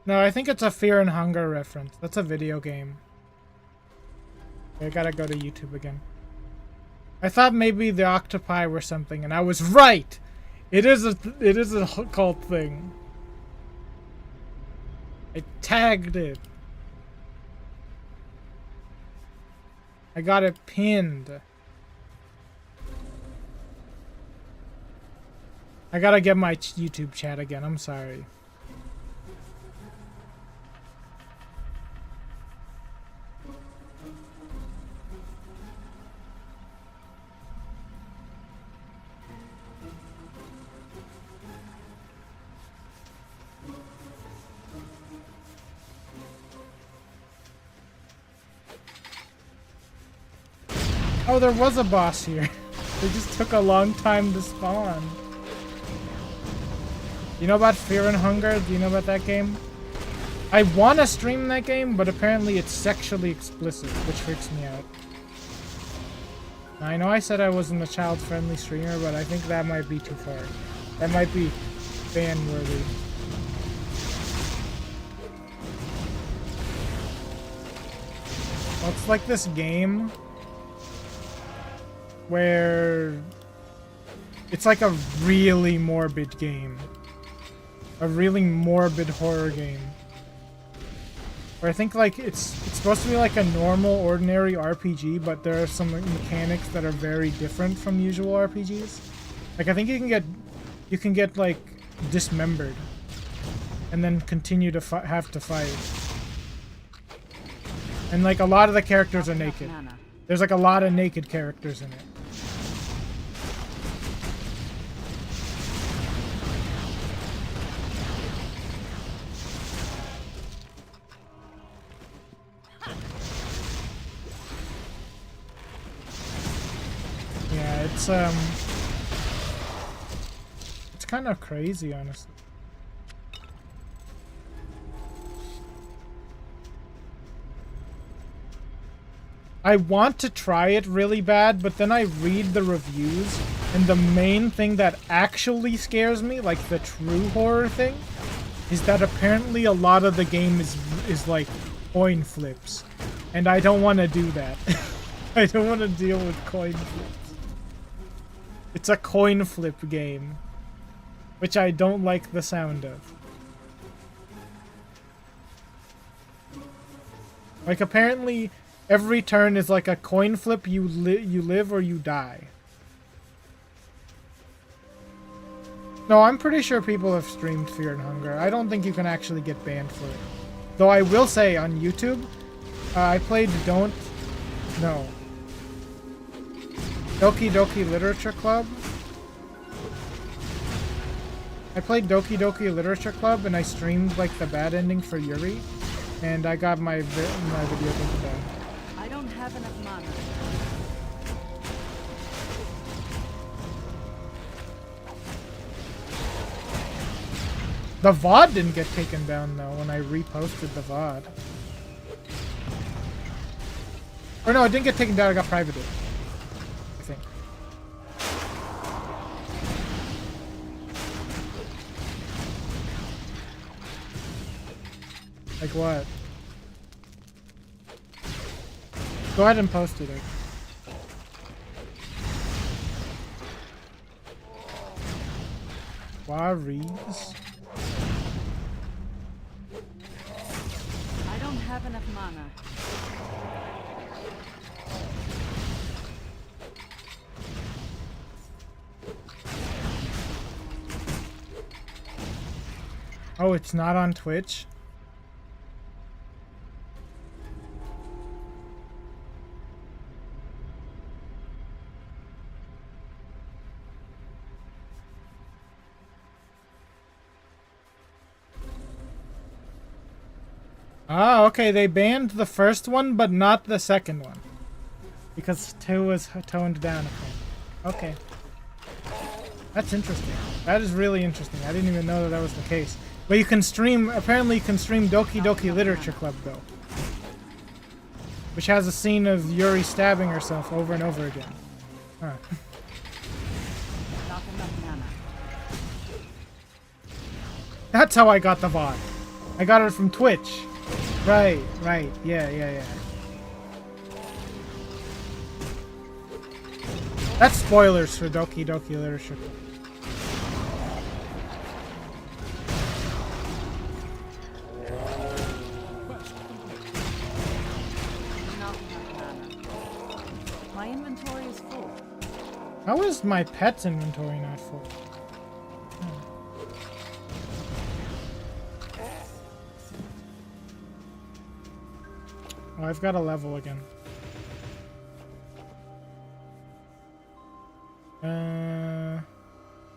No, I think it's a Fear and Hunger reference. That's a video game. I gotta go to YouTube again. I thought maybe the octopi were something, and I was right. It is a cult thing. I tagged it. I got it pinned. I gotta get my YouTube chat again. I'm sorry. Oh, there was a boss here. They just took a long time to spawn. You know about Fear and Hunger? Do you know about that game? I want to stream that game, but apparently it's sexually explicit, which freaks me out. Now, I know I said I wasn't a child-friendly streamer, but I think that might be too far. That might be fan-worthy. Well, it's like this game where it's like a really morbid game. A really morbid horror game. Where I think like it's supposed to be like a normal, ordinary RPG, but there are some mechanics that are very different from usual RPGs. Like I think you can get like dismembered, and then continue to have to fight. And like a lot of the characters are naked. There's like a lot of naked characters in it. Yeah, it's kind of crazy, honestly. I want to try it really bad, but then I read the reviews, and the main thing that actually scares me, like the true horror thing, is that apparently a lot of the game is like coin flips, and I don't want to do that. I don't want to deal with coin flips. It's a coin flip game, which I don't like the sound of. Like apparently every turn is like a coin flip. You live or you die. No, I'm pretty sure people have streamed Fear and Hunger. I don't think you can actually get banned for it. Though I will say on YouTube, I played Doki Doki Literature Club. I played Doki Doki Literature Club and I streamed like the bad ending for Yuri, and I got my video taken down. I don't have enough mana. The VOD didn't get taken down though when I reposted the VOD. Or no, it didn't get taken down, I got privated. I think. Like what? Go ahead and post it. Warriors. I don't have enough mana. Oh, it's not on Twitch? Ah, okay, they banned the first one, but not the second one. Because 2 was toned down. Okay. That's interesting. That is really interesting. I didn't even know that that was the case. But you can stream, apparently you can stream Doki Doki Literature Club, though. Which has a scene of Yuri stabbing herself over and over again. Huh. Not enough mana. That's how I got the VOD. I got it from Twitch. Right. Yeah. That's spoilers for Doki Doki Literature Club. Not enough mana. My inventory is full. How is my pet's inventory not full? Oh, I've got a level again.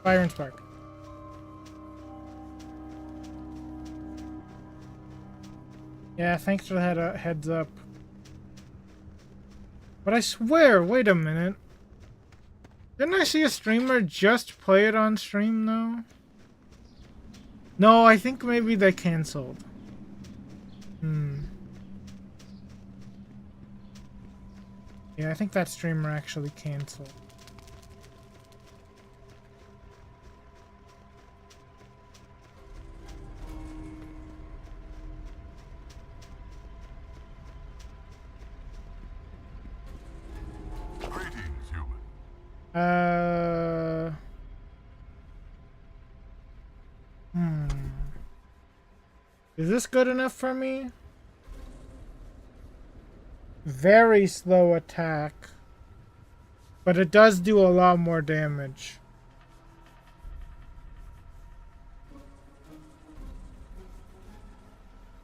Fire and Spark. Yeah, thanks for the heads up. But I swear, wait a minute. Didn't I see a streamer just play it on stream, though? No, I think maybe they canceled. Yeah, I think that streamer actually canceled. Uh. Hmm. Is this good enough for me? Very slow attack. But it does do a lot more damage.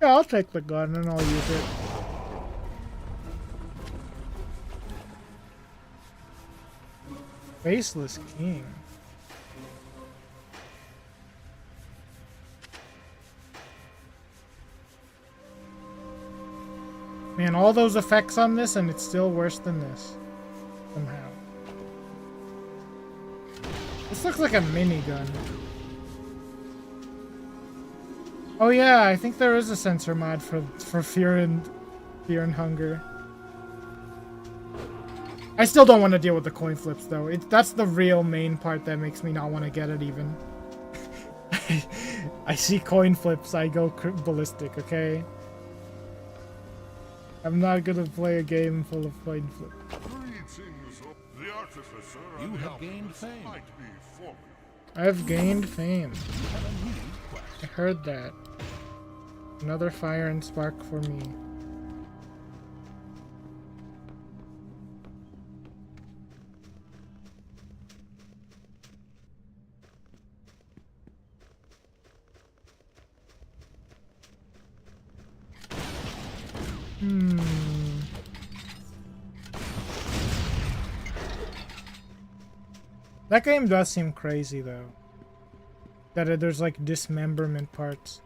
Yeah, I'll take the gun and I'll use it. Faceless King. Man, all those effects on this and it's still worse than this. Somehow. This looks like a minigun. Oh yeah, I think there is a sensor mod for fear and hunger. I still don't want to deal with the coin flips though. That's the real main part that makes me not want to get it even. I see coin flips, I go ballistic, okay? I'm not gonna play a game full of coin flips. Greetings, the artificer. You have gained fame. Might be forming. I've gained fame. You have a new quest. I heard that. Another fire and spark for me. That game does seem crazy though. That there's like dismemberment parts.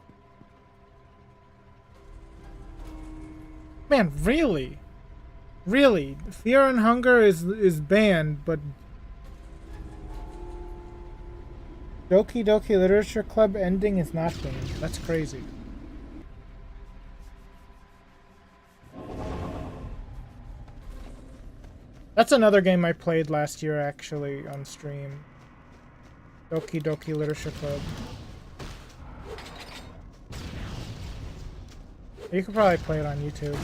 Man, really? Really? Fear and Hunger is banned, but Doki Doki Literature Club ending is not banned. That's crazy. That's another game I played last year actually on stream. Doki Doki Literature Club. You could probably play it on YouTube.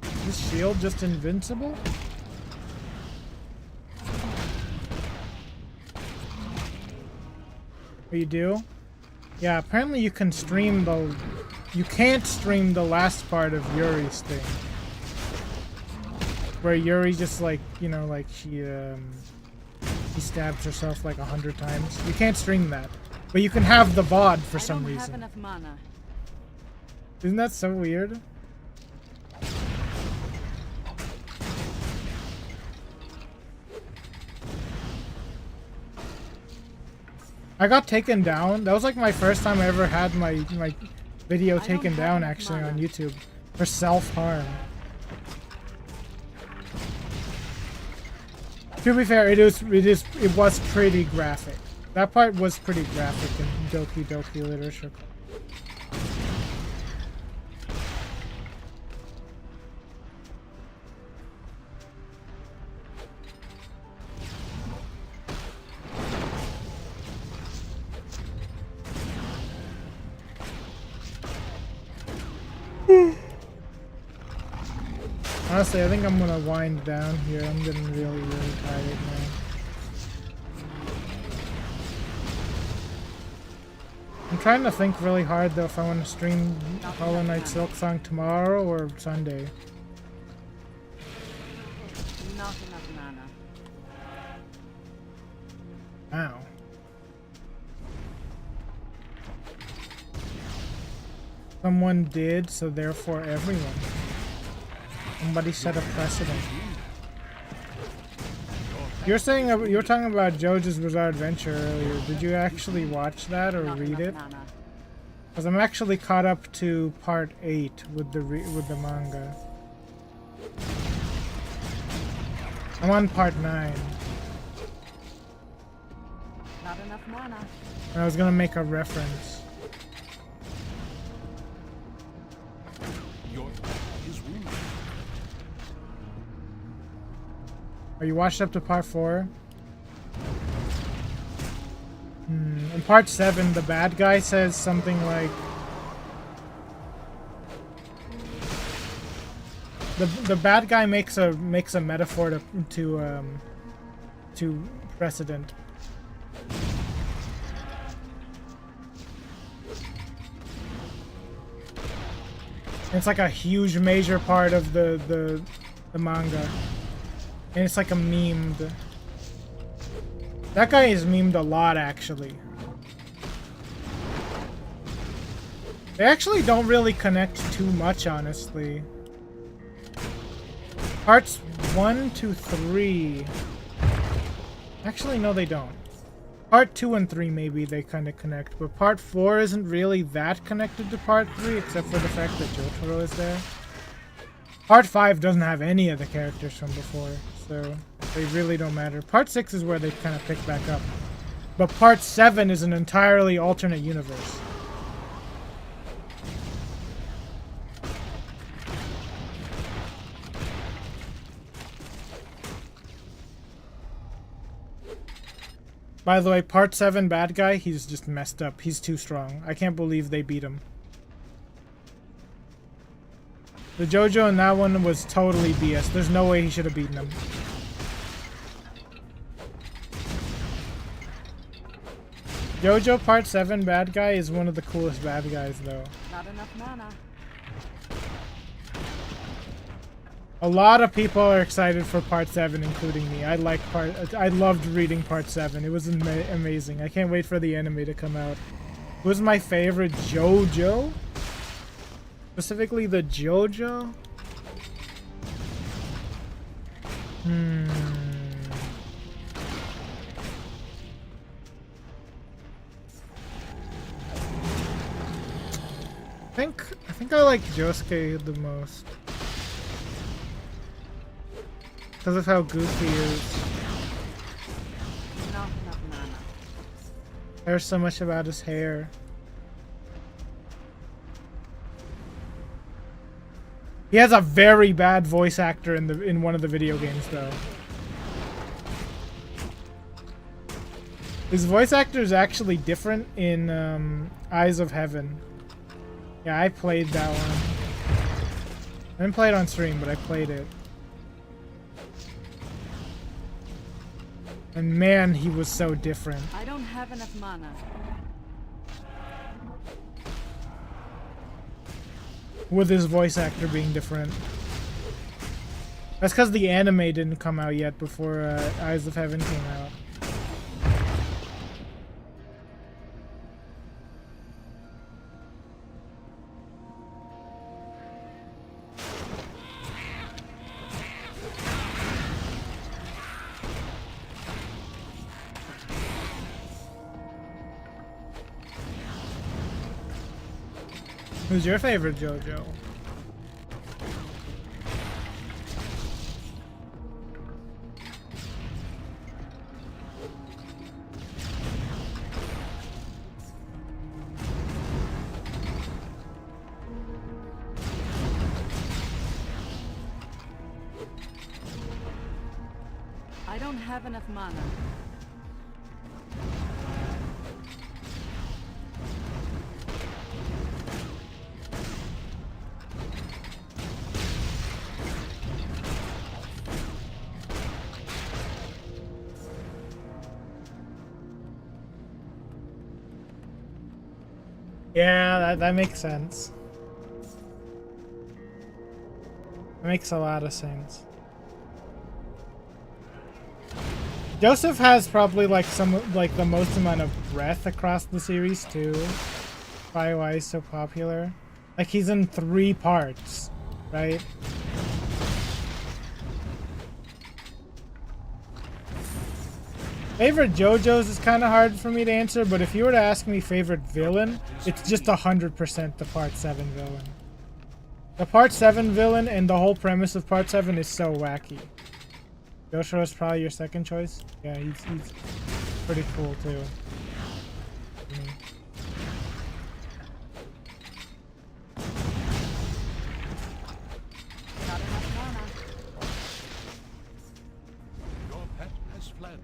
Is this shield just invincible? Oh, you do? Yeah, apparently you can stream the... You can't stream the last part of Yuri's thing. Where Yuri just like, you know, like she stabs herself like 100 times. You can't stream that. But you can have the VOD for some reason. I don't have enough mana. Isn't that so weird? I got taken down. That was like my first time I ever had my video taken down actually on YouTube for self-harm. To be fair, it was pretty graphic. That part was pretty graphic in Doki Doki Literature. Honestly, I think I'm gonna wind down here. I'm getting really, really tired now. I'm trying to think really hard though if I want to stream Hollow Knight Silksong tomorrow or Sunday. Not enough mana. Ow. Someone did, so therefore everyone. Somebody set a precedent. You were talking about JoJo's Bizarre Adventure earlier. Did you actually watch that or read it? Because I'm actually caught up to part 8 with the manga. I'm on part 9. Not enough mana. And I was gonna make a reference. Your pet is wounded. Are you watched up to part 4? In part 7, the bad guy says something like, The bad guy makes a metaphor to precedent. It's like a huge major part of the manga. And it's like a memed. That guy is memed a lot, actually. They actually don't really connect too much, honestly. Parts 1 to 3. Actually, no, they don't. Part 2 and 3 maybe they kind of connect, but part 4 isn't really that connected to part 3, except for the fact that Jotaro is there. Part 5 doesn't have any of the characters from before, so they really don't matter. Part 6 is where they kind of pick back up. But part 7 is an entirely alternate universe. By the way, part 7 bad guy, he's just messed up. He's too strong. I can't believe they beat him. The JoJo in that one was totally BS. There's no way he should have beaten him. JoJo part 7 bad guy is one of the coolest bad guys, though. Not enough mana. A lot of people are excited for part 7, including me. I loved reading part 7. It was amazing. I can't wait for the anime to come out. Who was my favorite JoJo? Specifically the JoJo? I think I like Josuke the most. Because of how goofy he is. Not enough mana. There's so much about his hair. He has a very bad voice actor in one of the video games, though. His voice actor is actually different in Eyes of Heaven. Yeah, I played that one. I didn't play it on stream, but I played it. And man, he was so different. I don't have enough mana. With his voice actor being different. That's because the anime didn't come out yet before Eyes of Heaven came out. Who's your favorite JoJo? I don't have enough mana. Yeah, that makes sense. That makes a lot of sense. Joseph has probably like the most amount of breath across the series too. Probably why he's so popular. Like he's in 3 parts, right? Favorite JoJo's is kind of hard for me to answer, but if you were to ask me favorite villain, it's just 100% the Part 7 villain. The Part 7 villain and the whole premise of Part 7 is so wacky. Jotaro is probably your second choice? Yeah, he's pretty cool too. Not enough mana. Your pet has fled.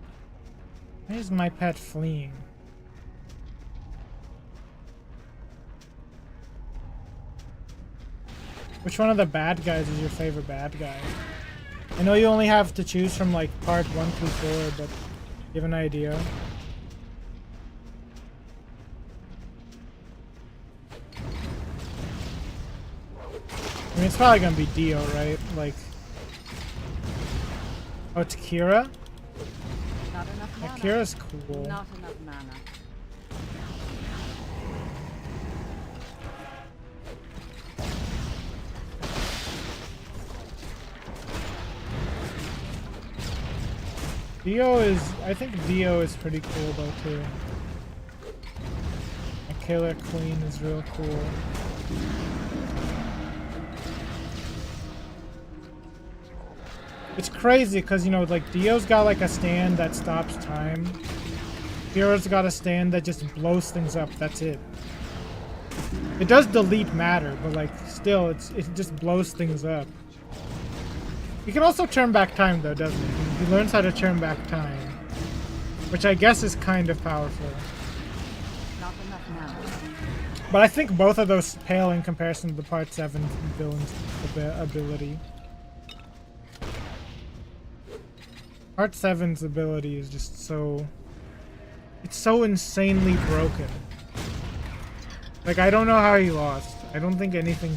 Why is my pet fleeing? Which one of the bad guys is your favorite bad guy? I know you only have to choose from like part 1 through 4, but you have an idea? I mean, it's probably gonna be Dio, right? Like, oh, it's Kira? Not enough mana. Kira's cool. Not enough mana. Dio is, I think Dio is pretty cool though too. And Killer Queen is real cool. It's crazy because, you know, like Dio's got like a stand that stops time. Kira's got a stand that just blows things up, that's it. It does delete matter, but like still it just blows things up. He can also turn back time though, doesn't he? He learns how to turn back time. Which I guess is kind of powerful. Not enough mana. But I think both of those pale in comparison to the Part 7 villain's ability. Part 7's ability is just so... It's so insanely broken. Like, I don't know how he lost. I don't think anything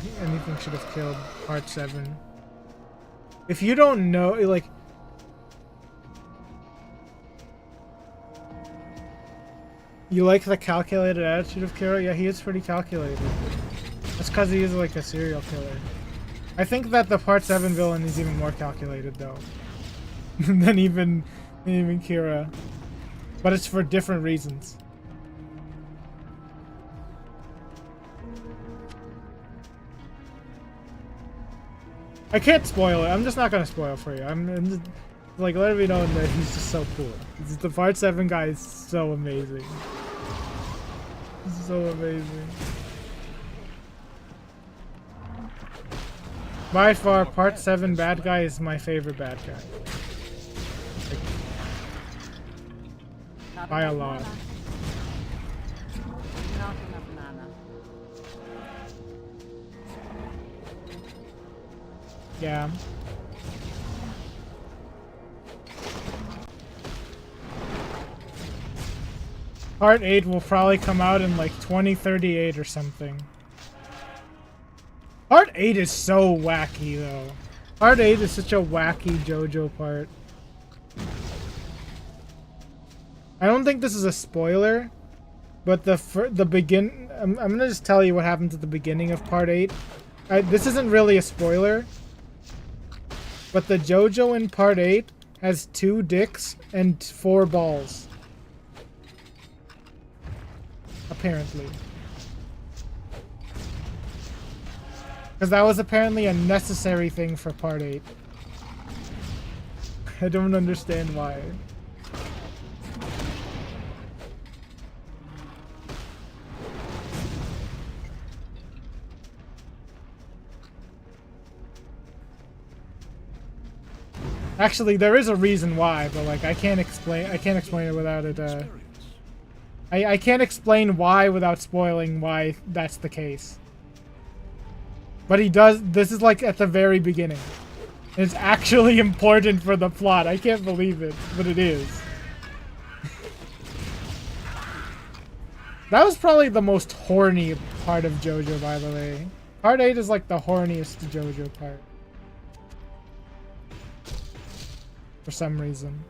should have killed Part 7. If you don't know, like... You like the calculated attitude of Kira? Yeah, he is pretty calculated. That's because he is like a serial killer. I think that the Part 7 villain is even more calculated, though. than even Kira. But it's for different reasons. I can't spoil it. I'm just not gonna spoil for you. I'm just, like, let me know that he's just so cool. The Part 7 guy is so amazing. He's so amazing. By far, Part 7 bad guy is my favorite bad guy. Not By a enough lot. mana. Not enough mana. Yeah. Part 8 will probably come out in like 2038 or something. Part 8 is so wacky though. Part 8 is such a wacky JoJo part. I don't think this is a spoiler, but I'm gonna just tell you what happens at the beginning of Part 8. This isn't really a spoiler, but the JoJo in Part 8 has 2 dicks and 4 balls. Apparently. Because that was apparently a necessary thing for Part 8. I don't understand why. Actually, there is a reason why, but like I can't explain it without it. I can't explain why without spoiling why that's the case. But he does. This is like at the very beginning. It's actually important for the plot. I can't believe it, but it is. That was probably the most horny part of JoJo, by the way. Part 8 is like the horniest JoJo part. For some reason.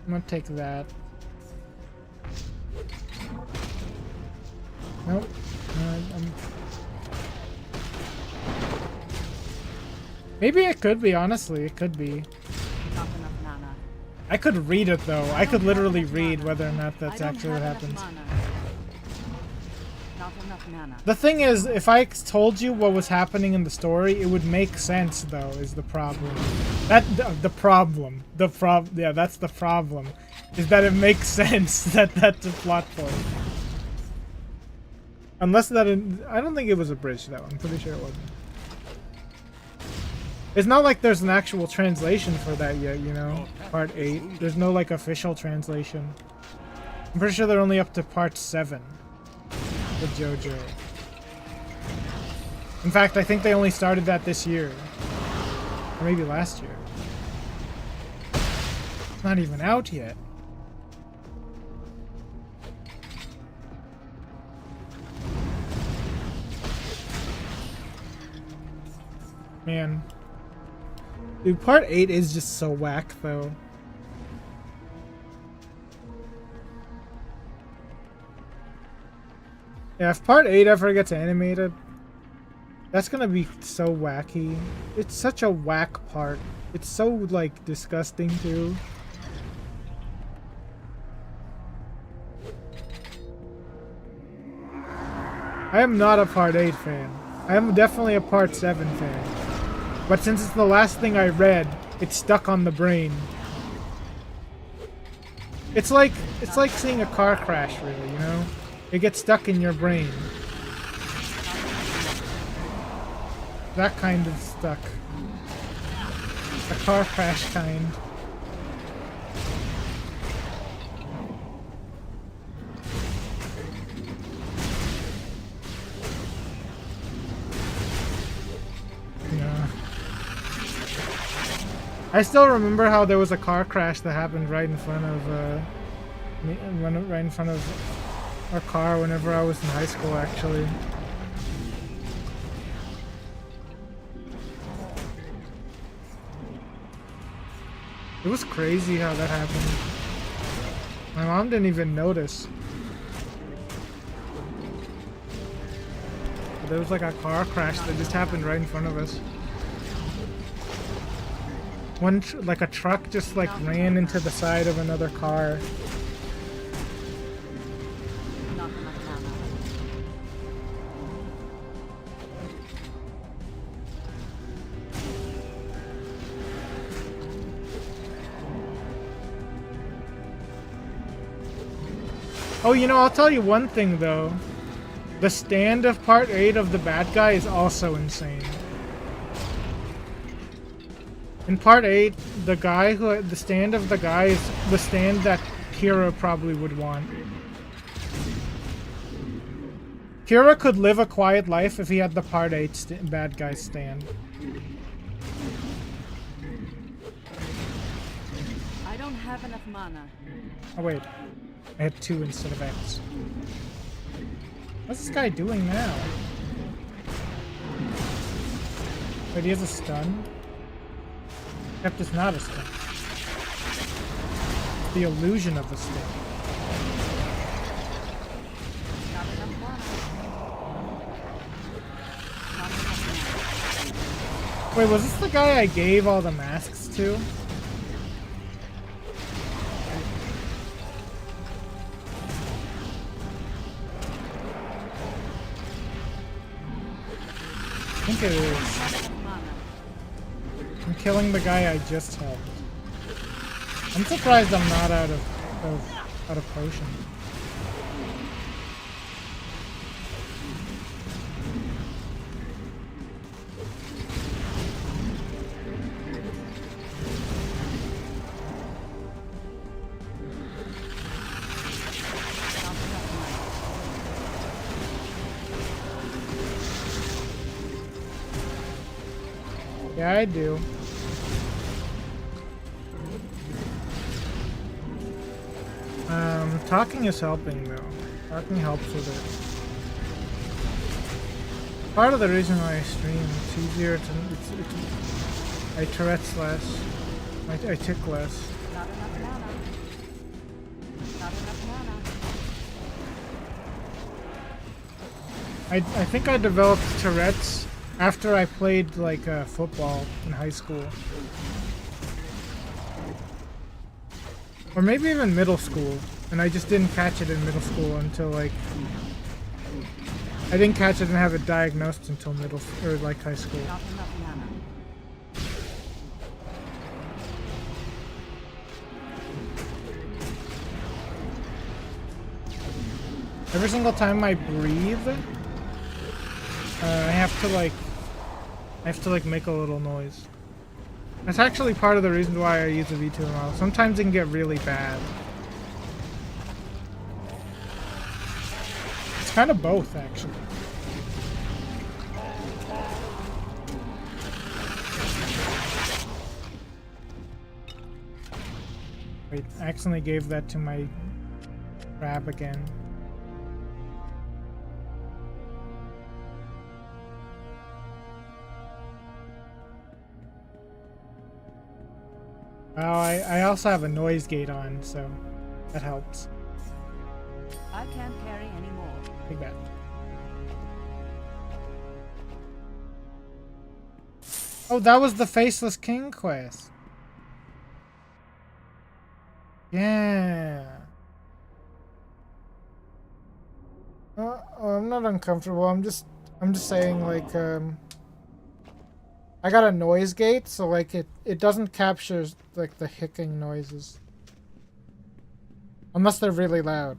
I'm gonna take that. Nope. Maybe it could be, honestly. It could be. Not enough mana. I could read it, though. I could literally read whether or not that's actually what happens. Not enough mana. The thing is, if I told you what was happening in the story, it would make sense, though, is the problem. Yeah, that's the problem. Is that it makes sense that that's a plot point. Unless that... I don't think it was a bridge, though. I'm pretty sure it wasn't. It's not like there's an actual translation for that yet, you know? Part 8. There's no, like, official translation. I'm pretty sure they're only up to part 7 with JoJo. In fact, I think they only started that this year. Or maybe last year. It's not even out yet. Man. Dude, part 8 is just so whack, though. Yeah, if part 8 ever gets animated, that's gonna be so wacky. It's such a whack part. It's so, like, disgusting, too. I am not a part 8 fan. I am definitely a part 7 fan. But since it's the last thing I read, it's stuck on the brain. It's like seeing a car crash, really, you know? It gets stuck in your brain. That kind of stuck. A car crash kind. Yeah. I still remember how there was a car crash that happened right in front of right in front of our car whenever I was in high school, actually. It was crazy how that happened. My mom didn't even notice. But there was like a car crash that just happened right in front of us. Like a truck just like ran into the side of another car. Oh, you know, I'll tell you one thing though. The stand of part 8 of the bad guy is also insane. In part 8, the stand of the guy is the stand that Kira probably would want. Kira could live a quiet life if he had the part 8 bad guy stand. I don't have enough mana. Oh wait, I had 2 instead of X. What's this guy doing now? Wait, he has a stun? Except it's not a stun. It's the illusion of the stun. Not enough mana. Not enough mana. Wait, was this the guy I gave all the masks to? I think it is. I'm killing the guy I just helped. I'm surprised I'm not out of potion. Yeah, I do. Talking is helping though. Talking helps with it. Part of the reason why I stream, it's easier to, I Tourette's less. I tick less. Not enough mana. Not enough mana. I think I developed Tourette's after I played like football in high school. Or maybe even middle school. And I just didn't catch it in middle school until like... I didn't catch it and have it diagnosed until high school. Not enough mana. Every single time I breathe, I have to like make a little noise. That's actually part of the reason why I use a V2 model. Sometimes it can get really bad. It's kind of both, actually. Wait, I accidentally gave that to my crab again. Well, I also have a noise gate on, so that helps. I can't carry any more. Big bet. Oh, that was the Faceless King quest. Yeah. I'm not uncomfortable. I'm just saying, like, I got a noise gate, so like it doesn't capture like the hicking noises. Unless they're really loud.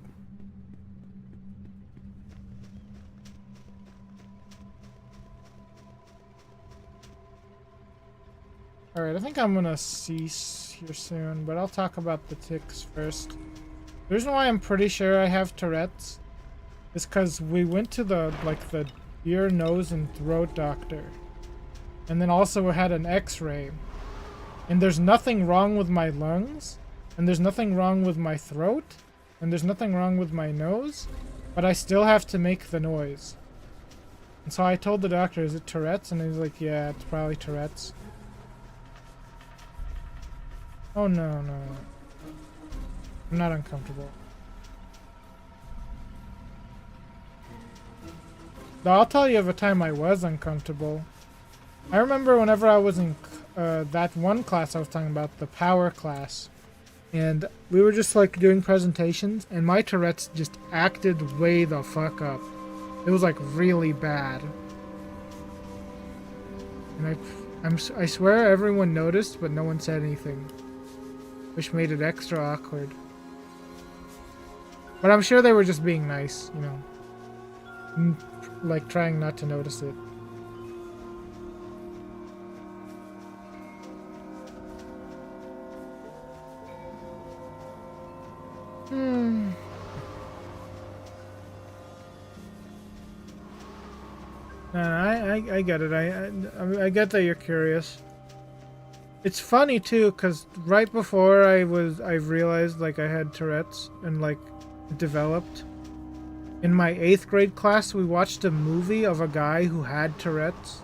Alright, I think I'm gonna cease here soon, but I'll talk about the ticks first. The reason why I'm pretty sure I have Tourette's is because we went to the ear, nose, and throat doctor. And then also had an x-ray. And there's nothing wrong with my lungs. And there's nothing wrong with my throat. And there's nothing wrong with my nose. But I still have to make the noise. And so I told the doctor, is it Tourette's? And he's like, yeah, it's probably Tourette's. Oh no, no. I'm not uncomfortable. Though I'll tell you of a time I was uncomfortable. I remember whenever I was in that one class I was talking about, the power class, and we were just like doing presentations, and my Tourette's just acted way the fuck up. It was like really bad, and I swear everyone noticed, but no one said anything, which made it extra awkward. But I'm sure they were just being nice, you know, like trying not to notice it. I get it. I get that you're curious. It's funny too, cause right before I realized like I had Tourette's and like it developed. In my 8th grade class, we watched a movie of a guy who had Tourette's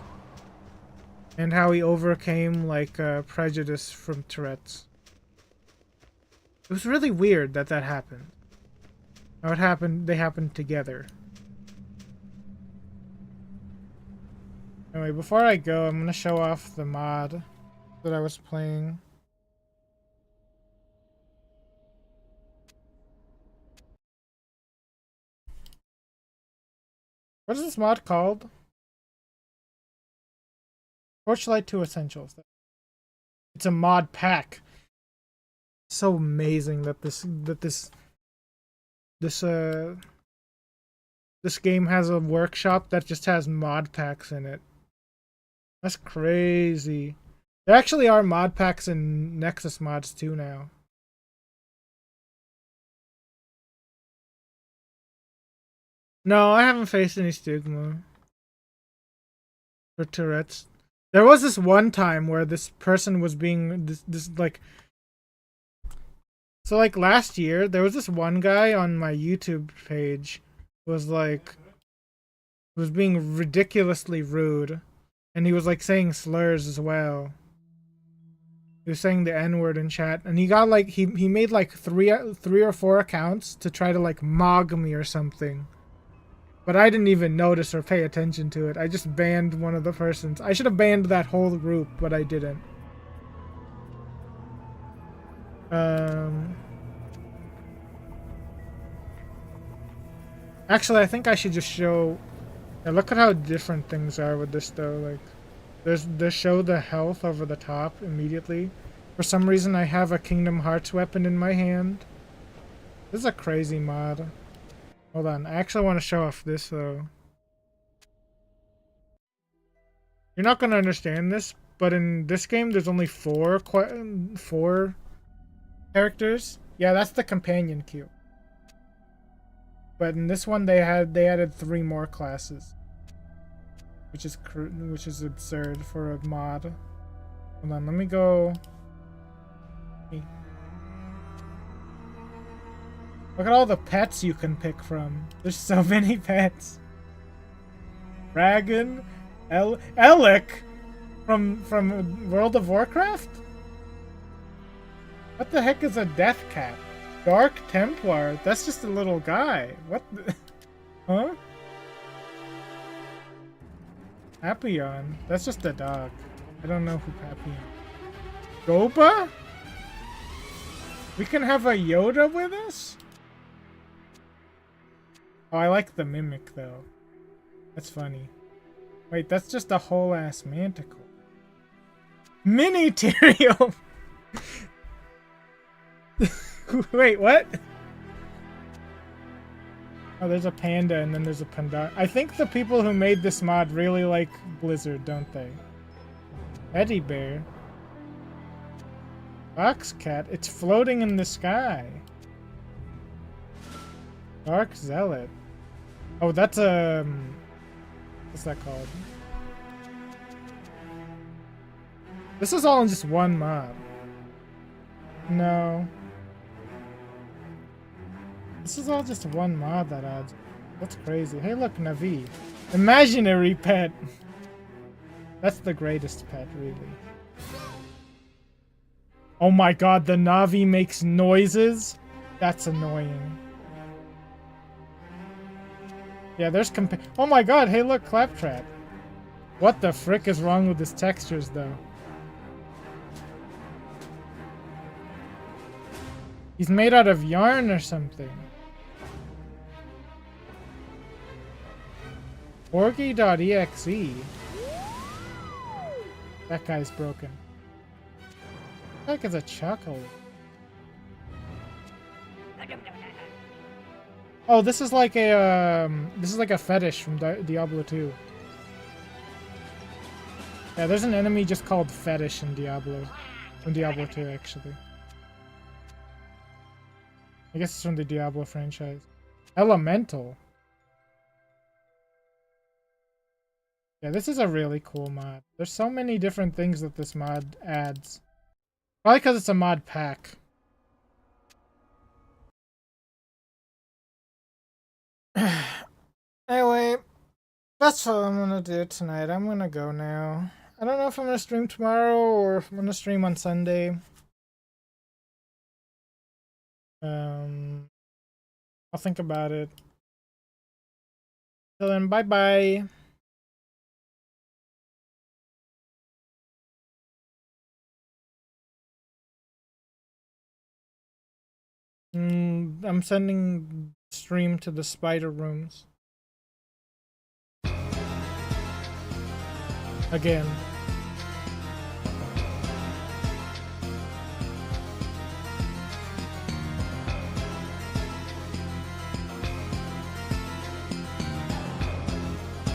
and how he overcame like prejudice from Tourette's. It was really weird that happened. How it happened, they happened together. Anyway, before I go, I'm gonna show off the mod that I was playing. What is this mod called? Torchlight II Essentials. It's a mod pack. So amazing that this game has a workshop that just has mod packs in it. That's crazy. There actually are mod packs in Nexus mods too now. No, I haven't faced any stigma for Tourette's. There was this one time where this person was being this like. So like last year, there was this one guy on my YouTube page was being ridiculously rude, and he was like saying slurs as well. He was saying the N-word in chat, and he got like he made like three or four accounts to try to like mog me or something. But I didn't even notice or pay attention to it. I just banned one of the persons. I should have banned that whole group, but I didn't. Actually, I think I should just show. Yeah, look at how different things are with this though. Like, they show the health over the top immediately. For some reason, I have a Kingdom Hearts weapon in my hand. This is a crazy mod. Hold on, I actually want to show off this though. You're not gonna understand this, but in this game there's only four characters. Yeah, that's the companion queue. But in this one they added 3 more classes, which is absurd for a mod. Hold on, let me go. Look at all the pets you can pick from. There's so many pets. Dragon, Elec from World of Warcraft? What the heck is a death cat? Dark Templar? That's just a little guy. What the huh? Papillon? That's just a dog. I don't know who Papillon. Goba? We can have a Yoda with us? Oh, I like the mimic though. That's funny. Wait, that's just a whole ass manticore. Mini Tyrael! Wait, what? Oh, there's a panda and then there's a panda. I think the people who made this mod really like Blizzard, don't they? Teddy bear. Fox cat. It's floating in the sky. Dark Zealot. Oh, that's a... what's that called? This is all in just one mod. No. This is all just one mod that adds. That's crazy. Hey, look, Navi. Imaginary pet. That's the greatest pet, really. Oh my god, the Navi makes noises? That's annoying. Yeah, there's oh my god, hey look, Claptrap. What the frick is wrong with his textures, though? He's made out of yarn or something. Orgy.exe. That guy's broken. That guy's a chuckle. Oh, this is like a fetish from Diablo 2. Yeah, there's an enemy just called Fetish in Diablo. From Diablo 2, actually. I guess it's from the Diablo franchise. Elemental. Yeah, this is a really cool mod. There's so many different things that this mod adds. Probably because it's a mod pack. Anyway, that's what I'm gonna do tonight. I'm gonna go now. I don't know if I'm gonna stream tomorrow or if I'm gonna stream on Sunday. I'll think about it. Till then, bye bye. I'm sending stream to the spider rooms. Again.